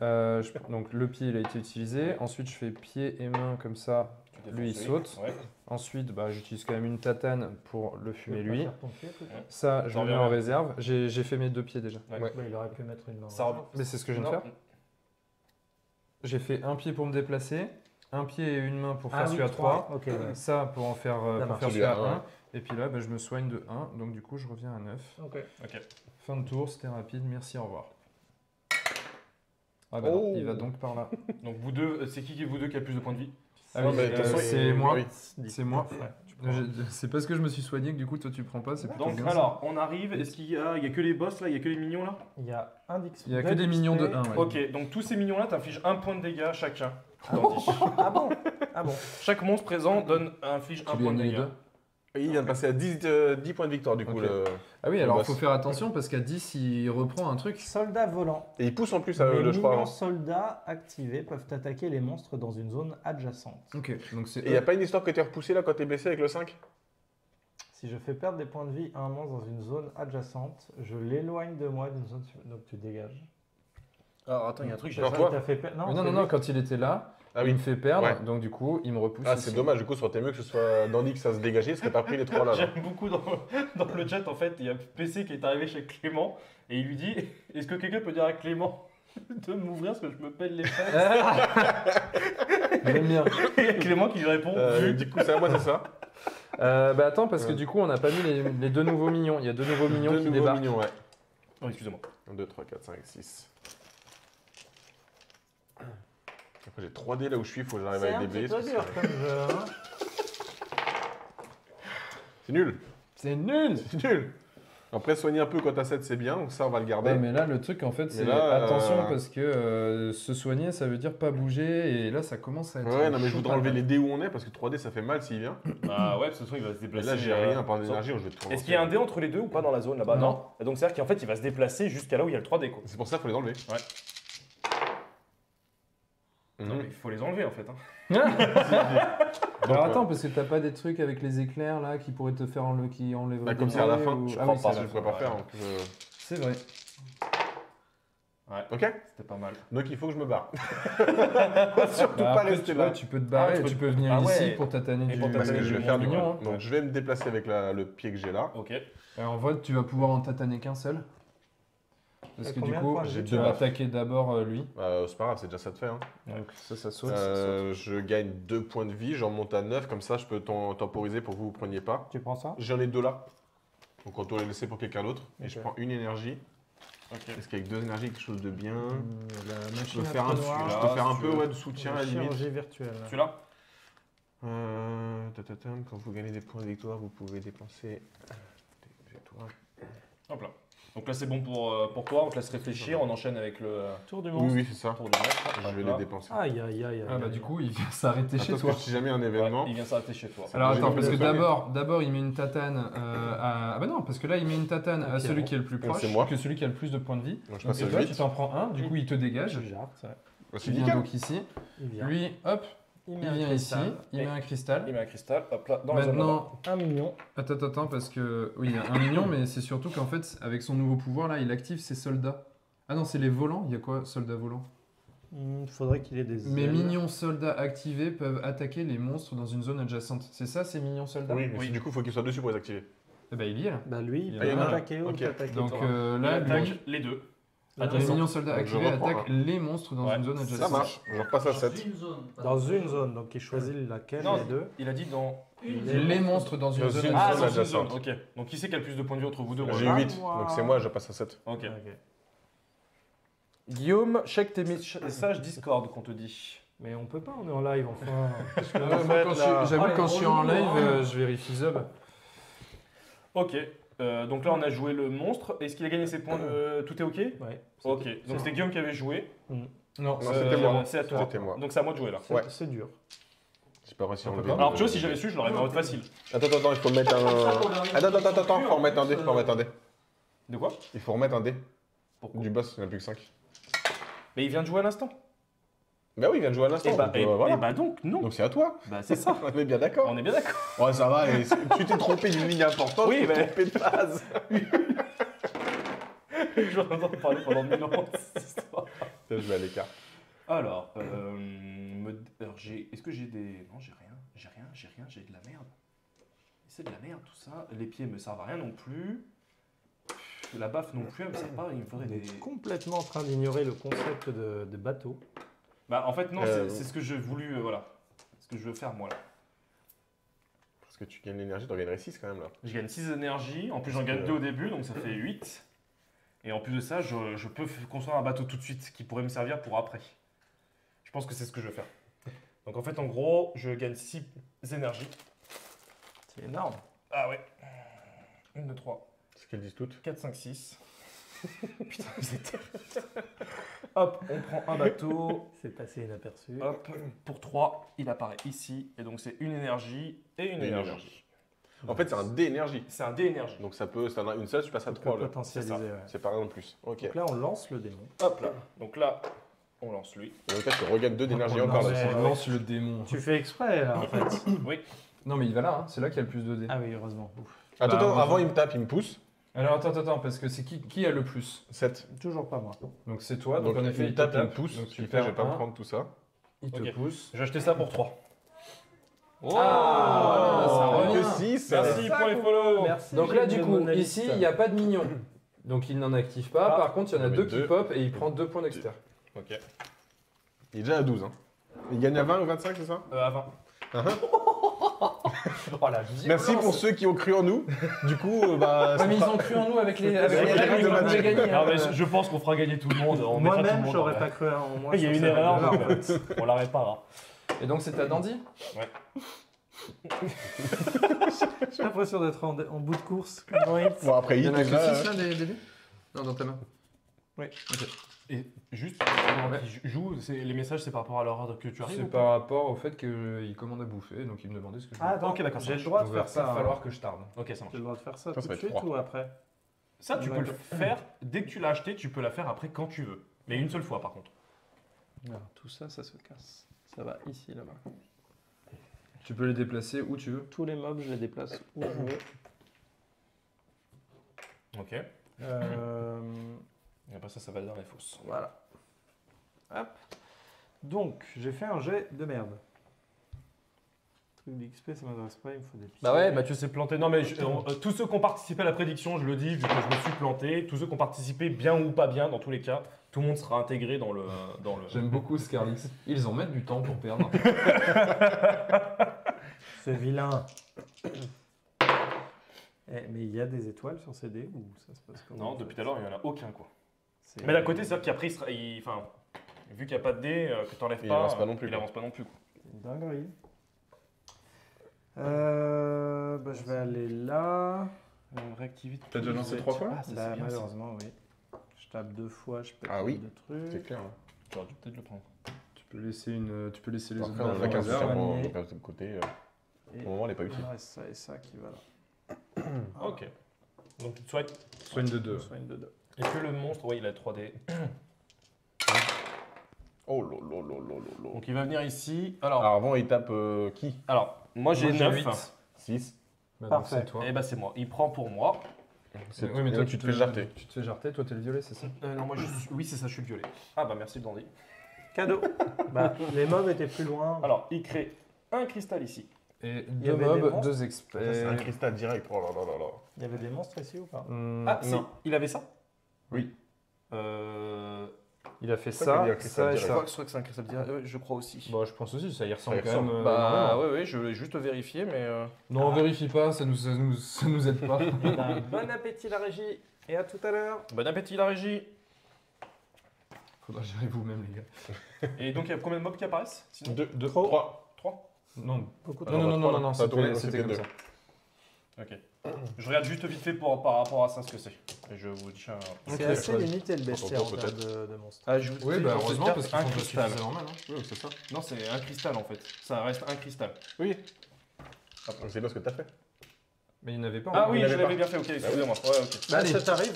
Donc le pied il a été utilisé. Ensuite je fais pied et main comme ça. Lui il saute. Ouais. Ensuite bah, j'utilise quand même une tatane pour le fumer Tu veux pas lui. faire ton pied, plutôt Ça je T'en le mets reviens. en réserve. J'ai fait mes 2 pieds déjà. Ouais. Bah, il aurait pu mettre une main. Ça revient. Mais c'est ce que je viens de Non. faire. J'ai fait un pied pour me déplacer, un pied et une main pour faire celui à 3. 3. Ok, ouais. Ça pour en faire, Ça pour marche. faire celui à Celui à 1. Et puis là bah, je me soigne de 1. Donc du coup je reviens à 9. Ok. Fin de tour, c'était rapide, merci, au revoir. Ah bah non, il va donc par là. Donc vous deux, c'est qui vous deux qui a le plus de points de vie? Ah Non, oui, mais de toute façon, c'est moi. oui. C'est moi. C'est parce que je me suis soigné que du coup toi tu prends pas, c'est plutôt Donc bien. ça. alors, on arrive, est-ce qu'il y a que les boss là, il y a que les mignons là? Il y a un d'XP. Il y a que des mignons de 1. Ouais. Ok, donc tous ces mignons là t'infliges 1 point de dégâts chacun. Ah bon Ah bon Ah bon. Chaque monstre présent inflige Tu 1 lui point as de mis les dégâts. 2. Et il vient de passer à 10 points de victoire du coup. Ok. Le... Ah oui, Le alors il boss. faut faire attention parce qu'à 10 il reprend un truc. Soldat volant. Et il pousse en plus, Les je crois. mignons Hein. soldats activés peuvent attaquer les monstres dans une zone adjacente. Ok, donc c'est. Et il n'y a pas une histoire que tu es repoussé là quand tu es blessé avec le 5? Si je fais perdre des points de vie à un monstre dans une zone adjacente, je l'éloigne de moi d'une zone. Donc tu dégages. Alors attends, il y a un truc, j'ai Alors, ça. toi T'as fait per- Mais c'est non, lui. quand il était là, Ah il oui. me fait perdre, Ouais. donc du coup il me repousse. Ah, ici. c'est dommage, du coup, ça aurait été mieux que ce soit Dandy que ça se dégageait, parce que t'as pris les 3 là. J'aime beaucoup dans le chat en fait, il y a PC qui est arrivé chez Clément et il lui dit est-ce que quelqu'un peut dire à Clément de m'ouvrir parce que je me pèle les fesses? J'aime bien. Et il y a Clément qui lui répond vu. Du coup, c'est à moi, c'est ça? Bah attends, parce que du coup on n'a pas mis les 2 nouveaux mignons. Il y a 2 nouveaux mignons Deux qui nouveaux débarquent. mignons, ouais. Oh, excusez-moi. 1, 2, 3, 4, 5, 6. Après, j'ai 3 dés là où je suis, il faut que j'arrive C'est à un les petit déblayer. peu dur comme jeu. Hein. C'est nul. C'est nul. C'est nul. Après, soigner un peu quand t'as 7, c'est bien, donc ça, on va le garder. Ouais, mais là le truc en fait c'est là, attention parce que se soigner ça veut dire pas bouger et là ça commence à être. Ouais, non, mais je chaud voudrais enlever patate. les dés où on est parce que 3D ça fait mal s'il vient. Ah ouais, parce que de toute façon il va se Mais déplacer. là, j'ai rien par l'énergie, je vais te Est-ce qu'il y a un dé entre les deux ou pas dans la zone là-bas? Non. Et donc c'est-à-dire qu'en fait il va se déplacer jusqu'à là où il y a le 3D quoi. C'est pour ça qu'il faut les enlever. Ouais. Non, mais Mhm. il faut les enlever en fait. Hein. Alors attends, parce que t'as pas des trucs avec les éclairs là qui pourraient te faire qui enlèvent Bah, des comme c'est à la dés fin, ou- je Ah crois oui, pas, c'est je vrai. pourrais pas faire. Donc, C'est vrai. Ok, C'était pas mal. donc il faut que je me barre. Bah, Surtout pas après, rester tu là. vois, tu peux te barrer, Ah, tu peux venir Ah ici ouais. pour tataner Et du pour Parce tataner que je vais du faire du mignon, coup. Donc je vais me déplacer avec le pied que j'ai là. Ok. En vrai, tu vas pouvoir en tataner qu'un seul. Parce T'as que du combien de coup, points de j'ai vie tu deux vas baffes. attaquer d'abord lui. C'est pas grave, c'est déjà ça de fait. Hein. Donc ça saute. Je gagne 2 points de vie, j'en monte à 9, comme ça je peux temporiser pour que vous ne preniez pas. Tu prends ça? J'en ai 2 là. Donc on doit les laisser pour quelqu'un d'autre. Et je Ok. prends une énergie. Ok. Est-ce qu'avec 2 énergies, quelque chose de bien La Je machine peux à faire trou un, noir, je peux faire un si peu tu veux. ouais, de soutien à la limite. chirurgie virtuelle. Celui-là? Quand vous gagnez des points de victoire, vous pouvez dépenser des victoires. Hop là. Donc là c'est bon pour toi, on te laisse réfléchir, on enchaîne avec le Tour du Oui, monstre. oui, c'est ça. tour du maître. Je vais Hop là. les dépenser. Aïe, aïe, aïe. Ah bah du coup, il vient s'arrêter chez Parce toi. que si jamais un événement. Ouais, il vient s'arrêter chez toi. Alors J'ai attends, envie parce de que le soigner. d'abord il met une tatane à... Ah bah non, parce que là il met une tatane à celui qui est le plus proche, c'est moi. que celui qui a le plus de points de vie. Donc je Donc passe et à toi, 8. tu t'en prends un, du coup il te dégage. Je jarte, ouais. Bah, Tu c'est viens nickel. donc ici. Il vient. Lui, hop, il il vient ici, il met un cristal. Il met un cristal, hop là, dans la zone là-bas. Maintenant, Un mignon. attends, parce que... Oui, il y a un mignon, mais c'est surtout qu'en fait, avec son nouveau pouvoir, là, il active ses soldats. Ah non, c'est les volants. Il y a quoi, soldats volants? Il faudrait qu'il ait des Mes ailes. mignons soldats activés peuvent attaquer les monstres dans une zone adjacente. C'est ça, ces mignons soldats? Oui, mais Oui. du coup, il faut qu'il soit dessus pour les activer. Eh ben, il y est là. Bah lui, il Il y peut en a un. attaquer ou Ok. t'attaquer Donc toi. là, Il attaque lui, les deux. Là, les Adjacent. mignons soldats Donc, je activés reprends, attaquent les monstres dans Ouais. une zone Ça adjacente. marche, je repasse à 7. Une zone. pas Dans une zone, donc il choisit laquelle Non, les deux. Il a dit dans. Une Les zone. monstres dans une Dans zone une Ah, adjacente. dans une zone, adjacente. ok. Donc qui c'est qui a le plus de points de vie entre vous deux? J'ai Ah, 8, moi. donc c'est moi, je passe à 7. Ok. Ok. Guillaume, check tes messages Discord qu'on te dit. Mais on peut pas, on est en live enfin. Qu'est-ce que Ah vous ouais, moi, faites, quand là j'avoue, Oh, quand les je suis en relous, live, hein. je vérifie Zub. Ok. Donc là on a joué le monstre. Est-ce qu'il a gagné ses points de... Tout est ok? Ouais. Ok. Donc c'était Guillaume qui avait joué. Mm. Non, Non, c'était moi. C'est à toi. C'était moi. Donc c'est à moi de jouer là. Ouais. C'est dur. J'ai pas réussi à On peut enlever. pas. Alors tu vois, si j'avais su, je l'aurais mis en mode facile. Attends, il faut mettre un. Attends, faut remettre un dé. Faut remettre un dé. De quoi? Il faut remettre un dé. Pourquoi? Du boss, il n'y en a plus que 5. Mais il vient de jouer à l'instant. Bah oui, il vient de jouer à l'instant. Voilà. bah donc, non. Donc c'est à toi. Bah c'est ça. On est bien d'accord. On est bien d'accord. Ouais, ça va. Tu t'es trompé d'une ligne importante. Oui, tu t'es mais- trompé de phase. J'en ai entendu parler pendant 1000 ans. cette histoire. Je vais à l'écart. Alors, est-ce que j'ai des... Non, j'ai rien, j'ai de la merde. C'est de la merde tout ça. Les pieds me servent à rien non plus. La baffe non plus, elle me sert pas, il me faudrait On des... est complètement en train d'ignorer le concept de bateau. Bah en fait non, Euh, c'est ce que j'ai voulu, voilà. Ce que je veux faire moi là. Parce que tu gagnes l'énergie, t'en gagnerais 6 quand même là. Je gagne 6 énergies, en plus j'en gagne 2 au début, donc ça fait 8. Et en plus de ça, je peux construire un bateau tout de suite qui pourrait me servir pour après. Je pense que c'est ce que je veux faire. Donc en fait, en gros, je gagne 6 énergies. C'est énorme. Ah ouais. 1, 2, 3, C'est ce qu'elles disent toutes. 4, 5, 6. Putain, vous êtes... Hop, on prend un bateau. C'est passé inaperçu. Hop, pour 3, il apparaît ici. Et donc c'est une énergie et une Et une énergie. énergie. En fait, c'est un dé énergie. C'est un dé énergie. Donc ça peut, si t'en as une seule, tu passes à Tu 3 peux là. potentialiser. c'est ça. Ouais. C'est pas rien de plus. Ok. Donc là, on lance le démon. Hop là. Donc là, on lance lui. Et donc là, tu regagnes 2 d'énergie Oh, encore non, là. mais- On lance le démon. Tu fais exprès, là, en fait. Oui. Non, mais il va là, hein. C'est là qu'il y a le plus de dés. Ah oui, heureusement. Ouf. Attends, Bah, avant il me tape, il me pousse. Alors attends, parce que c'est qui a le plus? 7. Toujours pas moi. Donc c'est toi, Donc donc en effet, il il tape, te il me tape, pousse. donc Tu tu fais, perds je vais pas me un, prendre tout ça. il te Ok. pousse. Je vais acheter ça pour 3. Ah, ça revient. Que 6. Merci pour les follow. Merci. Donc là, j'ai du de coup, monolithes. ici, il n'y a pas de minion. Donc il n'en active pas. Ah. Par contre, il y en a Mais 2 qui deux. pop et il prend 2 points d'expert. Ok. Il est déjà à 12. Hein. Il gagne à 20 ou 25, c'est ça? À 20. Oh la violence. Merci pour ceux qui ont cru en nous. Du coup, bah. Ouais, mais ils ont cru en nous avec les avec les règles de on a Magic. gagné, Non, hein. mais je pense qu'on fera gagner tout le monde. On mettra tout le Moi-même, monde j'aurais en- pas cru en moi. Il y a sur une cette erreur, règle-là. donc, on la réparera. Et donc c'est à Dandy? J'ai l'impression d'être en bout de course. Bon, après, Il y il en a que 6 déjà. là des dés? Non, dans ta main. Et juste, qui joue, les messages, c'est par rapport à leur ordre que tu arrives. C'est ou pas par rapport au fait qu'il commande à bouffer, donc il me demandait ce que je Ah, voulais. attends, Ok, d'accord, j'ai ça le droit de Donc, il va faire ça. pas falloir que je tarde. Ok, ça J'ai marche. le droit de faire ça Ça tout va de être suite froid. ou après? Ça, tu peux le faire dès que tu l'as acheté, tu peux la faire après quand tu veux. Mais une seule fois, par contre. Alors, tout ça, ça se casse. Ça va ici, là-bas. Tu peux les déplacer où tu veux. Tous les mobs, je les déplace où je veux. Ok. Et après ça, ça va dans les fosses. Voilà. Hop. Donc, j'ai fait un jet de merde. Truc d'XP, ça m'intéresse pas, il me faut des pieds. Bah ouais, Mathieu s'est planté. Non, mais tous ceux qui ont participé à la prédiction, je le dis, vu que je me suis planté, tous ceux qui ont participé, bien ou pas bien, dans tous les cas, tout le monde sera intégré dans le. J'aime beaucoup Scarlix. Ils en mettent du temps pour perdre. C'est vilain. Mais il y a des étoiles sur ces dés ou ça se passe comment Non, en depuis fait tout à l'heure, il n'y en a aucun, quoi. C'est- Mais d'un côté, c'est-à-dire qu'après, enfin, vu qu'il n'y a pas de dés, que tu n'enlèves Il pas, avance pas non plus, il quoi. avance pas non plus. Quoi. C'est une dinguerie. Bah, je vais aller là. Réactivité. T'as déjà lancé 3 fois là? Ah, ça, Là, c'est bien, ça. malheureusement, oui. Je tape 2 fois, je peux Ah oui. de C'est trucs. clair. Hein. J'aurais dû peut-être le prendre. Tu peux laisser les Après, autres on a balles au qu'un hasard. sur moi. mon de côté. Et Au moment, elle n'est pas utile. il me reste ça et ça qui va là. Ok. Donc tu te soignes. Soigne de 2. Soigne de 2. Est-ce que le monstre, oui, il a 3D. Oh lolo. Donc il va venir ici. Alors avant, il tape qui? Alors moi j'ai 9. 8. 6. Parfait. C'est toi. Et bah c'est moi. Il prend pour moi. Oui, mais toi, tu te fais jarter. Tu te fais jarter, toi, t'es le violet, c'est ça? Non, moi je suis. Oui, c'est ça, je suis le violet. Ah bah merci Dandy. Cadeau. Bah, les mobs étaient plus loin. Alors il crée un cristal ici. Et y 2 avait des mobs, monstres 2 C'est un experts. cristal direct. Oh là là là là. Il y avait des monstres ici ou pas? Ah si, non. il avait ça. Oui. Il a fait Ça, ça, ça veut dire cristal ça et direct. Je ça. crois que c'est un cristal direct. Je crois aussi. Bon, je pense aussi, ça y ressemble Ça y quand même. ressemble. Bah énormément. oui, je vais juste vérifier, mais. Non, on vérifie pas, ça nous aide pas. Bah, bon appétit la régie et à tout à l'heure. Bon appétit la régie. Faudra gérer vous-même, les gars. Et donc il y a combien de mobs qui apparaissent sinon 2, 3. 3. Non, Beaucoup de Ah, non, bah, trois, non, ça a tourné, c'était c'était comme deux. ça. Ok. Je regarde juste vite fait par rapport à ça ce que c'est. Et je vous tiens. C'est assez limité le bestiaire en Peut-être. termes de monstres. Ah, je Oui, bah heureusement, parce qu'ils un font pas cristal. suffisamment mal. Hein. Oui, c'est ça. Non, c'est un cristal en fait. Ça reste un cristal. Oui. Donc c'est bien ce que t'as fait. Mais il n'y en avait pas. Ah en oui, il je l'avait l'avais pas. bien fait, ok, excusez-moi. Ouais, ok. Bah, Allez. ça t'arrive.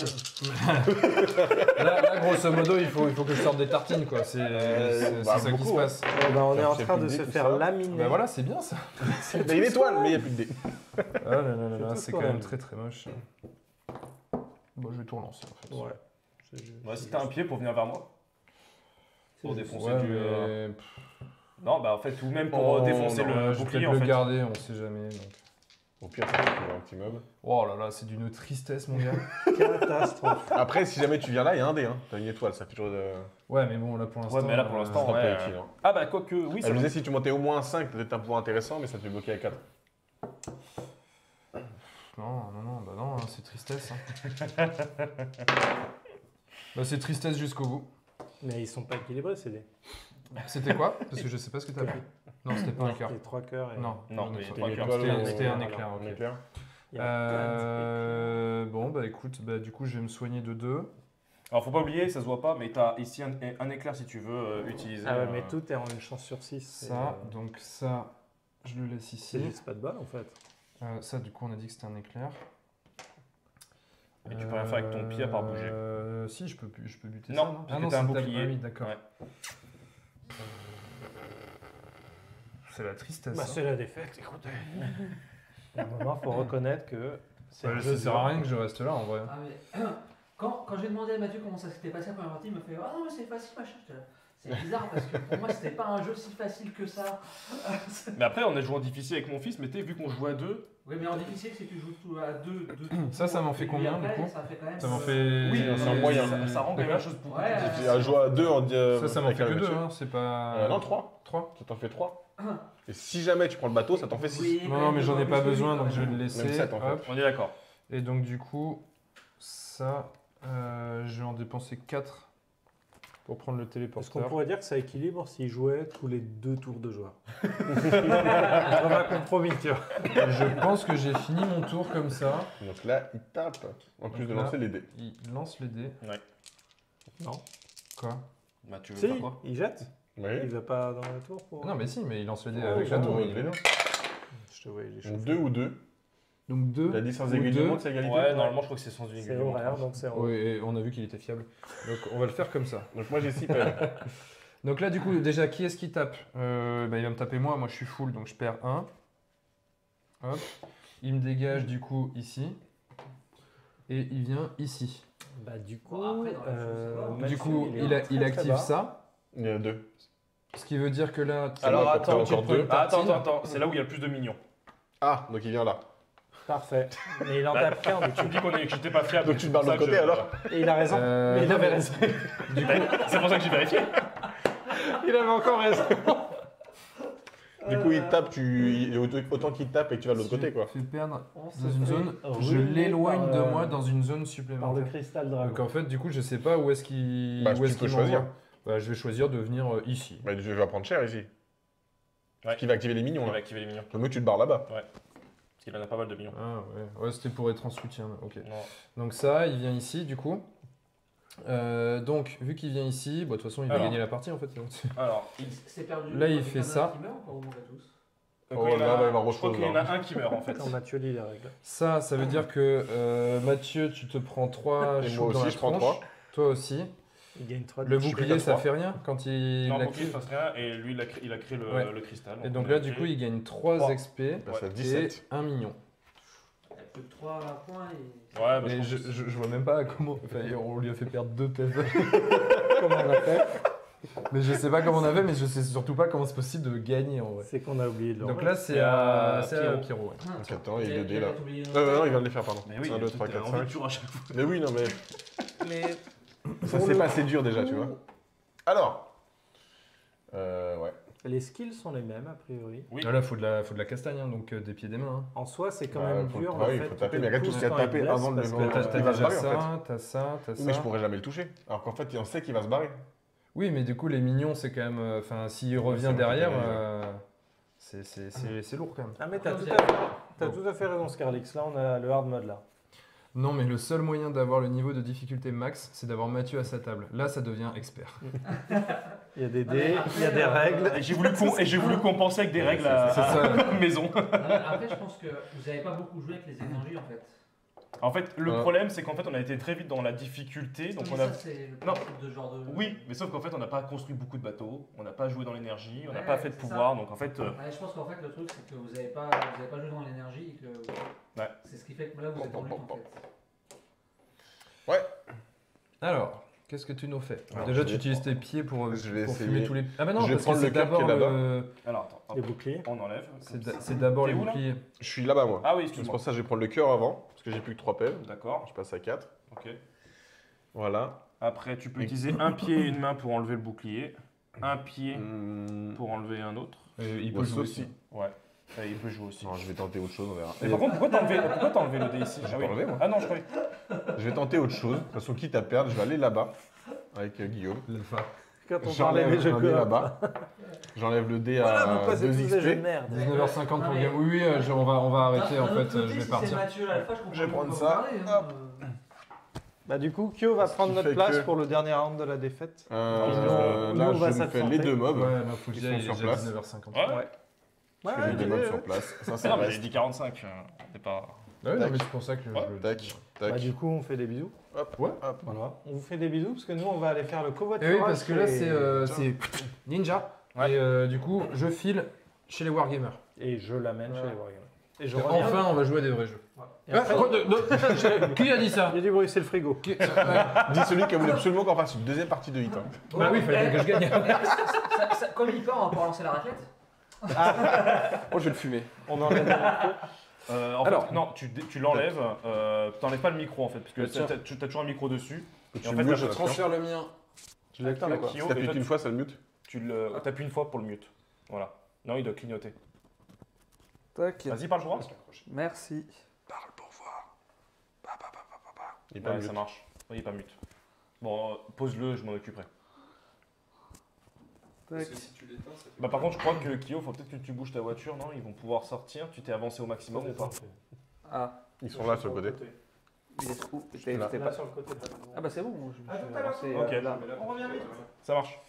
Là, grosso modo, il faut que je sorte des tartines, quoi. C'est bah, ça qui beaucoup, se passe. On est en J'ai train plus de de se dés, faire tout ça. laminer. Bah voilà, c'est bien ça. Il y a une étoile, mais il n'y a plus de dés. Ah là là là là, tout c'est ce quand qu'on a même vu. très très moche. Bon, je vais tout relancer en fait. Ouais. Ouais, si t'as un pied pour venir vers moi. Pour défoncer Ouais, du. mais... Non, bah en fait, ou même pour Oh, défoncer non, le je vais bouclier peut-être en le fait. garder, on sait jamais. Donc. Au pire, ça fait un petit meuble. Oh là là, c'est d'une tristesse, mon gars. Catastrophe. Après, si jamais tu viens là, il y a un dé. Hein. T'as une étoile, ça fait toujours de. Ouais, mais bon, là pour l'instant. Ouais, mais là pour l'instant, Ça sera ouais. pas utile. Hein. Ah bah quoique, oui, ça Elle me va. disait si tu montais au moins 5, peut-être un pouvoir intéressant, mais ça te fait bloquer à 4. Non, bah non, hein, c'est tristesse. Hein. Bah c'est tristesse jusqu'au bout. Mais ils sont pas équilibrés, ces dés. C'était quoi? Parce que je sais pas ce que t'as pris. Non, c'était pas un cœur. Les 3 cœurs. Et... Non, Non, mais c'était trois Une cœurs, étoile, c'était un ou- éclair. Un Ok. éclair. Il y a plein de- Bon, bah écoute, bah du coup, je vais me soigner de 2. Alors faut pas oublier, ça se voit pas, mais t'as ici un éclair si tu veux utiliser. Ah ouais, mais tout est en une chance sur 6. Ça, donc ça, je le laisse C'est ici. juste pas de bol en fait. Ça, du coup, on a dit que c'était un éclair. Et tu peux rien faire avec ton pied à part bouger. Si, je peux buter Non, ça, non? parce que t'as un c'est bouclier. Ah oui, d'accord. Ouais. C'est la tristesse. Bah, hein. c'est la défaite, écoutez. À un moment, faut reconnaître que c'est Ouais, un ça jeu sert à rien que je reste là, en vrai. Ah, mais, quand j'ai demandé à Mathieu comment ça s'était passé la première partie, il me fait ah non mais c'est facile machin. J'étais là, c'est bizarre parce que pour moi c'était pas un jeu si facile que ça. Mais après, on a joué en difficile avec mon fils, mais vu qu'on jouait à deux. Oui mais en difficile c'est que tu joues tout à deux. Ça m'en fait et combien, après, du coup ça fait quand même. Ça m'en fait. Oui, c'est un moyen. Ça rend quand même la chose beaucoup Ouais. plus Tu difficile. as joué à 2 en Ça m'en avec fait un que 2, monsieur. hein, c'est pas. Non, 3. 3. Ça t'en fait 3. Et si jamais tu prends le bateau, ça t'en fait 6. Oui, Non, mais j'en ai pas besoin, donc je vais le laisser. Même 7, en fait. Hop. On est d'accord. Et donc, du coup, ça, je vais en dépenser 4 pour prendre le Est-ce qu'on téléporteur. pourrait dire que ça équilibre s'ils jouaient tous les 2 tours de joueur? On a compromis, tu vois. Je pense que j'ai fini mon tour comme ça. Donc là, il tape. En plus Donc de là- lancer les dés. Il lance les dés. Non. Quoi? Bah, tu veux Si, faire quoi? il jette. Oui. Il va pas dans le tour pour. Non, mais si, mais il lance les dés Oh, avec la oui, tour. oui, il- les deux. Je te voyais les choses. Donc 2 ou 2. Donc 2. Il a dit sans ou aiguille du deux. monde, c'est égalité. Ouais, normalement, je crois que c'est sans une C'est aiguille. horaire, donc c'est Oui, et on a vu qu'il était fiable. Donc on va le faire comme ça. Donc moi j'ai 6 Donc là, du coup, déjà, qui est-ce qui tape? Bah, il va me taper moi je suis full, donc je perds 1. Hop. Il me dégage du coup ici. Et il vient ici. Bah, du coup, Bon, après, dans la chose, ça va. Mathieu, Du coup, est il très, très active bas. ça. Il y en a 2. Ce qui veut dire que là, Alors Après, attends, encore tu te prends 2. une attends, c'est là où il y a le plus de mignons. Ah, donc il vient là. Parfait. Mais il en Bah, tape qu'un, donc Tu me dis que j'étais pas fiable. Donc tu te barres de c'est l'autre pour ça côté, que alors Et il a raison. Mais il non, avait mais- raison. C'est pour ça que j'ai vérifié. Il avait encore raison. Du coup, il tape, autant qu'il tape et que tu vas de l'autre si côté, quoi. je fais perdre On se dans une fait zone, je ruiner l'éloigne par, de moi dans une zone Par le supplémentaire. cristal Donc dragon. en fait, du coup, je sais pas où est-ce qu'il Bah, où est-ce tu peux qu'il choisir. m'envoie. Bah, je vais choisir de venir ici. Bah, je vais prendre cher ici. Ouais. Parce qu'il va activer les mignons, Il va là. activer les mignons. Donc mieux tu te barres là-bas. Parce qu'il en a pas mal de mignons. Ah ouais, c'était pour être en soutien. Ok. Non. Donc ça, il vient ici, du coup. Donc, vu qu'il vient ici, bah, de toute façon, il va Alors. gagner la partie en fait. Alors, C'est perdu. Là, il y en a fait un ça. qui meurt ou pas, on meurt tous Oh, là, il va y avoir je crois autre qu'il y en chose, a un qui meurt en fait. Quand Mathieu lit les règles. Ça veut dire que Mathieu, tu te prends 3 Et choux moi dans aussi, la je prends tronche. 3. Toi aussi. Il gagne 3 Le bouclier, ça trois. fait rien quand il Non, il l'active. ne fasse rien et lui il a créé Ouais. le cristal. Et donc là, du coup, il gagne 3 Trois. XP Bah, ça et 17. 1 million. Il y a plus que 3 points et. Ouais, bah, Mais je pense je vois même pas comment. Enfin, on lui a fait perdre 2 PV. Comment on a fait? Mais je sais pas comment on a fait, mais je sais surtout pas comment c'est possible de gagner en vrai. C'est qu'on a oublié de le Donc remettre. là, c'est à Pierrot. Pierrot. Ouais. Donc attends, il y a 2 dés Il là. a oublié un Non, truc. il vient de les faire, pardon. Mais oui, 1, 2, 3, 4, envie de 5. toujours à chaque fois. Mais oui, non, mais Mais ça c'est pas assez dur déjà, tu vois. Alors. Ouais. les skills sont les mêmes, a priori. Oui. Ah, là, faut de la castagne, hein, donc des pieds des mains. hein. En soi, c'est quand Bah, même faut- dur. bah le oui, fait faut qu'il taper, te mais regarde tout pousse ce qu'il y a quand il tapé blesse, avant de parce le- que Ouais, T'as il va se déjà barrer, en ça, t'as ça, t'as Mais je ça. pourrais jamais le toucher. Alors qu'en fait, on sait qu'il va se barrer. Oui, mais du coup, les mignons, c'est quand même. Enfin, s'il revient c'est derrière, compliqué, c'est lourd quand même. Ah mais t'as Comme tout, c'est- à fait raison Scarlix, là on a le hard mode là. Non, mais le seul moyen d'avoir le niveau de difficulté max, c'est d'avoir Mathieu à sa table. Là, ça devient expert. Il y a des dés, il y a des règles. Et j'ai voulu compenser avec des règles c'est ça. à maison. Après, je pense que vous n'avez pas beaucoup joué avec les énergies en fait. En fait, le problème, c'est qu'en fait, on a été très vite dans la difficulté. Donc Mais on a... ça, c'est le Non. principe de ce genre de. Oui, mais sauf qu'en fait, on n'a pas construit beaucoup de bateaux, on n'a pas joué dans l'énergie, on n'a Ouais, pas fait de c'est pouvoir. Donc en fait, Ouais, je pense qu'en fait, le truc, c'est que vous n'avez pas joué dans l'énergie et que. Ouais. C'est ce qui fait que là, vous êtes en lutte en fait. Alors, qu'est-ce que tu nous fais? Alors, Déjà, je tu vais utilises tes pieds pour essayer. fumer tous les... Ah bah non, Je vais parce que prendre c'est le cap d'abord qui est le... alors attends, hop, Les boucliers. on enlève. C'est d'abord T'es les où, là boucliers. Je suis là-bas, moi. Ah oui, C'est excuse-moi. pour ça que je vais prendre le cœur avant, parce que j'ai plus que 3 pelles. D'accord, Je passe à 4. ok. Voilà. Après, tu peux utiliser un pied et une main pour enlever le bouclier, un pied Hmm. pour enlever un autre. Il Ouais, peut ça jouer aussi. aussi. Ouais, et il peut jouer aussi. Non, je vais tenter autre chose, on verra. Mais par contre, pourquoi t'as enlevé le dé ici? J'ai Ah pas oui. enlevé, moi. Ah non, je croyais. Je vais tenter autre chose. De toute façon, quitte à perdre, je vais aller là-bas avec Guillaume. Quand on parlait J'enlève des jeux un dé coop. là-bas. J'enlève le dé Voilà à pourquoi c'est 2 tous des jeux de XP. merde. 19h50 pour Non, le mais- game. Oui, on va arrêter en fait, je vais Si c'est partir. Mathieu l'alpha, je comprends Je vais pas prendre pourquoi ça, vous parlez, hein. Bah du coup, Kyo va Ce prendre qui notre fait place que- pour le dernier round de la défaite. Là, nous, on va je me fais s'absenter. les 2 mobs. Ouais, là, faut que Ils j'y aille, sont sur il est déjà place. 19h50. Ouais. Je fais les 2 mobs sur place. Ça, Ah c'est non, le mais j'ai reste. dit 45. C'est pas. Ouais, non, Tac. mais c'est pour ça que Ouais, je le Tac, dis. tac. Bah du coup, on fait des bisous. Hop, Ouais. hop. Voilà. On vous fait des bisous parce que nous, on va aller faire le Et covoiturage. oui, parce que là, et- c'est Ninja. Ouais. Et du coup, je file chez les Wargamers. Et je l'amène chez Voilà. les Wargamers. Et je reviens. Enfin, on va jouer à des vrais jeux. Et Ah, après- quoi, Qui a dit ça? Il y a du bruit, c'est le frigo. Qui- ouais. Dis celui qui a voulu absolument qu'on fasse une deuxième partie de hit. Hein. Bah oui, il fallait que je gagne. Comme il part, on va pouvoir lancer la raclette. Moi, je vais le fumer. On enlève le micro. En Alors. fait, non, tu l'enlèves, t'enlèves pas le micro en fait, parce que Tiens. tu as toujours un micro dessus. Et Et en tu fait, mutes, là, je Transfère le mien. Tu l'actives Avec quoi Kyo, Si et t'appuies toi, qu'une fois, ça le mute. T'appuies une fois pour le mute. Voilà. Non, il doit clignoter. Tac. Vas-y, parle joueur. Merci. Parle pour voir. Il est Ouais, pas ça mute. marche. Oui, il est pas mute. Bon, pose-le, je m'en occuperai. Tac. Bah, par contre, je crois que Kyo, faut peut-être que tu bouges ta voiture, non? Ils vont pouvoir sortir. Tu t'es avancé au maximum ou pas? Ah, Ils sont là sur le côté. il est où? J'étais Là. pas. sur le côté de la maison. Ah bah c'est bon, je me À suis tout à l'heure. avancé, Ok. là. On revient vite. Ça marche.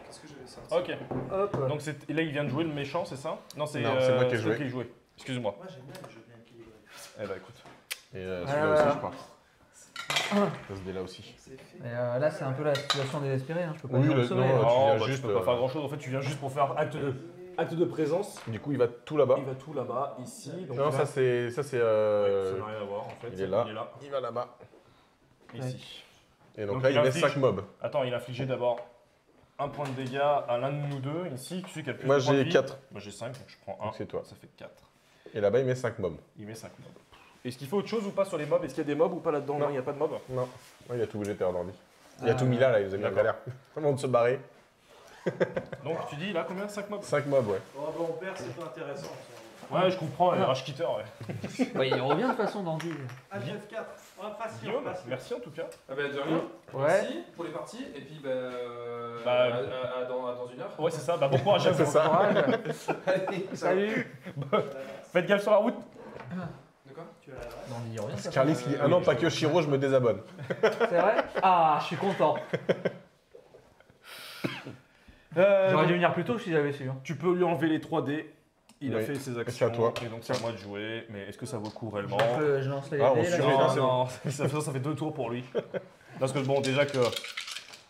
Qu'est-ce que j'avais sorti? Ok. Hop. Donc là, il vient de jouer le méchant, c'est ça? Non, c'est Non, c'est moi qui ai toi joué. qui ai joué. Excuse-moi. Moi, j'aime bien les jeux bien équilibrés. Eh bah, écoute. Et celui-là Ah. aussi, je crois. Ça se dé là aussi. Et là, c'est un peu la situation désespérée, hein. Je peux pas Oui, venir le- le sauver. non, hein. tu Non, viens bah, juste, tu peux pas faire grand chose. En fait, tu viens juste pour faire acte de présence. Du coup, il va tout là-bas. Il va tout là-bas, ici. Donc Non, il va- ça c'est. Ça n'a rien à voir en fait. il est là. Il est là. Il va là-bas. Ici. Et donc Donc, là, il il met inflige- 5 mobs. Attends, il a infligé d'abord un point de dégâts à l'un de nous deux, ici, celui qui a le plus Moi de points de j'ai vie. 4. Moi j'ai 5, donc je prends 1. Donc c'est toi. Ça fait 4. Et là-bas, il met 5 mobs. Il met 5 mobs. Est-ce qu'il faut autre chose ou pas sur les mobs? Est-ce qu'il y a des mobs ou pas là-dedans? Non, il n'y a pas de mobs. Non. Ouais, il a tout bougé, t'es ordi. Il a tout mis là, il nous a mis en D'accord. galère. Comment de se barrer? Donc tu dis là combien? 5 mobs? 5 mobs, ouais. Oh, bah, on perd, c'est pas intéressant. Ouais, je comprends, Rage Quitter, ouais. Ouais, il revient de toute façon dans le HF4. Ouais, facile. Guillaume, merci en tout cas. Ah bah de rien. Ouais. Merci pour les parties. Et puis dans une heure. Ouais, c'est ça, bah bon courage à C'est vous. ça. Allez, Salut. Faites gaffe sur la route. De quoi? Non, il revient. de toute façon. Carlis qui dit ah non, pas que Shiro, je me désabonne. C'est vrai? Ah, je suis content. J'aurais dû venir plus tôt si j'avais su. hein. Tu peux lui enlever les 3D. Il a Oui. fait ses c'est actions. à toi. Et donc c'est à moi de jouer. Mais est-ce que ça vaut le coup réellement? Je lance les Ah, on dés, là, suit. c'est Non, ça Non, non, ça fait 2 tours pour lui. Parce que bon, déjà que.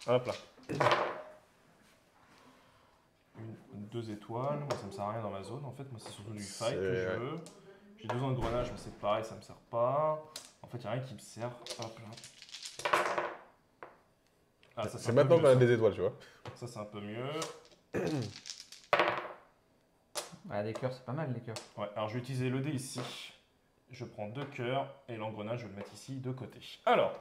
Hop là. 2 étoiles, moi ça me sert à rien dans ma zone en fait, moi c'est surtout du fight que je C'est- veux. J'ai 2 engrenages, mais c'est pareil, ça me sert pas. En fait, il n'y a rien qui me sert. Hop là. Ah, ça, C'est un maintenant peu qu'on a mieux, des étoiles, tu vois. ça c'est un peu mieux. Ah, les cœurs, c'est pas mal, les cœurs. Ouais, alors je vais utiliser le dé ici. Je prends 2 cœurs et l'engrenage, je vais le mettre ici de côté. Alors,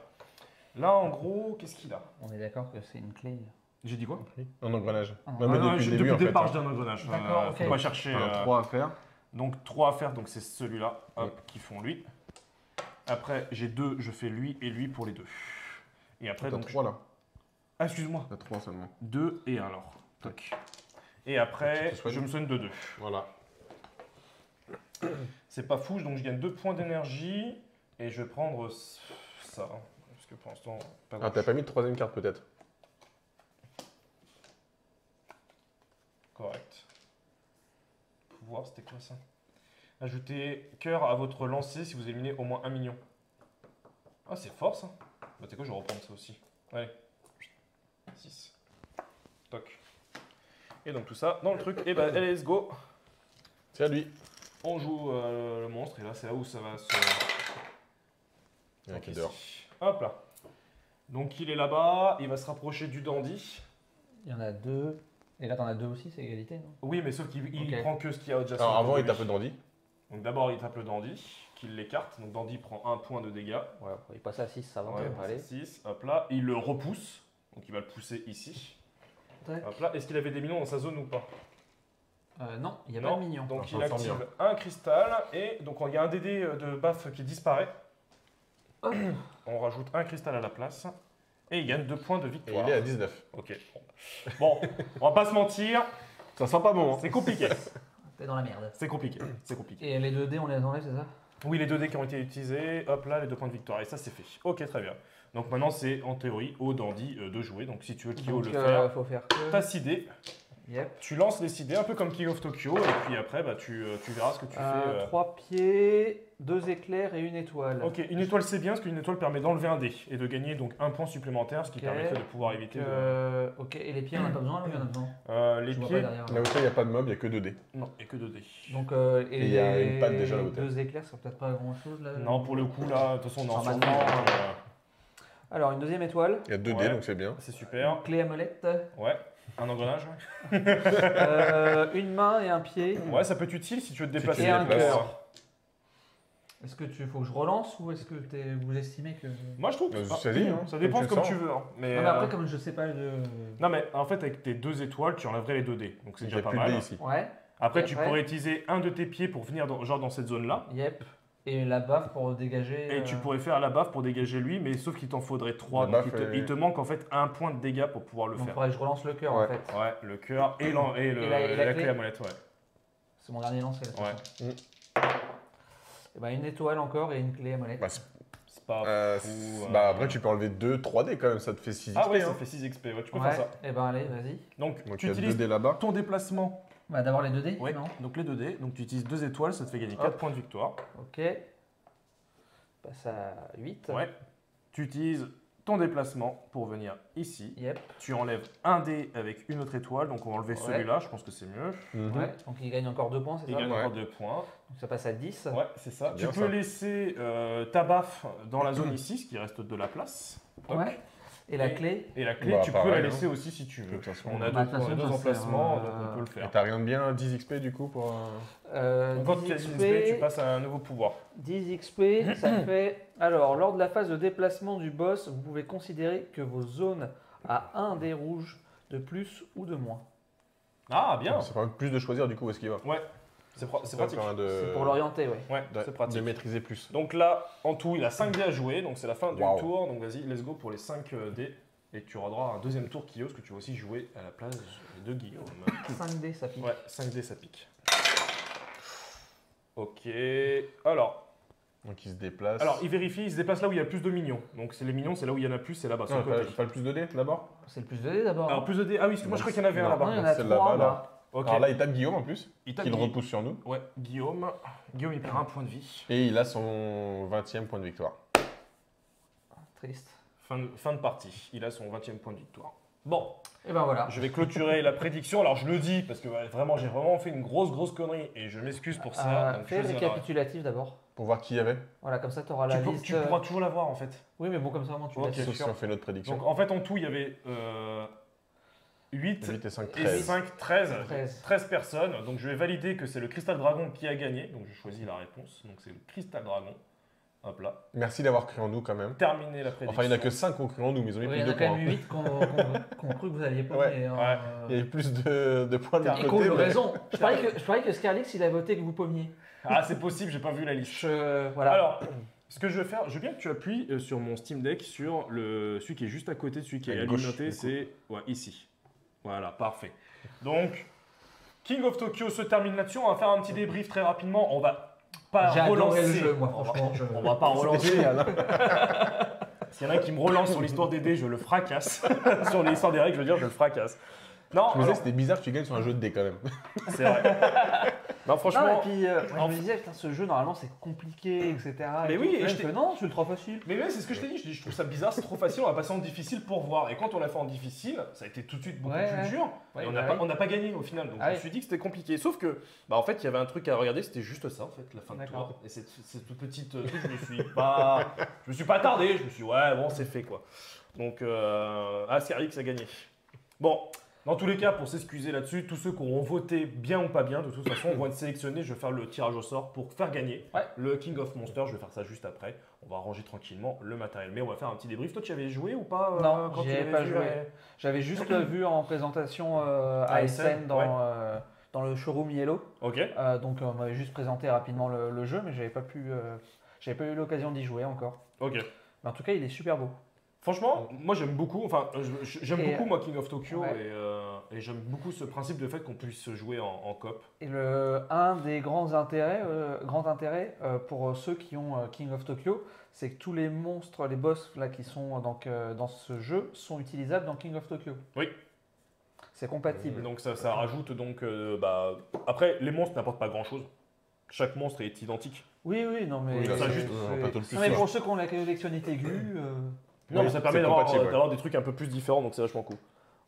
là en gros, qu'est-ce qu'il a? On est d'accord que c'est une clé. J'ai dit quoi? Un engrenage. Ah, Non, mais depuis le début, en fait. départ, je donne un engrenage. D'accord, ok. Faut pas chercher. On a 3 à faire. Donc 3 à faire, donc c'est celui-là, hop, Ouais. qui font lui. Après, j'ai 2, je fais lui et lui pour les 2. Et après, T'as donc. 3 là. Ah, excuse-moi. T'as 3 seulement. 2 et 1 alors. Toc. Et après, Tu te soignes. je me soigne de 2. Voilà. C'est pas fou, donc je gagne 2 points d'énergie. Et je vais prendre ça. Hein, parce que pour l'instant, pas Ah, t'as pas mis de troisième carte peut-être? Correct. Pouvoir, c'était quoi ça? Ajoutez cœur à votre lancer si vous éliminez au moins 1 minion. Ah, c'est fort ça. Bah, t'es quoi, je vais reprendre ça aussi. Allez. 6. Toc. Et donc tout ça dans le truc. Et bah, allez, let's go. C'est à lui. On joue le monstre et là, c'est là où ça va se. Il y en a qui est ici. dehors. Hop là. Donc il est là-bas, il va se rapprocher du dandy. Il y en a 2. Et là, t'en as 2 aussi, c'est égalité, non? Oui, mais sauf qu'il Ok. prend que ce qu'il y a déjà Alors sur avant, le il dos de tape le lui. dandy. Donc d'abord, il tape le dandy, qu'il l'écarte. Donc dandy prend 1 point de dégâts. Ouais, il passe à 6, ça va. Ouais, Allez. 6, hop là. Il le repousse. Donc il va le pousser ici. Tac. Hop là. Est-ce qu'il avait des minions dans sa zone ou pas? Non, il n'y a Non. pas de mignon. Donc Ah, il ça sent active bien. un cristal. Et donc il y a un DD de baf qui disparaît. Hop. On rajoute un cristal à la place. Et il gagne 2 points de Et victoire. il est à 19. Ok. Bon, on va pas se mentir. Ça sent pas bon. Hein. C'est compliqué. T'es dans la merde. C'est compliqué. C'est compliqué. Et les 2 dés, on les enlève, c'est ça? Oui, les 2 dés qui ont été utilisés, hop là, les 2 points de victoire. Et ça, c'est fait. Ok, très bien. Donc maintenant, c'est en théorie au dandy de jouer. Donc si tu veux Kyo le faire, faut faire que... t'as 6 dés. Yep. Tu lances les 6 dés, un peu comme King of Tokyo. Et puis après, bah, tu verras ce que tu fais. 3 pieds, 2 éclairs et 1 étoile. Ok, une étoile, c'est bien, parce qu'une étoile permet d'enlever un dé. Et de gagner donc 1 point supplémentaire, ce qui Ok. permettrait de pouvoir éviter Ok, et les pieds, on n'a pas besoin, là, ou il y en a besoin? les Je vois pieds. pas derrière. Là où il n'y a pas de mob, il n'y a que 2 dés. Non, il n'y a que 2 dés. Donc, Et il y a une patte déjà à la hauteur. 2 éclairs, ça peut-être pas grand chose là. Non, pour le coup, là, de toute façon, on est en Sans survie, maintenant, donc, Alors, une deuxième étoile, Il y a 2 Ouais. dés, donc c'est bien. c'est super. clé à molette, Ouais, un engrenage. Ouais. une main et un pied. Ouais, ça peut être utile si tu veux te déplacer. Et un déplaces. cœur. Est-ce que tu faut que je relance ou est-ce que vous estimez que. Moi, je trouve que Ça dit, hein, ça dépend comme tu comme le tu sens. veux. Hein. Mais, Non, mais après, comme je sais pas de. non, mais en fait, avec tes 2 étoiles, tu enlèverais les 2 dés. Donc c'est Il n'y déjà a pas plus de dés mal. ici. Ouais, Après, Et tu après pourrais utiliser un de tes pieds pour venir genre dans cette zone-là. yep. Et la baffe pour dégager. Et tu pourrais faire la baffe pour dégager lui, mais sauf qu'il t'en faudrait 3. La Donc baffe il te manque en fait 1 point de dégâts pour pouvoir le Donc, il faire. faudrait que je relance le cœur Ouais. en fait. Ouais, le cœur et la la clé clé à molette, ouais. C'est mon dernier lance. Ouais. Et bah, une étoile encore et une clé à molette. Bah, C'est pas fou. bah après, tu peux enlever 2, 3 dés quand même, ça te fait 6 XP. Ah ouais, ça hein. fait 6 XP. Ouais, tu peux Ouais, faire ça. et ben allez, vas-y. Donc, Donc tu il y a 2 utilises dés là-bas. ton déplacement. Bah, d'abord les 2 dés, Ouais, non? donc les 2 dés. Donc tu utilises 2 étoiles, ça te fait gagner Hop. 4 points de victoire. Ok. Passe à 8. Ouais. Tu utilises ton déplacement pour venir ici. Yep. Tu enlèves un dé avec une autre étoile, donc on va enlever Ouais. celui-là, je pense que c'est mieux. Mhm. Ouais. Donc il gagne encore 2 points, c'est Il ça? gagne Ouais. encore 2 points. Donc ça passe à 10. Ouais, c'est ça. C'est Tu bien peux ça. laisser ta baffe dans la zone ici, ce qui reste de la place. Toc. Ouais. Et la clé? Et la clé, Bah, tu peux pareil, la hein. laisser aussi si tu De veux. toute façon. On a Bah, deux, de toute façon, deux ça emplacements, sert, donc on peut le Et faire. t'as rien de bien 10 XP du coup pour. Donc, quand tu as 10 XP, tu passes à un nouveau pouvoir. 10 XP, ça fait. Alors, lors de la phase de déplacement du boss, vous pouvez considérer que vos zones à 1 dé rouge de plus ou de moins. Ah, bien. Ça permet plus de choisir du coup où est-ce qu'il va. Ouais, c'est pratique. Ça permet de- C'est pour l'orienter, ouais. Ouais, de, c'est pratique. de maîtriser plus. Donc là, en tout, il a 5 dés à jouer, donc c'est la fin du Wow. tour. Donc vas-y, let's go pour les 5 dés. Et tu auras droit à un deuxième tour Kyo, parce que tu vas aussi jouer à la place de Guillaume. 5 dés, ça pique. Ouais, 5 dés, ça pique. Ok, alors, Donc il se déplace. il vérifie, il se déplace là où il y a plus de minions. Donc c'est les minions, c'est là où il y en a plus, c'est là-bas. sur non, le côté. pas le plus de dés d'abord. C'est le plus de dés d'abord. Alors plus de dés, ah oui, excuse-moi, je crois qu'il y en avait un Non. Non, là-bas. il y en a celle-là, 3 là. là. Ok, Alors là, il tape Guillaume en plus, il tape qui le Guy- repousse sur nous. Ouais, Guillaume. Guillaume, il perd un point de vie. Et il a son 20e point de victoire. Triste. Fin de partie. Il a son 20e point de victoire. Bon, Et ben voilà. je vais clôturer la prédiction. Alors je le dis parce que ouais, vraiment, j'ai vraiment fait une grosse connerie et je m'excuse pour ça. Donc, Fais je le les récapitulatif d'abord. Pour voir qui y avait. Voilà, comme ça tu auras la liste. Tu pourras toujours la voir en fait. Oui, mais bon, comme ça, au moins, tu Ok. l'as. Sauf si sûr. on fait notre prédiction. Donc en fait, en tout, il y avait 8 8 et 5, et 13. 5, 13. 13. 13 personnes. Donc je vais valider que c'est le Cristal Dragon qui a gagné. Donc je choisis la réponse. Donc c'est le Cristal Dragon. Hop là. Merci d'avoir cru en nous quand même. Terminé la prédiction. Enfin, il n'y en a que 5 qui ont cru en nous, mais ils ont mis Oui, plus il y en de a quand points. même 8 qui ont cru que vous alliez pas. Ouais. mais, Ouais. Il y avait plus de points de Et l'autre Et qui ont côté. eu mais- raison. Je parie que Scarlix, il a voté que vous pommiez. Ah, c'est possible, j'ai pas vu la liste. Voilà. Alors, ce que je vais faire, je veux bien que tu appuies sur mon Steam Deck sur celui qui est juste à côté de celui qui est À gauche, alimenté, du coup. c'est ici. Voilà, parfait. Donc, King of Tokyo se termine là-dessus. On va faire un petit débrief très rapidement. On va pas J'ai adoré relancer. le jeu, moi, On va- franchement. On va pas C'était relancer. génial. S'il y en a qui me relance sur l'histoire des dés, je le fracasse. Sur l'histoire des règles, je veux dire, je le fracasse. Non, Je me disais, alors, c'était bizarre que tu gagnes sur un jeu de dés quand même. c'est vrai. Non, Non, franchement. et puis moi, je me disais, putain, ce jeu, normalement, c'est compliqué, etc. Mais et oui, tout. et Là, je je t'ai- fais, non, c'est ultra facile. Mais ouais, c'est ce que je t'ai dit. Je trouve ça bizarre, c'est trop facile. On va passer en difficile pour voir. Et quand on l'a fait en difficile, ça a été tout de suite beaucoup Ouais, plus ouais. dur. Ouais, et on bah n'a oui. pas, pas gagné au final. Donc Ah je me oui. suis dit que c'était compliqué. Sauf que, bah en fait, il y avait un truc à regarder. C'était juste ça, en fait, la fin de D'accord. tour. Et cette toute petite truc, je me suis pas attardé. Je me suis dit, ouais, bon, c'est fait quoi. Donc, Ascarix a gagné. Bon. Dans tous les cas, pour s'excuser là-dessus, tous ceux qui auront voté bien ou pas bien, de toute façon, vont être sélectionnés. Je vais faire le tirage au sort pour faire gagner Ouais. le King of Monsters. Je vais faire ça juste après. On va ranger tranquillement le matériel. Mais on va faire un petit débrief. Toi, tu y avais joué ou pas Non, quand j'y tu avais l'avais pas vu, joué. J'avais juste vu en présentation à ASN, SN dans le showroom Yellow. Ok. Donc on m'avait juste présenté rapidement le jeu, mais j'avais pas eu l'occasion d'y jouer encore. Ok. Mais en tout cas, il est super beau. Franchement, moi j'aime beaucoup. Enfin, j'aime Et, beaucoup moi King of Tokyo ouais. et j'aime beaucoup ce principe de fait qu'on puisse jouer en coop. Et un des grands intérêts pour ceux qui ont King of Tokyo, c'est que tous les monstres, les boss là qui sont dans ce jeu sont utilisables dans King of Tokyo. Oui. C'est compatible. Donc ça rajoute donc après les monstres n'apportent pas grand chose. Chaque monstre est identique. Oui, non mais. Oui, là, ça c'est- juste- on va pas tout le plus Non, mais faire. pour ceux qui ont la collectionnite aiguë. Non, mais Oui, ça permet c'est d'avoir compatible, ouais. des trucs un peu plus différents, donc c'est vachement cool.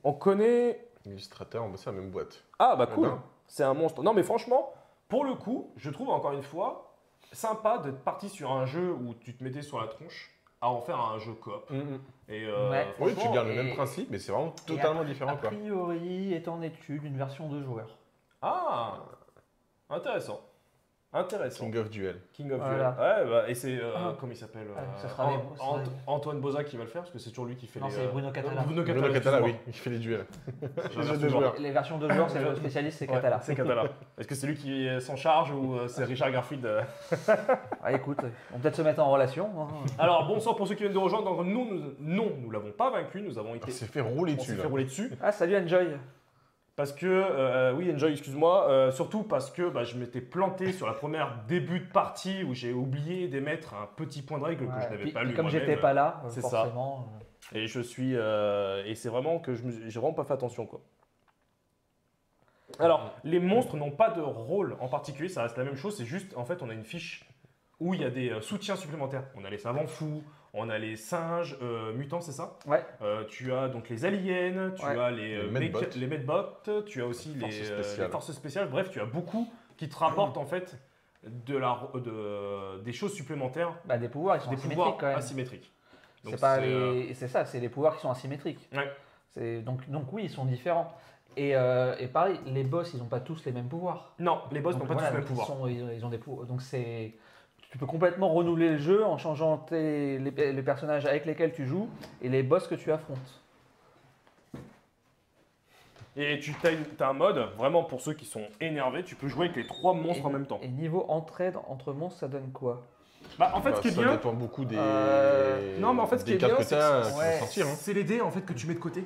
On connaît. Illustrateur, on va c'est la même boîte. Ah bah cool. Eh ben. C'est un monstre. Non mais franchement, pour le coup, je trouve encore une fois sympa d'être parti sur un jeu où tu te mettais sur la tronche à en faire un jeu coop. Et Ouais. Oui, tu franchement, gardes le même et- principe, mais c'est vraiment totalement différent A quoi. priori, est en étude une version 2 joueurs. Ah, intéressant. Intéressant. King of Duel. King of Voilà. Duel. Ouais, bah, et c'est. Ah. Comment il s'appelle ça sera les- Antoine Boza qui va le faire, parce que c'est toujours lui qui fait Non, les. c'est Bruno Catala. Bruno Bruno Catala, Catala, oui, excuse-moi. il fait les duels. J'ai un Jeu de version joueurs. Les versions 2 joueurs, c'est le spécialiste, c'est Ouais, Catala. c'est Catala. Est-ce que c'est lui qui s'en charge ou c'est Richard Garfield Ah, écoute, on peut peut-être se mettre en relation. hein. Alors, bonsoir pour ceux qui viennent de rejoindre. Donc, nous l'avons pas vaincu. Nous avons On été. s'est fait rouler On dessus s'est là. fait rouler dessus. Ah, salut Enjoy. Parce que, oui, Enjoy, excuse-moi, surtout parce que je m'étais planté sur la première début de partie où j'ai oublié d'émettre un petit point de règle que je Ouais, n'avais puis- pas puis lu comme moi-même. j'étais pas là, c'est ça. forcément. Et je suis, et c'est vraiment que j'ai vraiment pas fait attention quoi. Alors, les monstres n'ont pas de rôle en particulier, ça reste la même chose, c'est juste en fait on a une fiche où il y a des soutiens supplémentaires. On a les savants fous, on a les singes mutants, c'est ça? Ouais. Tu as donc les aliens, tu Ouais. as les Medbots. les medbots, tu as aussi Forces les spéciales. forces spéciales. Bref, tu as beaucoup qui te rapportent en fait des choses supplémentaires, Bah, des pouvoirs, ils sont des asymétriques pouvoirs quand même. asymétriques. Donc, C'est pas c'est, c'est ça, c'est les pouvoirs qui sont asymétriques. Ouais. Donc oui, ils sont différents. Et pareil, les boss, ils n'ont pas tous les mêmes pouvoirs. Non, les boss n'ont Donc pas voilà, tous le même donc pouvoir. ils ont des pouvoirs. Donc tu peux complètement renouveler le jeu en changeant les personnages avec lesquels tu joues et les boss que tu affrontes. Et tu as un mode, vraiment pour ceux qui sont énervés, tu peux jouer avec les 3 monstres en même temps. Et niveau entraide entre monstres, ça donne quoi? Bah, en fait, ce qui est Ça bien, dépend beaucoup des. non, mais en fait, ce qui des est cartes bien, que t'as qui ouais. vont sortir. Hein. c'est les dés en fait que tu mets de côté.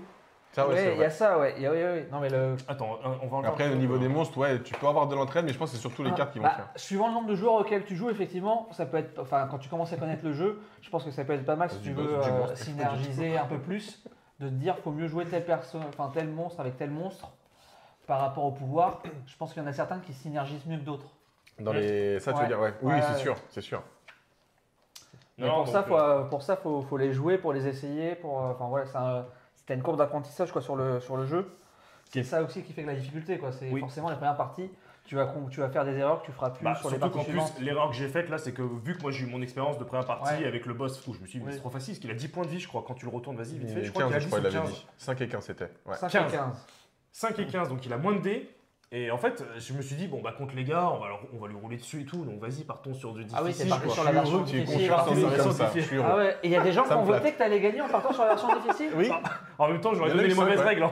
Ça, ouais, c'est Ouais, il y vrai. a ça, ouais. Oui. Non, mais Attends, on va enlever Après, un au peu, niveau des monstres, ouais, tu peux avoir de l'entraide, mais je pense que c'est surtout les cartes qui vont faire. Suivant le nombre de joueurs auxquels tu joues, effectivement, ça peut être. Enfin, quand tu commences à connaître le jeu, je pense que ça peut être pas mal si Du tu boss, veux du monstre. synergiser un peu plus, de te dire faut mieux jouer tel monstre avec tel monstre par rapport au pouvoir. Je pense qu'il y en a certains qui synergisent mieux que d'autres. Dans les. Ça, tu veux Ouais. dire, ouais. Oui, Ouais, c'est ouais. sûr, c'est sûr. Mais Non, pour ça, faut les jouer, pour les essayer. Enfin voilà, c'était une courbe d'apprentissage quoi sur le jeu. C'est ça aussi qui fait que la difficulté quoi. C'est Oui. forcément les premières parties. Tu vas faire des erreurs que tu feras plus sur les surtout parties qu'en suivantes. plus, l'erreur que j'ai faite là, c'est que vu que moi j'ai eu mon expérience de première partie Ouais. avec le boss fou, je me suis dit, mais Oui. c'est trop facile, parce qu'il a 10 points de vie, je crois, quand tu le retournes, vas-y, vite fait. Et Je crois qu'il a 10 je crois, il ou avait 15. dit. 5 et 15, c'était. Ouais. 5 15. et 15. 5 et 15, donc il a moins de dés. Et en fait, je me suis dit, bon, bah, contre les gars, on va lui rouler dessus et tout, donc vas-y, partons sur du difficile. Ah oui, t'es parti quoi. sur la version Tu es difficile. confiant parti sur la comme version ça. difficile. Je suis heureux. Ah ouais, et il y a des gens qui Ça ont me voté flatte. que t'allais gagner en partant sur la version difficile. Oui. En même temps, j'aurais Il y en a donné les qui savent, mauvaises ouais. règles.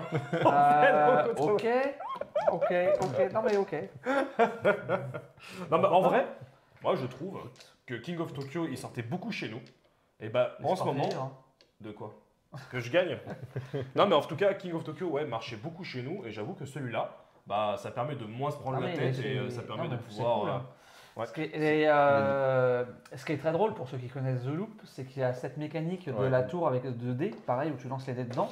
Ok. Non mais ok. Non, mais en vrai, moi je trouve que King of Tokyo, il sortait beaucoup chez nous. Et bah, en ce moment. hein. De quoi? Que je gagne? Non, mais en tout cas, King of Tokyo, ouais, marchait beaucoup chez nous. Et j'avoue que celui-là, bah, ça permet de moins se prendre Ah, la mais tête c'est- et ça permet non, de mais c'est pouvoir. cool, hein. Ouais. Ce qui est très drôle pour ceux qui connaissent The Loop, c'est qu'il y a cette mécanique de la tour avec 2 dés, pareil, où tu lances les dés dedans.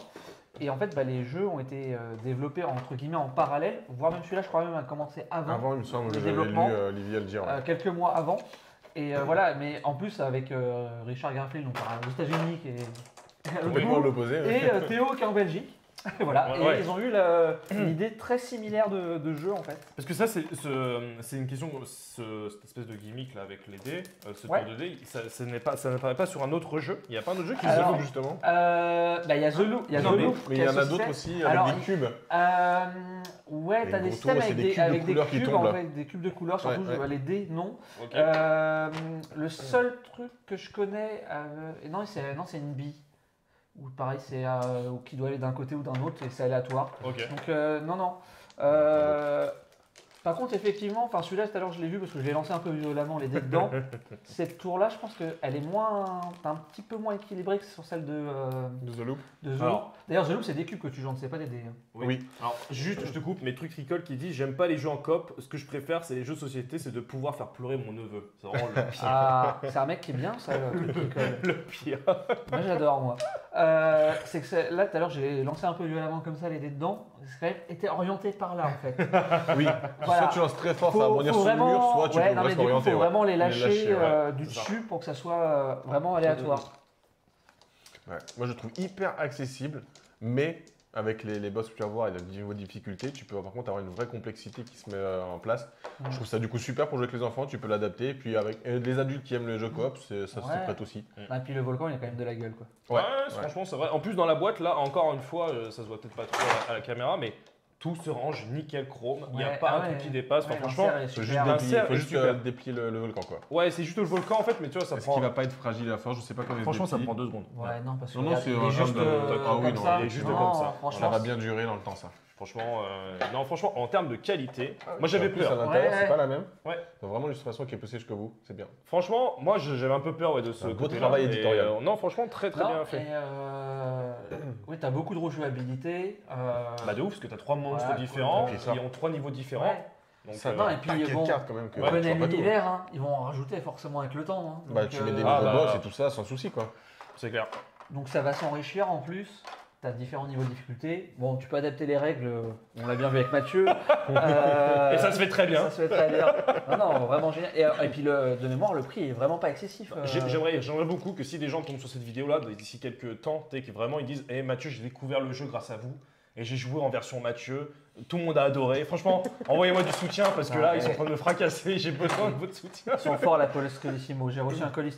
Et en fait, les jeux ont été développés entre guillemets en parallèle, voire même celui-là, je crois même, a commencé avant il me semble le que j'avais lu développement, Olivier le dire. Ouais. quelques mois avant. Et voilà, mais en plus avec Richard Garfield, donc aux États-Unis, qui est Complètement l'opposé. Ouais. et Théo qui est en Belgique. Voilà, Ouais, et ouais. ils ont eu une idée très similaire de jeu en fait. Parce que ça, c'est une question, cette espèce de gimmick là avec les dés, ce Ouais. tour de dés, ça n'apparaît pas sur un autre jeu. Il n'y a pas un autre jeu qui C'est se Alors, Loop, justement. Il y a The Loop, il y a Non, The mais- Loop Mais qui il y a en a ce d'autres système. aussi avec Alors, des cubes. Ouais, Les t'as des gros systèmes tours, c'est avec des des, cubes de avec des couleurs qui cubes, tombent, là. en fait, des cubes de couleurs, surtout Ouais, ouais. les dés, non. Ok. Le seul truc que je connais, non, c'est une bille. Ou pareil, c'est qui doit aller d'un côté ou d'un autre et c'est aléatoire. Ok. Donc non. Par contre, effectivement, enfin celui-là tout à l'heure je l'ai vu parce que je l'ai lancé un peu violemment les dés dedans. Cette tour-là, je pense qu'elle est un petit peu moins équilibrée que sur celle de De The Loop. The Loop. Alors- D'ailleurs, The Loop, c'est des cubes que tu joues, c'est pas des dés. hein. Oui. Alors, juste, je te coupe, mais truc Ricole qui dit j'aime pas les jeux en coop, ce que je préfère, c'est les jeux de société, c'est de pouvoir faire pleurer mon neveu. C'est vraiment le pire. Ah, c'est un mec qui est bien, ça, le truc qui colle. Le pire. Moi, j'adore, moi. C'est que là, tout à l'heure, j'ai lancé un peu violemment comme ça les dés dedans. C'est quand même été orienté par là, en fait. Oui. Voilà. Soit tu lances très fort, ça va Faut rebondir sur le vraiment- mur, soit tu ouais, peux non, mais rester du coup, orienté. faut Ouais. vraiment les lâcher ouais. du C'est ça. dessus pour que ça soit vraiment aléatoire. Ouais. Moi, je le trouve hyper accessible, mais avec les boss que tu vas voir et le niveau de difficulté, tu peux par contre avoir une vraie complexité qui se met en place. Je trouve ça du coup super pour jouer avec les enfants, tu peux l'adapter. Puis avec les adultes qui aiment le jeu coop, ça Ouais. se prête aussi. Et puis le volcan, il a quand même de la gueule, quoi. Ouais, franchement, c'est vrai. En plus, dans la boîte, là, encore une fois, ça se voit peut-être pas trop à la caméra, mais tout se range nickel chrome. Il n'y a Ouais, pas ah un truc ouais. qui dépasse. Enfin, Ouais, franchement, l'insert est Faut super. juste déplier, L'insert faut est juste, super. déplier le volcan quoi. ouais, c'est juste le volcan en fait, mais tu vois, ça Est-ce prend. qu'il va pas être fragile à la fin? Je sais pas comment il se Franchement, ça déplie. prend 2 secondes. Ouais, non, parce que Non, non, regarde, c'est il un est juste genre de- ah oui, comme non, ça. il est juste Non, comme ça. Ça Franchement, va bien durer dans le temps ça. Franchement, non, franchement, en termes de qualité, moi j'avais En plus, à peur. l'intérieur, Ouais, c'est ouais. pas la même. Ouais. Donc vraiment l'illustration qui est poussée jusqu'au bout, c'est bien. Franchement, moi j'avais un peu peur ouais, de ce Un beau côté-là, travail mais, éditorial. non, franchement, très non, bien fait. et, oui, t'as beaucoup de rejouabilité. Bah de ouf, parce que t'as 3 monstres Voilà, différents cool. qui ont 3 niveaux différents. Ouais. Donc, Ça non, et puis paquet bon, de cartes quand même que on tu connaît vois pas tout. l'univers, hein. Ils vont en rajouter forcément avec le temps. Hein. Bah Donc, tu mets des ah, nouveaux bah, boss et tout ça sans souci quoi. c'est clair. donc ça va s'enrichir en plus. T'as différents niveaux de difficulté. Bon, tu peux adapter les règles, on l'a bien vu avec Mathieu. Et ça se fait très bien. Ça se fait très bien. Non, vraiment génial. Et puis de mémoire, le prix est vraiment pas excessif. J'aimerais beaucoup que si des gens tombent sur cette vidéo-là d'ici quelques temps, que vraiment ils disent hey, Mathieu, j'ai découvert le jeu grâce à vous et j'ai joué en version Mathieu. Tout le monde a adoré. Franchement, envoyez-moi du soutien parce que là, ils sont en train de me fracasser. J'ai besoin de votre soutien. Ils sont forts la Police Colissimo. J'ai reçu un colis